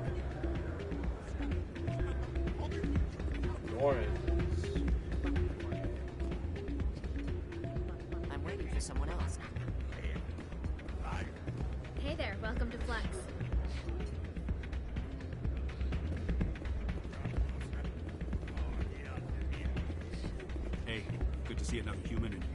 I'm waiting for someone else. Hey there, welcome to Flex. Hey, good to see another human in here.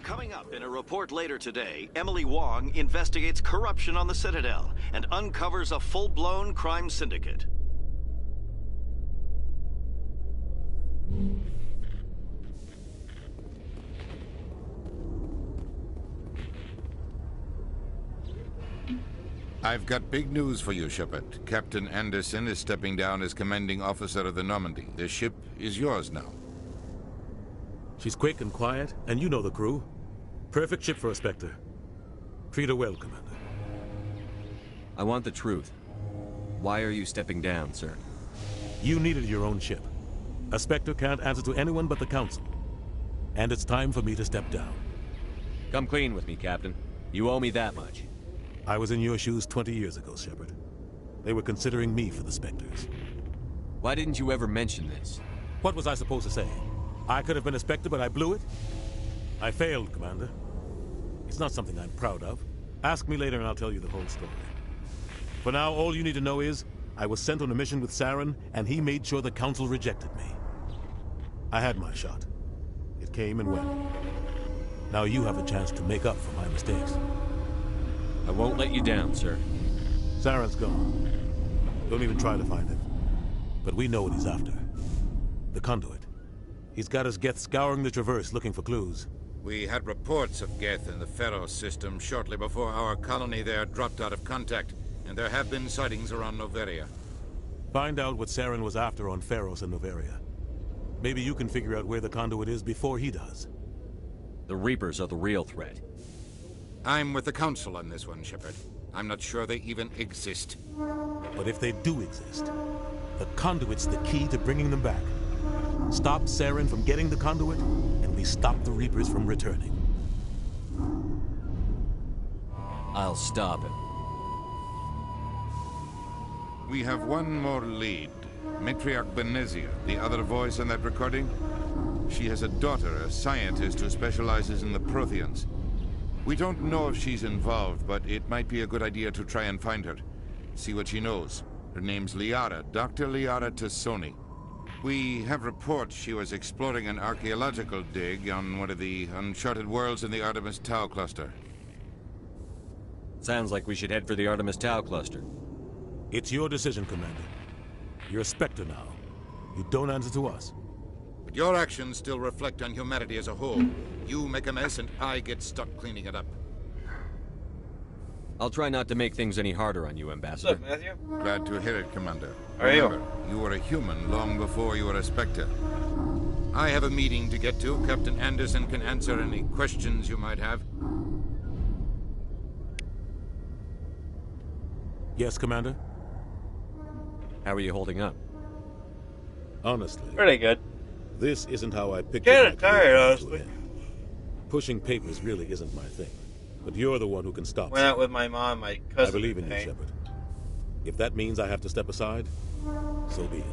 Coming up in a report later today, Emily Wong investigates corruption on the Citadel and uncovers a full-blown crime syndicate. I've got big news for you, Shepard. Captain Anderson is stepping down as commanding officer of the Normandy. The ship is yours now. She's quick and quiet, and you know the crew. Perfect ship for a Spectre. Treat her well, Commander. I want the truth. Why are you stepping down, sir? You needed your own ship. A Spectre can't answer to anyone but the Council. And it's time for me to step down. Come clean with me, Captain. You owe me that much. I was in your shoes 20 years ago, Shepard. They were considering me for the Spectres. Why didn't you ever mention this? What was I supposed to say? I could have been a Spectre, but I blew it? I failed, Commander. It's not something I'm proud of. Ask me later and I'll tell you the whole story. For now, all you need to know is, I was sent on a mission with Saren, and he made sure the Council rejected me. I had my shot. It came and went. Now you have a chance to make up for my mistakes. I won't let you down, sir. Saren's gone. Don't even try to find him. But we know what he's after. The conduit. He's got his Geth scouring the Traverse looking for clues. We had reports of Geth in the Pharos system shortly before our colony there dropped out of contact, and there have been sightings around Noveria. Find out what Saren was after on Pharos and Noveria. Maybe you can figure out where the conduit is before he does. The Reapers are the real threat. I'm with the Council on this one, Shepard. I'm not sure they even exist. But if they do exist, the conduit's the key to bringing them back. Stop Saren from getting the conduit, and we stop the Reapers from returning. I'll stop him. We have one more lead. Matriarch Benezia, the other voice in that recording. She has a daughter, a scientist who specializes in the Protheans. We don't know if she's involved, but it might be a good idea to try and find her. See what she knows. Her name's Liara, Dr. Liara Tassoni. We have reports she was exploring an archaeological dig on one of the uncharted worlds in the Artemis Tau cluster. Sounds like we should head for the Artemis Tau cluster. It's your decision, Commander. You're a Spectre now. You don't answer to us. But your actions still reflect on humanity as a whole. You make a mess and I get stuck cleaning it up. I'll try not to make things any harder on you, Ambassador. What's up, Matthew? Glad to hear it, Commander. How are you? Remember, you were a human long before you were a Spectre. I have a meeting to get to. Captain Anderson can answer any questions you might have. Yes, Commander? How are you holding up? Honestly. Pretty good. This isn't how I pictured Kinda my tired, career honestly. to end. Pushing papers really isn't my thing. But you're the one who can stop. Went out with my mom, my cousin. I believe in you, today. Shepard. If that means I have to step aside, so be it.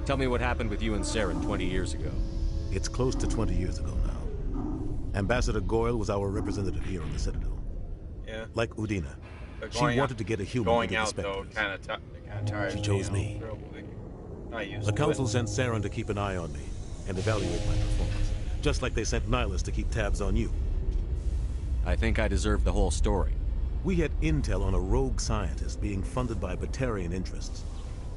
Tell me what happened with you and Saren 20 years ago. It's close to 20 years ago now. Ambassador Goyle was our representative here on the Citadel. Yeah. Like Udina. But She going wanted out- to get a human Going into the out, Spectres. though, kind of tired. She chose me. Not used The to Council it. sent Saren to keep an eye on me and evaluate my performance. Just like they sent Nihilus to keep tabs on you. I think I deserve the whole story. We had intel on a rogue scientist being funded by Batarian interests.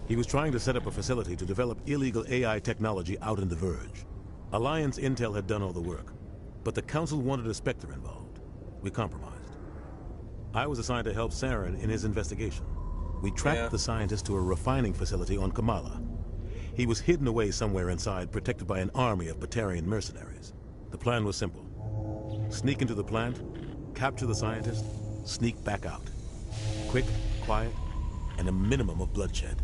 He was trying to set up a facility to develop illegal AI technology out in the Verge. Alliance intel had done all the work, but the Council wanted a Spectre involved. We compromised. I was assigned to help Saren in his investigation. We tracked the scientist to a refining facility on Kamala. He was hidden away somewhere inside, protected by an army of Batarian mercenaries. The plan was simple. Sneak into the plant, capture the scientist, sneak back out. Quick, quiet, and a minimum of bloodshed.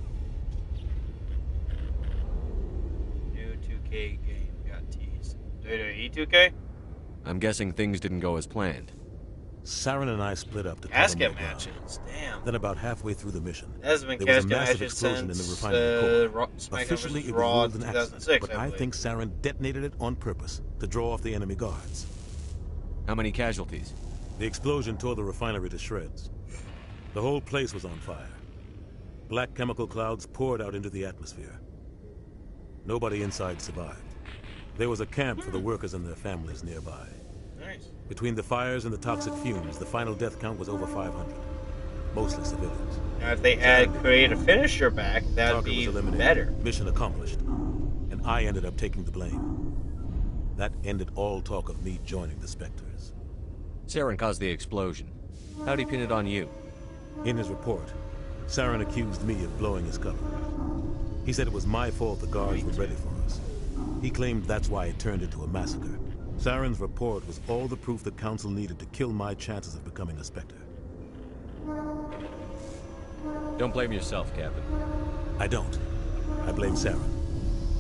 New 2K game got teased. WWE 2K? I'm guessing things didn't go as planned. Saren and I split up to cover Casket more ground. matches. Damn. Then about halfway through the mission, There hasn't been there was a casket massive matches explosion in the since refinery core. SmackDown Officially, vs. it Raw was ruled an accident, 2006, but I I believe. think Saren detonated it on purpose to draw off the enemy guards. How many casualties? The explosion tore the refinery to shreds. The whole place was on fire. Black chemical clouds poured out into the atmosphere. Nobody inside survived. There was a camp for the workers and their families nearby. Nice. Between the fires and the toxic fumes, the final death count was over 500. Mostly civilians. Now, if they had created a finisher back, that'd Target be was eliminated. better. Mission accomplished. And I ended up taking the blame. That ended all talk of me joining the Spectres. Saren caused the explosion. How'd he pin it on you? In his report, Saren accused me of blowing his cover. He said it was my fault the guards were ready for us. He claimed that's why it turned into a massacre. Saren's report was all the proof the Council needed to kill my chances of becoming a Spectre. Don't blame yourself, Captain. I don't. I blame Saren.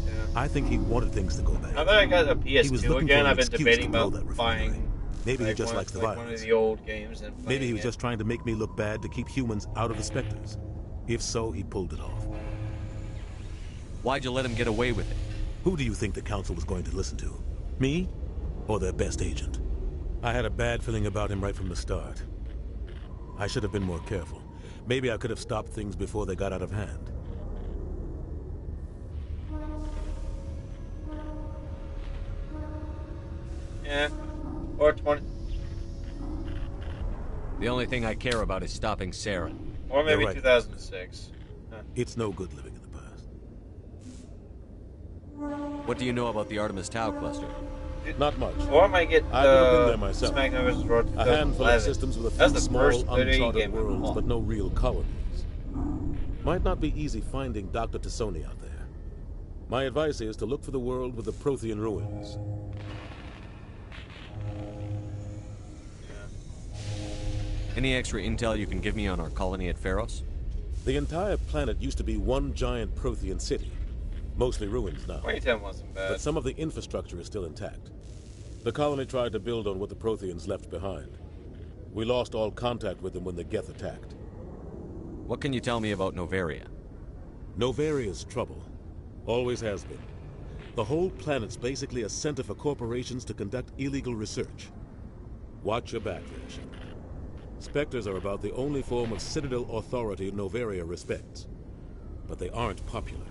Yeah. I think he wanted things to go bad. Now that I got a He was PS2 looking again, for an I've been excuse debating to blow about that buying Maybe he Like just one- likes the like violence. one of the old games and Maybe he was playing just trying to make me look bad to keep humans out of the Spectres. If so, he pulled it off. Why'd you let him get away with it? Who do you think the Council was going to listen to? Me? Or their best agent? I had a bad feeling about him right from the start. I should have been more careful. Maybe I could have stopped things before they got out of hand. Yeah, or 20, The only thing I care about is stopping Saren. or maybe You're right. 2006. Huh. It's no good living in the past. What do you know about the Artemis Tau cluster? Not much. Or I might get I've never been there myself. SmackDown vs. Raw A handful of 2011. systems with a That's few the small, first WWE uncharted game I've worlds, won. but no real colonies. Might not be easy finding Dr. Tassoni out there. My advice is to look for the world with the Prothean ruins. Any extra intel you can give me on our colony at Pharos? The entire planet used to be one giant Prothean city. Mostly ruins now. 2010 wasn't bad. But some of the infrastructure is still intact. The colony tried to build on what the Protheans left behind. We lost all contact with them when the Geth attacked. What can you tell me about Novaria? Novaria's trouble. Always has been. The whole planet's basically a center for corporations to conduct illegal research. Watch your back there, Shepard. Spectres are about the only form of Citadel authority Novaria respects. But they aren't popular.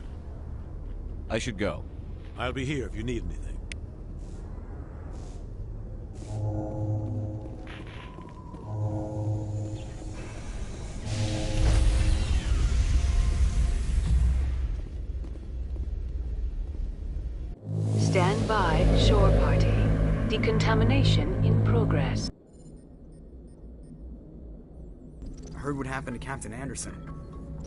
I should go. I'll be here if you need anything. Stand by, shore party. Decontamination in progress. I heard what happened to Captain Anderson.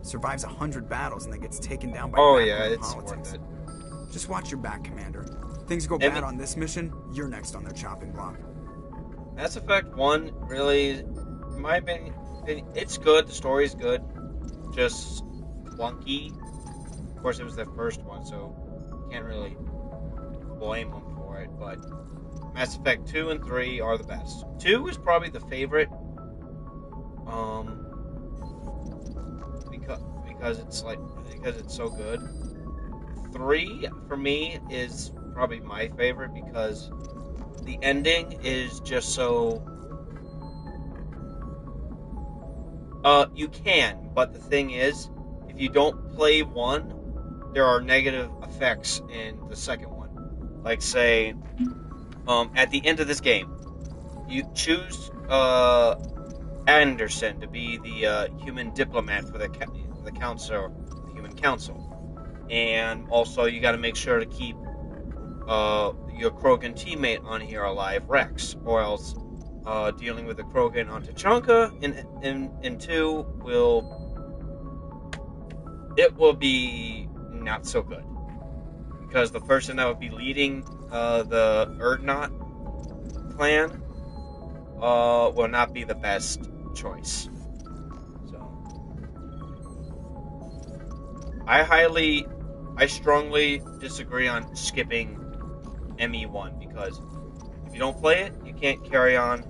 Survives 100 battles and then gets taken down by Oh, backroom yeah, it's politics. worth it. Just watch your back, Commander. Things go bad on this mission, you're next on their chopping block. Mass Effect 1 really, in my opinion, it's good. The story's good. Just clunky. Of course, it was the first one, so can't really blame them for it. But Mass Effect 2 and 3 are the best. 2 is probably the favorite. Because it's so good. 3 for me is probably my favorite because the ending is just so. You can, but the thing is, if you don't play 1, there are negative effects in the second one. Like say, at the end of this game, you choose Anderson to be the human diplomat for the council, the Human Council, and also you got to make sure to keep your Krogan teammate on here alive, Rex, or else dealing with the Krogan on Tachanka in 2 will be not so good, because the person that would be leading the Erdnot clan will not be the best choice. So I strongly disagree on skipping ME1, because if you don't play it, you can't carry on.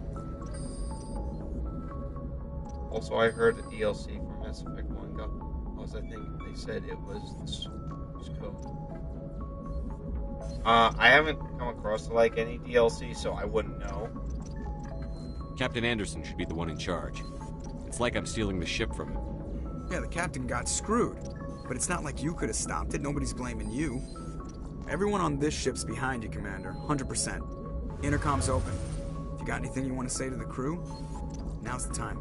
Also, I heard the DLC for Mass Effect 1 got, I think they said it was code. I haven't come across like any DLC, so I wouldn't know. Captain Anderson should be the one in charge. It's like I'm stealing the ship from him. Yeah, the captain got screwed. But it's not like you could have stopped it. Nobody's blaming you. Everyone on this ship's behind you, Commander. 100%. Intercom's open. If you got anything you want to say to the crew, now's the time.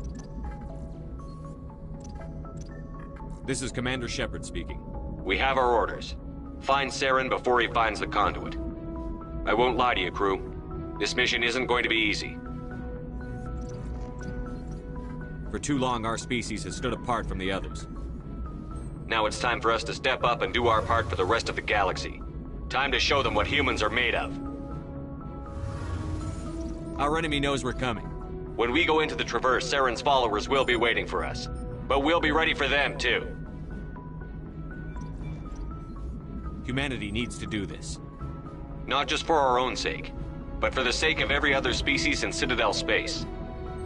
This is Commander Shepard speaking. We have our orders. Find Saren before he finds the conduit. I won't lie to you, crew. This mission isn't going to be easy. For too long, our species has stood apart from the others. Now it's time for us to step up and do our part for the rest of the galaxy. Time to show them what humans are made of. Our enemy knows we're coming. When we go into the Traverse, Saren's followers will be waiting for us. But we'll be ready for them, too. Humanity needs to do this. Not just for our own sake. but for the sake of every other species in Citadel space.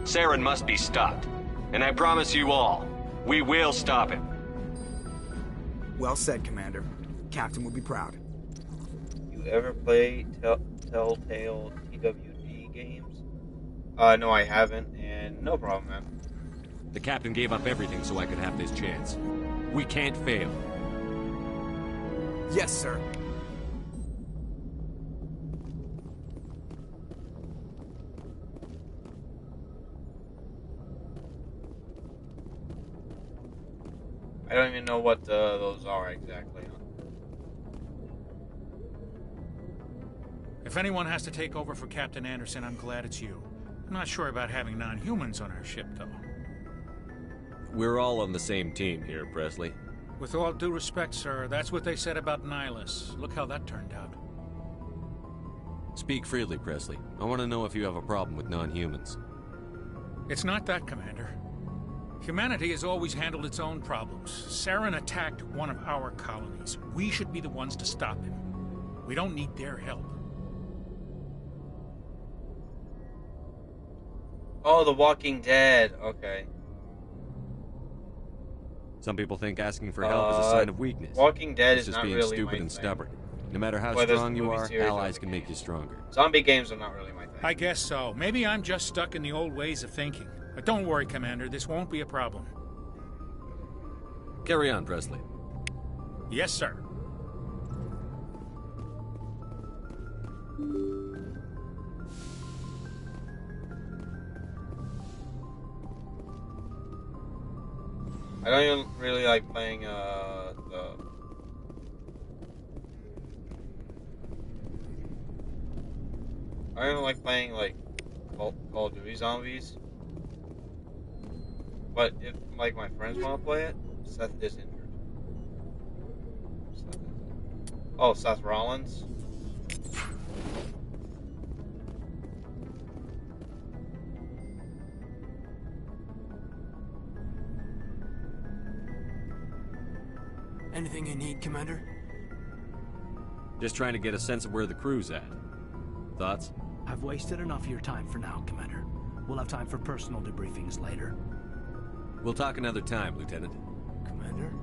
Saren must be stopped. And I promise you all, we will stop him. Well said, Commander. Captain will be proud. You ever play Telltale TWD games? No, I haven't, and no problem, man. The captain gave up everything so I could have this chance. We can't fail. Yes, sir. I don't even know what those are exactly. If anyone has to take over for Captain Anderson, I'm glad it's you. I'm not sure about having non-humans on our ship, though. We're all on the same team here, Presley. With all due respect, sir, that's what they said about Nihilus. Look how that turned out. Speak freely, Presley. I want to know if you have a problem with non-humans. It's not that, Commander. Humanity has always handled its own problems. Saren attacked one of our colonies. We should be the ones to stop him. We don't need their help. Oh, The Walking Dead. Okay. Some people think asking for help is a sign of weakness. Walking Dead it's is just not being really stupid my and thing. stubborn. No matter how Whether strong it's you movie are, series or allies can make you stronger. Zombie games are not really my thing. I guess so. Maybe I'm just stuck in the old ways of thinking. But don't worry, Commander. This won't be a problem. Carry on, Presley. Yes, sir. I don't even really like playing I don't even like playing like Call of Duty Zombies. But if like my friends want to play it, Seth is injured. Oh, Seth Rollins. Anything you need, Commander? Just trying to get a sense of where the crew's at. Thoughts? I've wasted enough of your time for now, Commander. We'll have time for personal debriefings later. We'll talk another time, Lieutenant. Commander?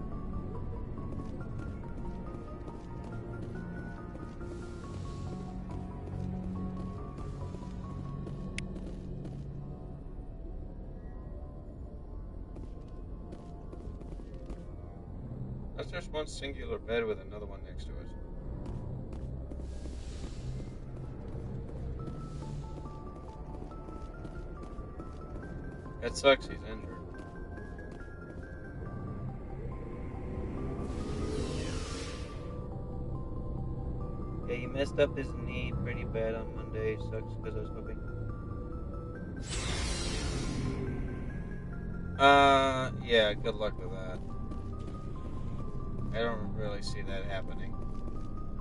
That's just one singular bed with another one next to it. It sucks he's injured. Yeah, he messed up his knee pretty bad on Monday. Sucks because I was hoping. Yeah, good luck with that. I don't really see that happening.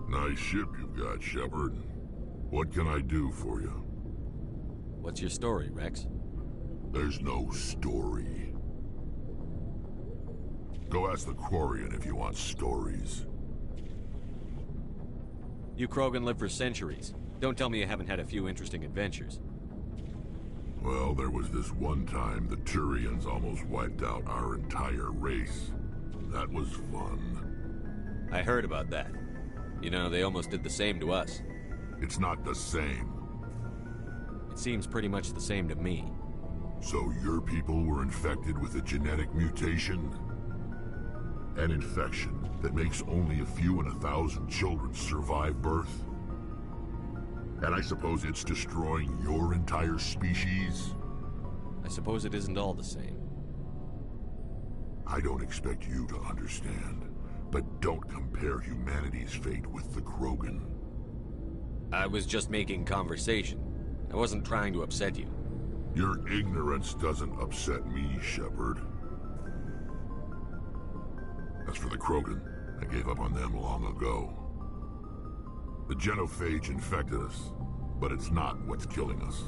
Nice ship you've got, Shepard. What can I do for you? What's your story, Rex? There's no story. Go ask the Quarian if you want stories. You Krogan live for centuries. Don't tell me you haven't had a few interesting adventures. Well, there was this one time the Turians almost wiped out our entire race. That was fun. I heard about that. You know, they almost did the same to us. It's not the same. It seems pretty much the same to me. So your people were infected with a genetic mutation? An infection that makes only a few in 1,000 children survive birth? And I suppose it's destroying your entire species? I suppose it isn't all the same. I don't expect you to understand, but don't compare humanity's fate with the Krogan. I was just making conversation. I wasn't trying to upset you. Your ignorance doesn't upset me, Shepard. As for the Krogan, I gave up on them long ago. The genophage infected us, but it's not what's killing us.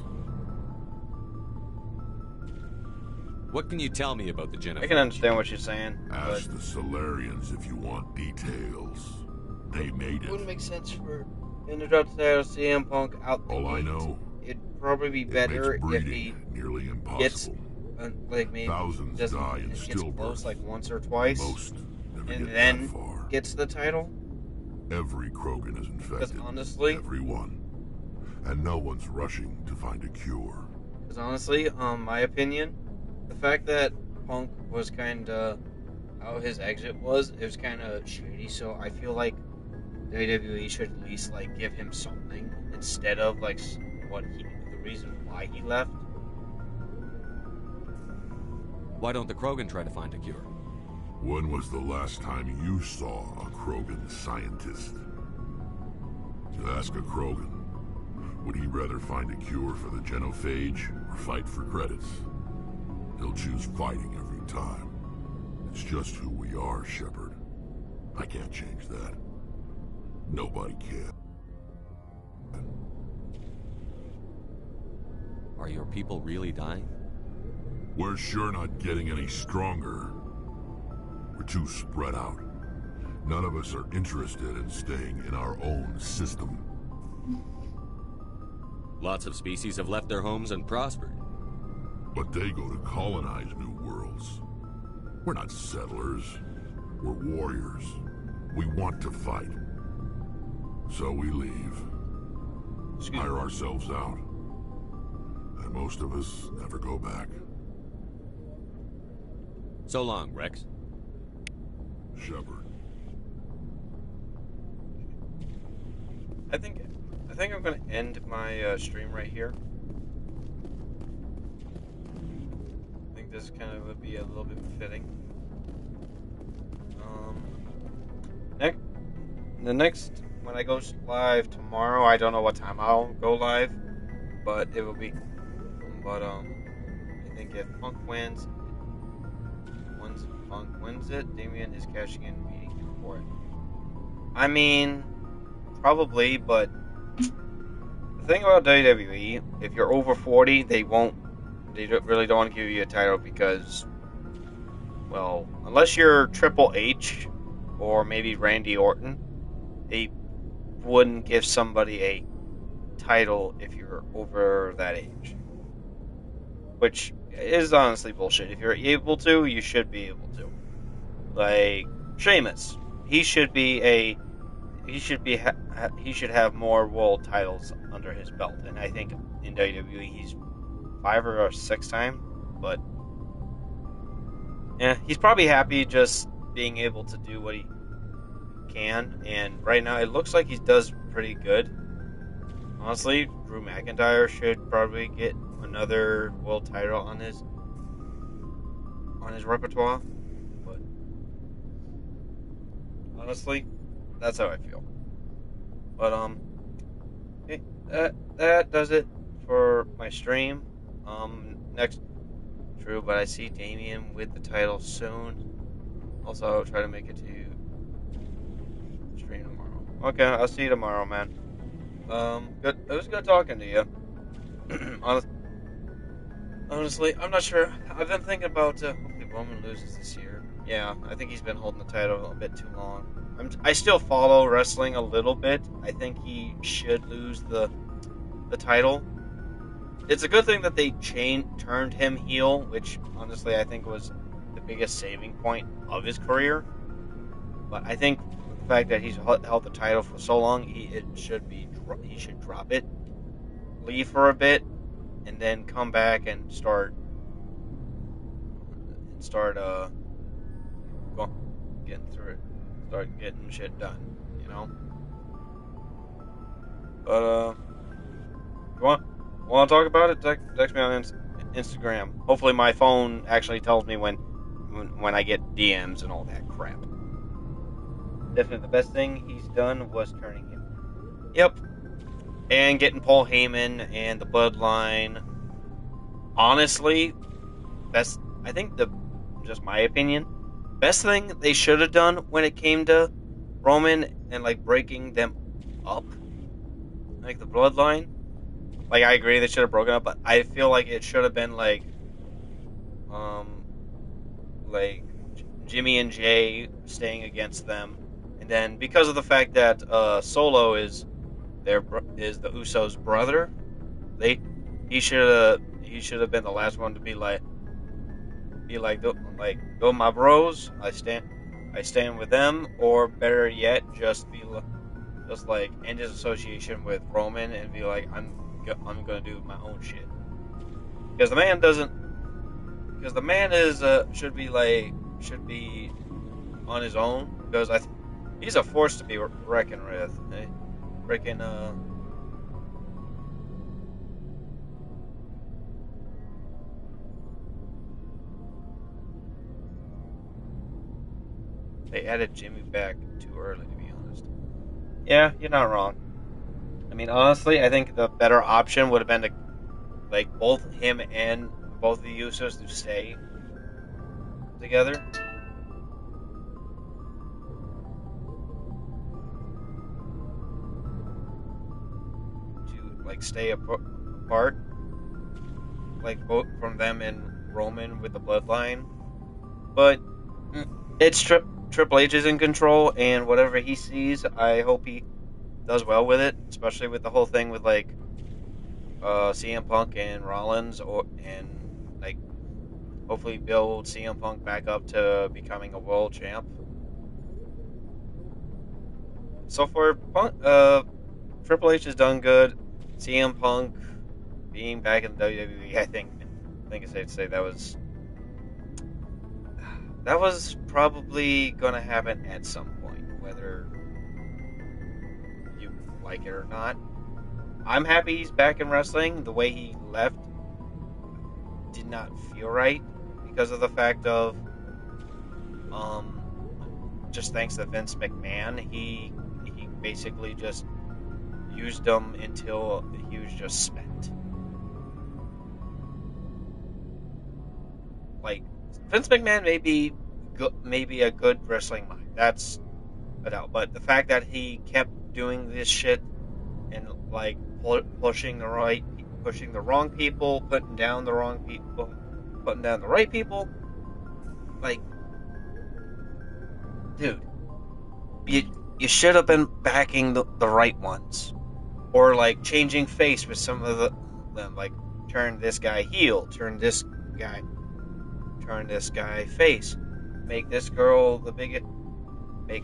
What can you tell me about the genophage? I can understand what you're saying. Ask the Solarians if you want details. They made It it. wouldn't make sense for Interrupt title CM Punk out the All I gate. know, It'd probably be it better makes if breeding he nearly gets impossible. like maybe Thousands just die in gets stillbirth. close like once or twice, Most never and get then that far. gets the title. Every Krogan is infected. Because honestly, everyone, and no one's rushing to find a cure. Because honestly, my opinion, the fact that Punk was kind of how his exit was, it was kind of shady. So I feel like WWE should at least like give him something instead of like the reason why he left. Why don't the Krogan try to find a cure? When was the last time you saw a Krogan scientist? To ask a Krogan, would he rather find a cure for the genophage or fight for credits? He'll choose fighting every time. It's just who we are, Shepard. I can't change that. Nobody can. Are your people really dying? We're sure not getting any stronger. We're too spread out. None of us are interested in staying in our own system. Lots of species have left their homes and prospered. But they go to colonize new worlds. We're not settlers. We're warriors. We want to fight. So we leave. Hire ourselves out. And most of us never go back. So long, Rex. Shepard. I think I'm gonna end my stream right here. I think this kind of would be a little bit fitting. Next when I go live tomorrow, I don't know what time I'll go live, but it will be. But I think if Punk wins, once Punk wins it, Damien is cashing in meeting for it. I mean, probably, but the thing about WWE, if you're over 40, they really don't want to give you a title because, well, unless you're Triple H or maybe Randy Orton, they wouldn't give somebody a title if you're over that age. Which is honestly bullshit. If you're able to, you should be able to. Like Sheamus, he should have more world titles under his belt, and I think in WWE he's 5 or 6 time. But yeah, he's probably happy just being able to do what he can, and right now it looks like he does pretty good. Honestly, Drew McIntyre should probably get another world title on his repertoire, but honestly, that's how I feel. But okay, that does it for my stream. Next, true, but I see Damien with the title soon. Also, I'll try to make it to stream tomorrow. Okay, I'll see you tomorrow, man. Good. It was good talking to you. Honestly, I'm not sure. I've been thinking about hopefully Roman loses this year. Yeah, I think he's been holding the title a bit too long. I still follow wrestling a little bit. I think he should lose the title. It's a good thing that they turned him heel, which honestly I think was the biggest saving point of his career. But I think the fact that he's held the title for so long, he should drop it, leave for a bit, and then come back and start getting through it, start getting shit done, you know. But you want to talk about it? Text me on Instagram. Hopefully my phone actually tells me when I get DMs and all that crap. Definitely the best thing he's done was turning him. Yep. And getting Paul Heyman and the Bloodline. Honestly, I think just my opinion, best thing they should have done when it came to Roman and like breaking them up, like the Bloodline. Like I agree they should have broken up, but I feel like it should have been like Jimmy and Jay staying against them, and then because of the fact that Solo is is the Usos' brother. He should have been the last one to be like go my bros. I stand with them, or better yet, just like end his association with Roman and be like, I'm gonna do my own shit. Because the man doesn't. Because the man should be on his own. Because he's a force to be reckoned with. They added Jimmy back too early, to be honest. Yeah, you're not wrong. I mean, honestly, I think the better option would have been to, like, both him and both the Usos to stay together. To, like, stay apart. Like, both from them and Roman with the bloodline. But it's Triple H is in control, and whatever he sees, I hope he does well with it, especially with the whole thing with, like, CM Punk and Rollins, and like hopefully build CM Punk back up to becoming a world champ. So for Punk, Triple H has done good. CM Punk being back in the WWE, I think it's safe to say that was probably gonna happen at some point, whether you like it or not. I'm happy he's back in wrestling. The way he left did not feel right because of the fact of, just thanks to Vince McMahon, he basically just used him until he was just spent. Like, Vince McMahon may be a good wrestling mind. That's a doubt. But the fact that he kept doing this shit and, like, pushing the wrong people, putting down the wrong people, putting down the right people, like, dude, you should have been backing the right ones, or like changing face with some of them, like turn this guy heel, turn this guy face, make this girl the biggest. Make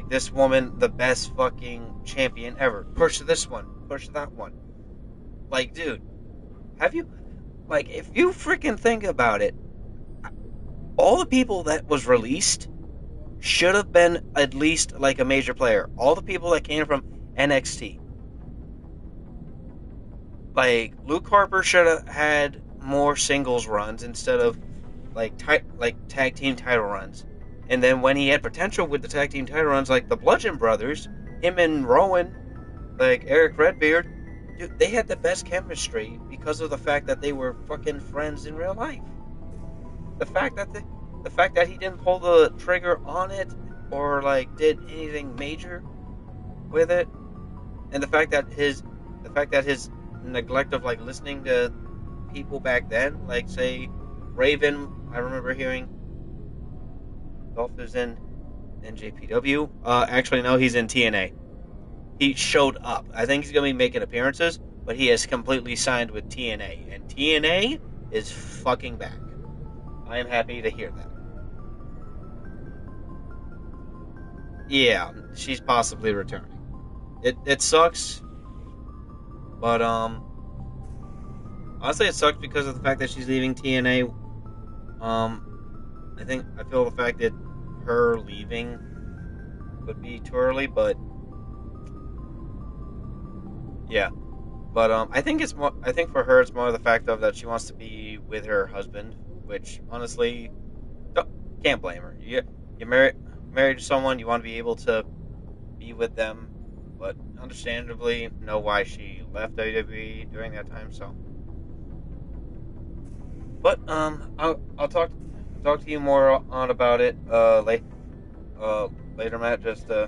this woman the best fucking champion ever. Push this one. Push that one. Like, dude, have you... Like, if you freaking think about it, all the people that was released should have been at least, like, a major player. All the people that came from NXT. Like, Luke Harper should have had more singles runs instead of, like tag team title runs. And then when he had potential with the tag team title runs, like the Bludgeon Brothers, him and Rowan, like Eric Redbeard, dude, they had the best chemistry because of the fact that they were fucking friends in real life. The fact that he didn't pull the trigger on it or like did anything major with it, and the fact that his neglect of like listening to people back then, like say Raven, I remember hearing. Dolph is in NJPW. Actually, no, he's in TNA. He showed up. I think he's going to be making appearances, but he has completely signed with TNA. And TNA is fucking back. I am happy to hear that. Yeah, she's possibly returning. It sucks. But, honestly, it sucks because of the fact that she's leaving TNA. I feel the fact that her leaving would be too early, but yeah. But I think for her it's more the fact of that she wants to be with her husband, which honestly can't blame her. You're married to someone, you want to be able to be with them, but understandably know why she left WWE during that time. So, but I'll talk to you more on about it later, Matt. Just I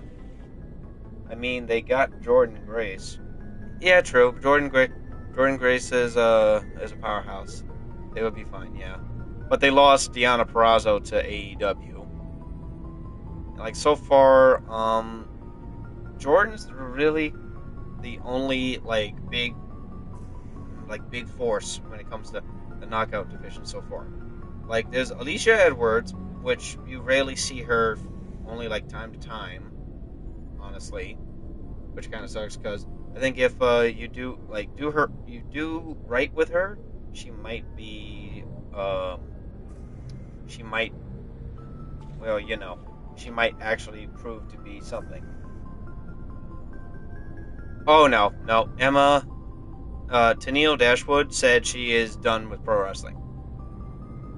mean, they got Jordan Grace. Yeah, true. Jordan Grace is a powerhouse. They would be fine, yeah. But they lost Deonna Purrazzo to AEW. Like so far, Jordan's really the only like big force when it comes to the knockout division so far. Like there's Alicia Edwards, which you rarely see her, only like time to time, honestly, which kind of sucks because I think if you do right with her, she might be she might she might actually prove to be something. Oh no, Emma Tennille Dashwood said she is done with pro wrestling.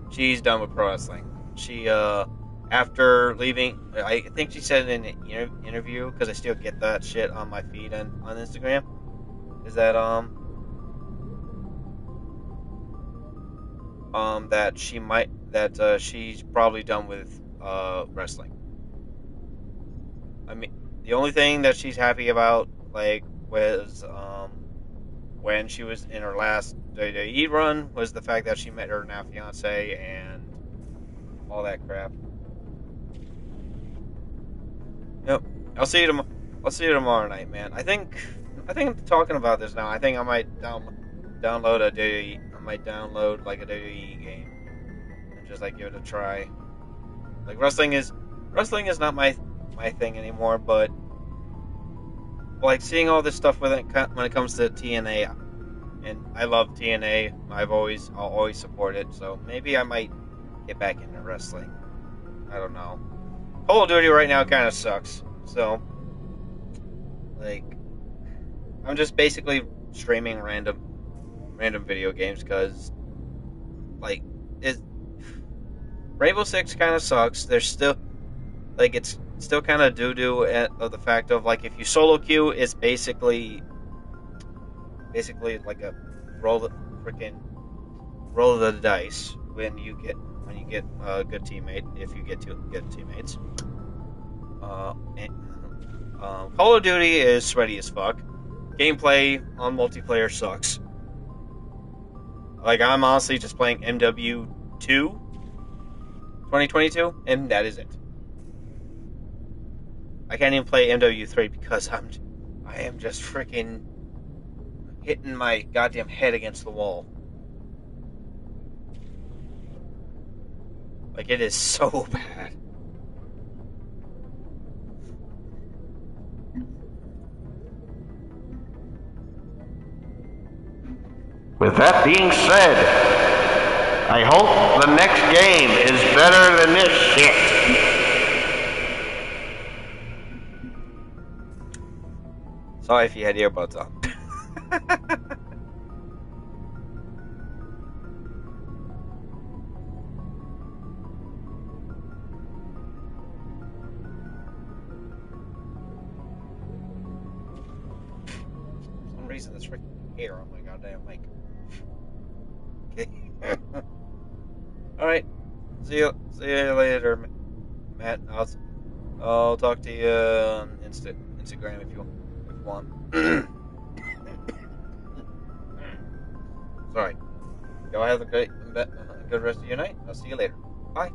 She's done with pro wrestling. She after leaving, I think she said in an interview, because I still get that shit on my feed and on Instagram, is that that she's probably done with wrestling. I mean, the only thing that she's happy about was when she was in her last WWE run was the fact that she met her now fiance and all that crap. Yep. I'll see you tomorrow night, man. I think talking about this now, I think I might download a WWE. I might download like a WWE game and just like give it a try. Like wrestling is not my thing anymore, but like seeing all this stuff when it comes to TNA, and I love TNA. I'll always support it. So maybe I might get back into wrestling. I don't know. Call of Duty right now kind of sucks. So like I'm just basically streaming random video games because like Rainbow Six kind of sucks. There's still it's still kind of doo-doo of the fact of like if you solo queue, it's basically like a roll of the dice when you get a good teammate, if you get two good teammates. Call of Duty is sweaty as fuck. Gameplay on multiplayer sucks. Like I'm honestly just playing MWII 2022, and that is it. I can't even play MWIII because I am just freaking hitting my goddamn head against the wall. Like, it is so bad. With that being said, I hope the next game is better than this shit. Sorry if you had earbuds on. For some reason, this freaking hair on my goddamn mic. Okay. Alright. See you later, Matt. I'll talk to you on Instagram if you want. Sorry. Y'all have a good rest of your night. I'll see you later. Bye.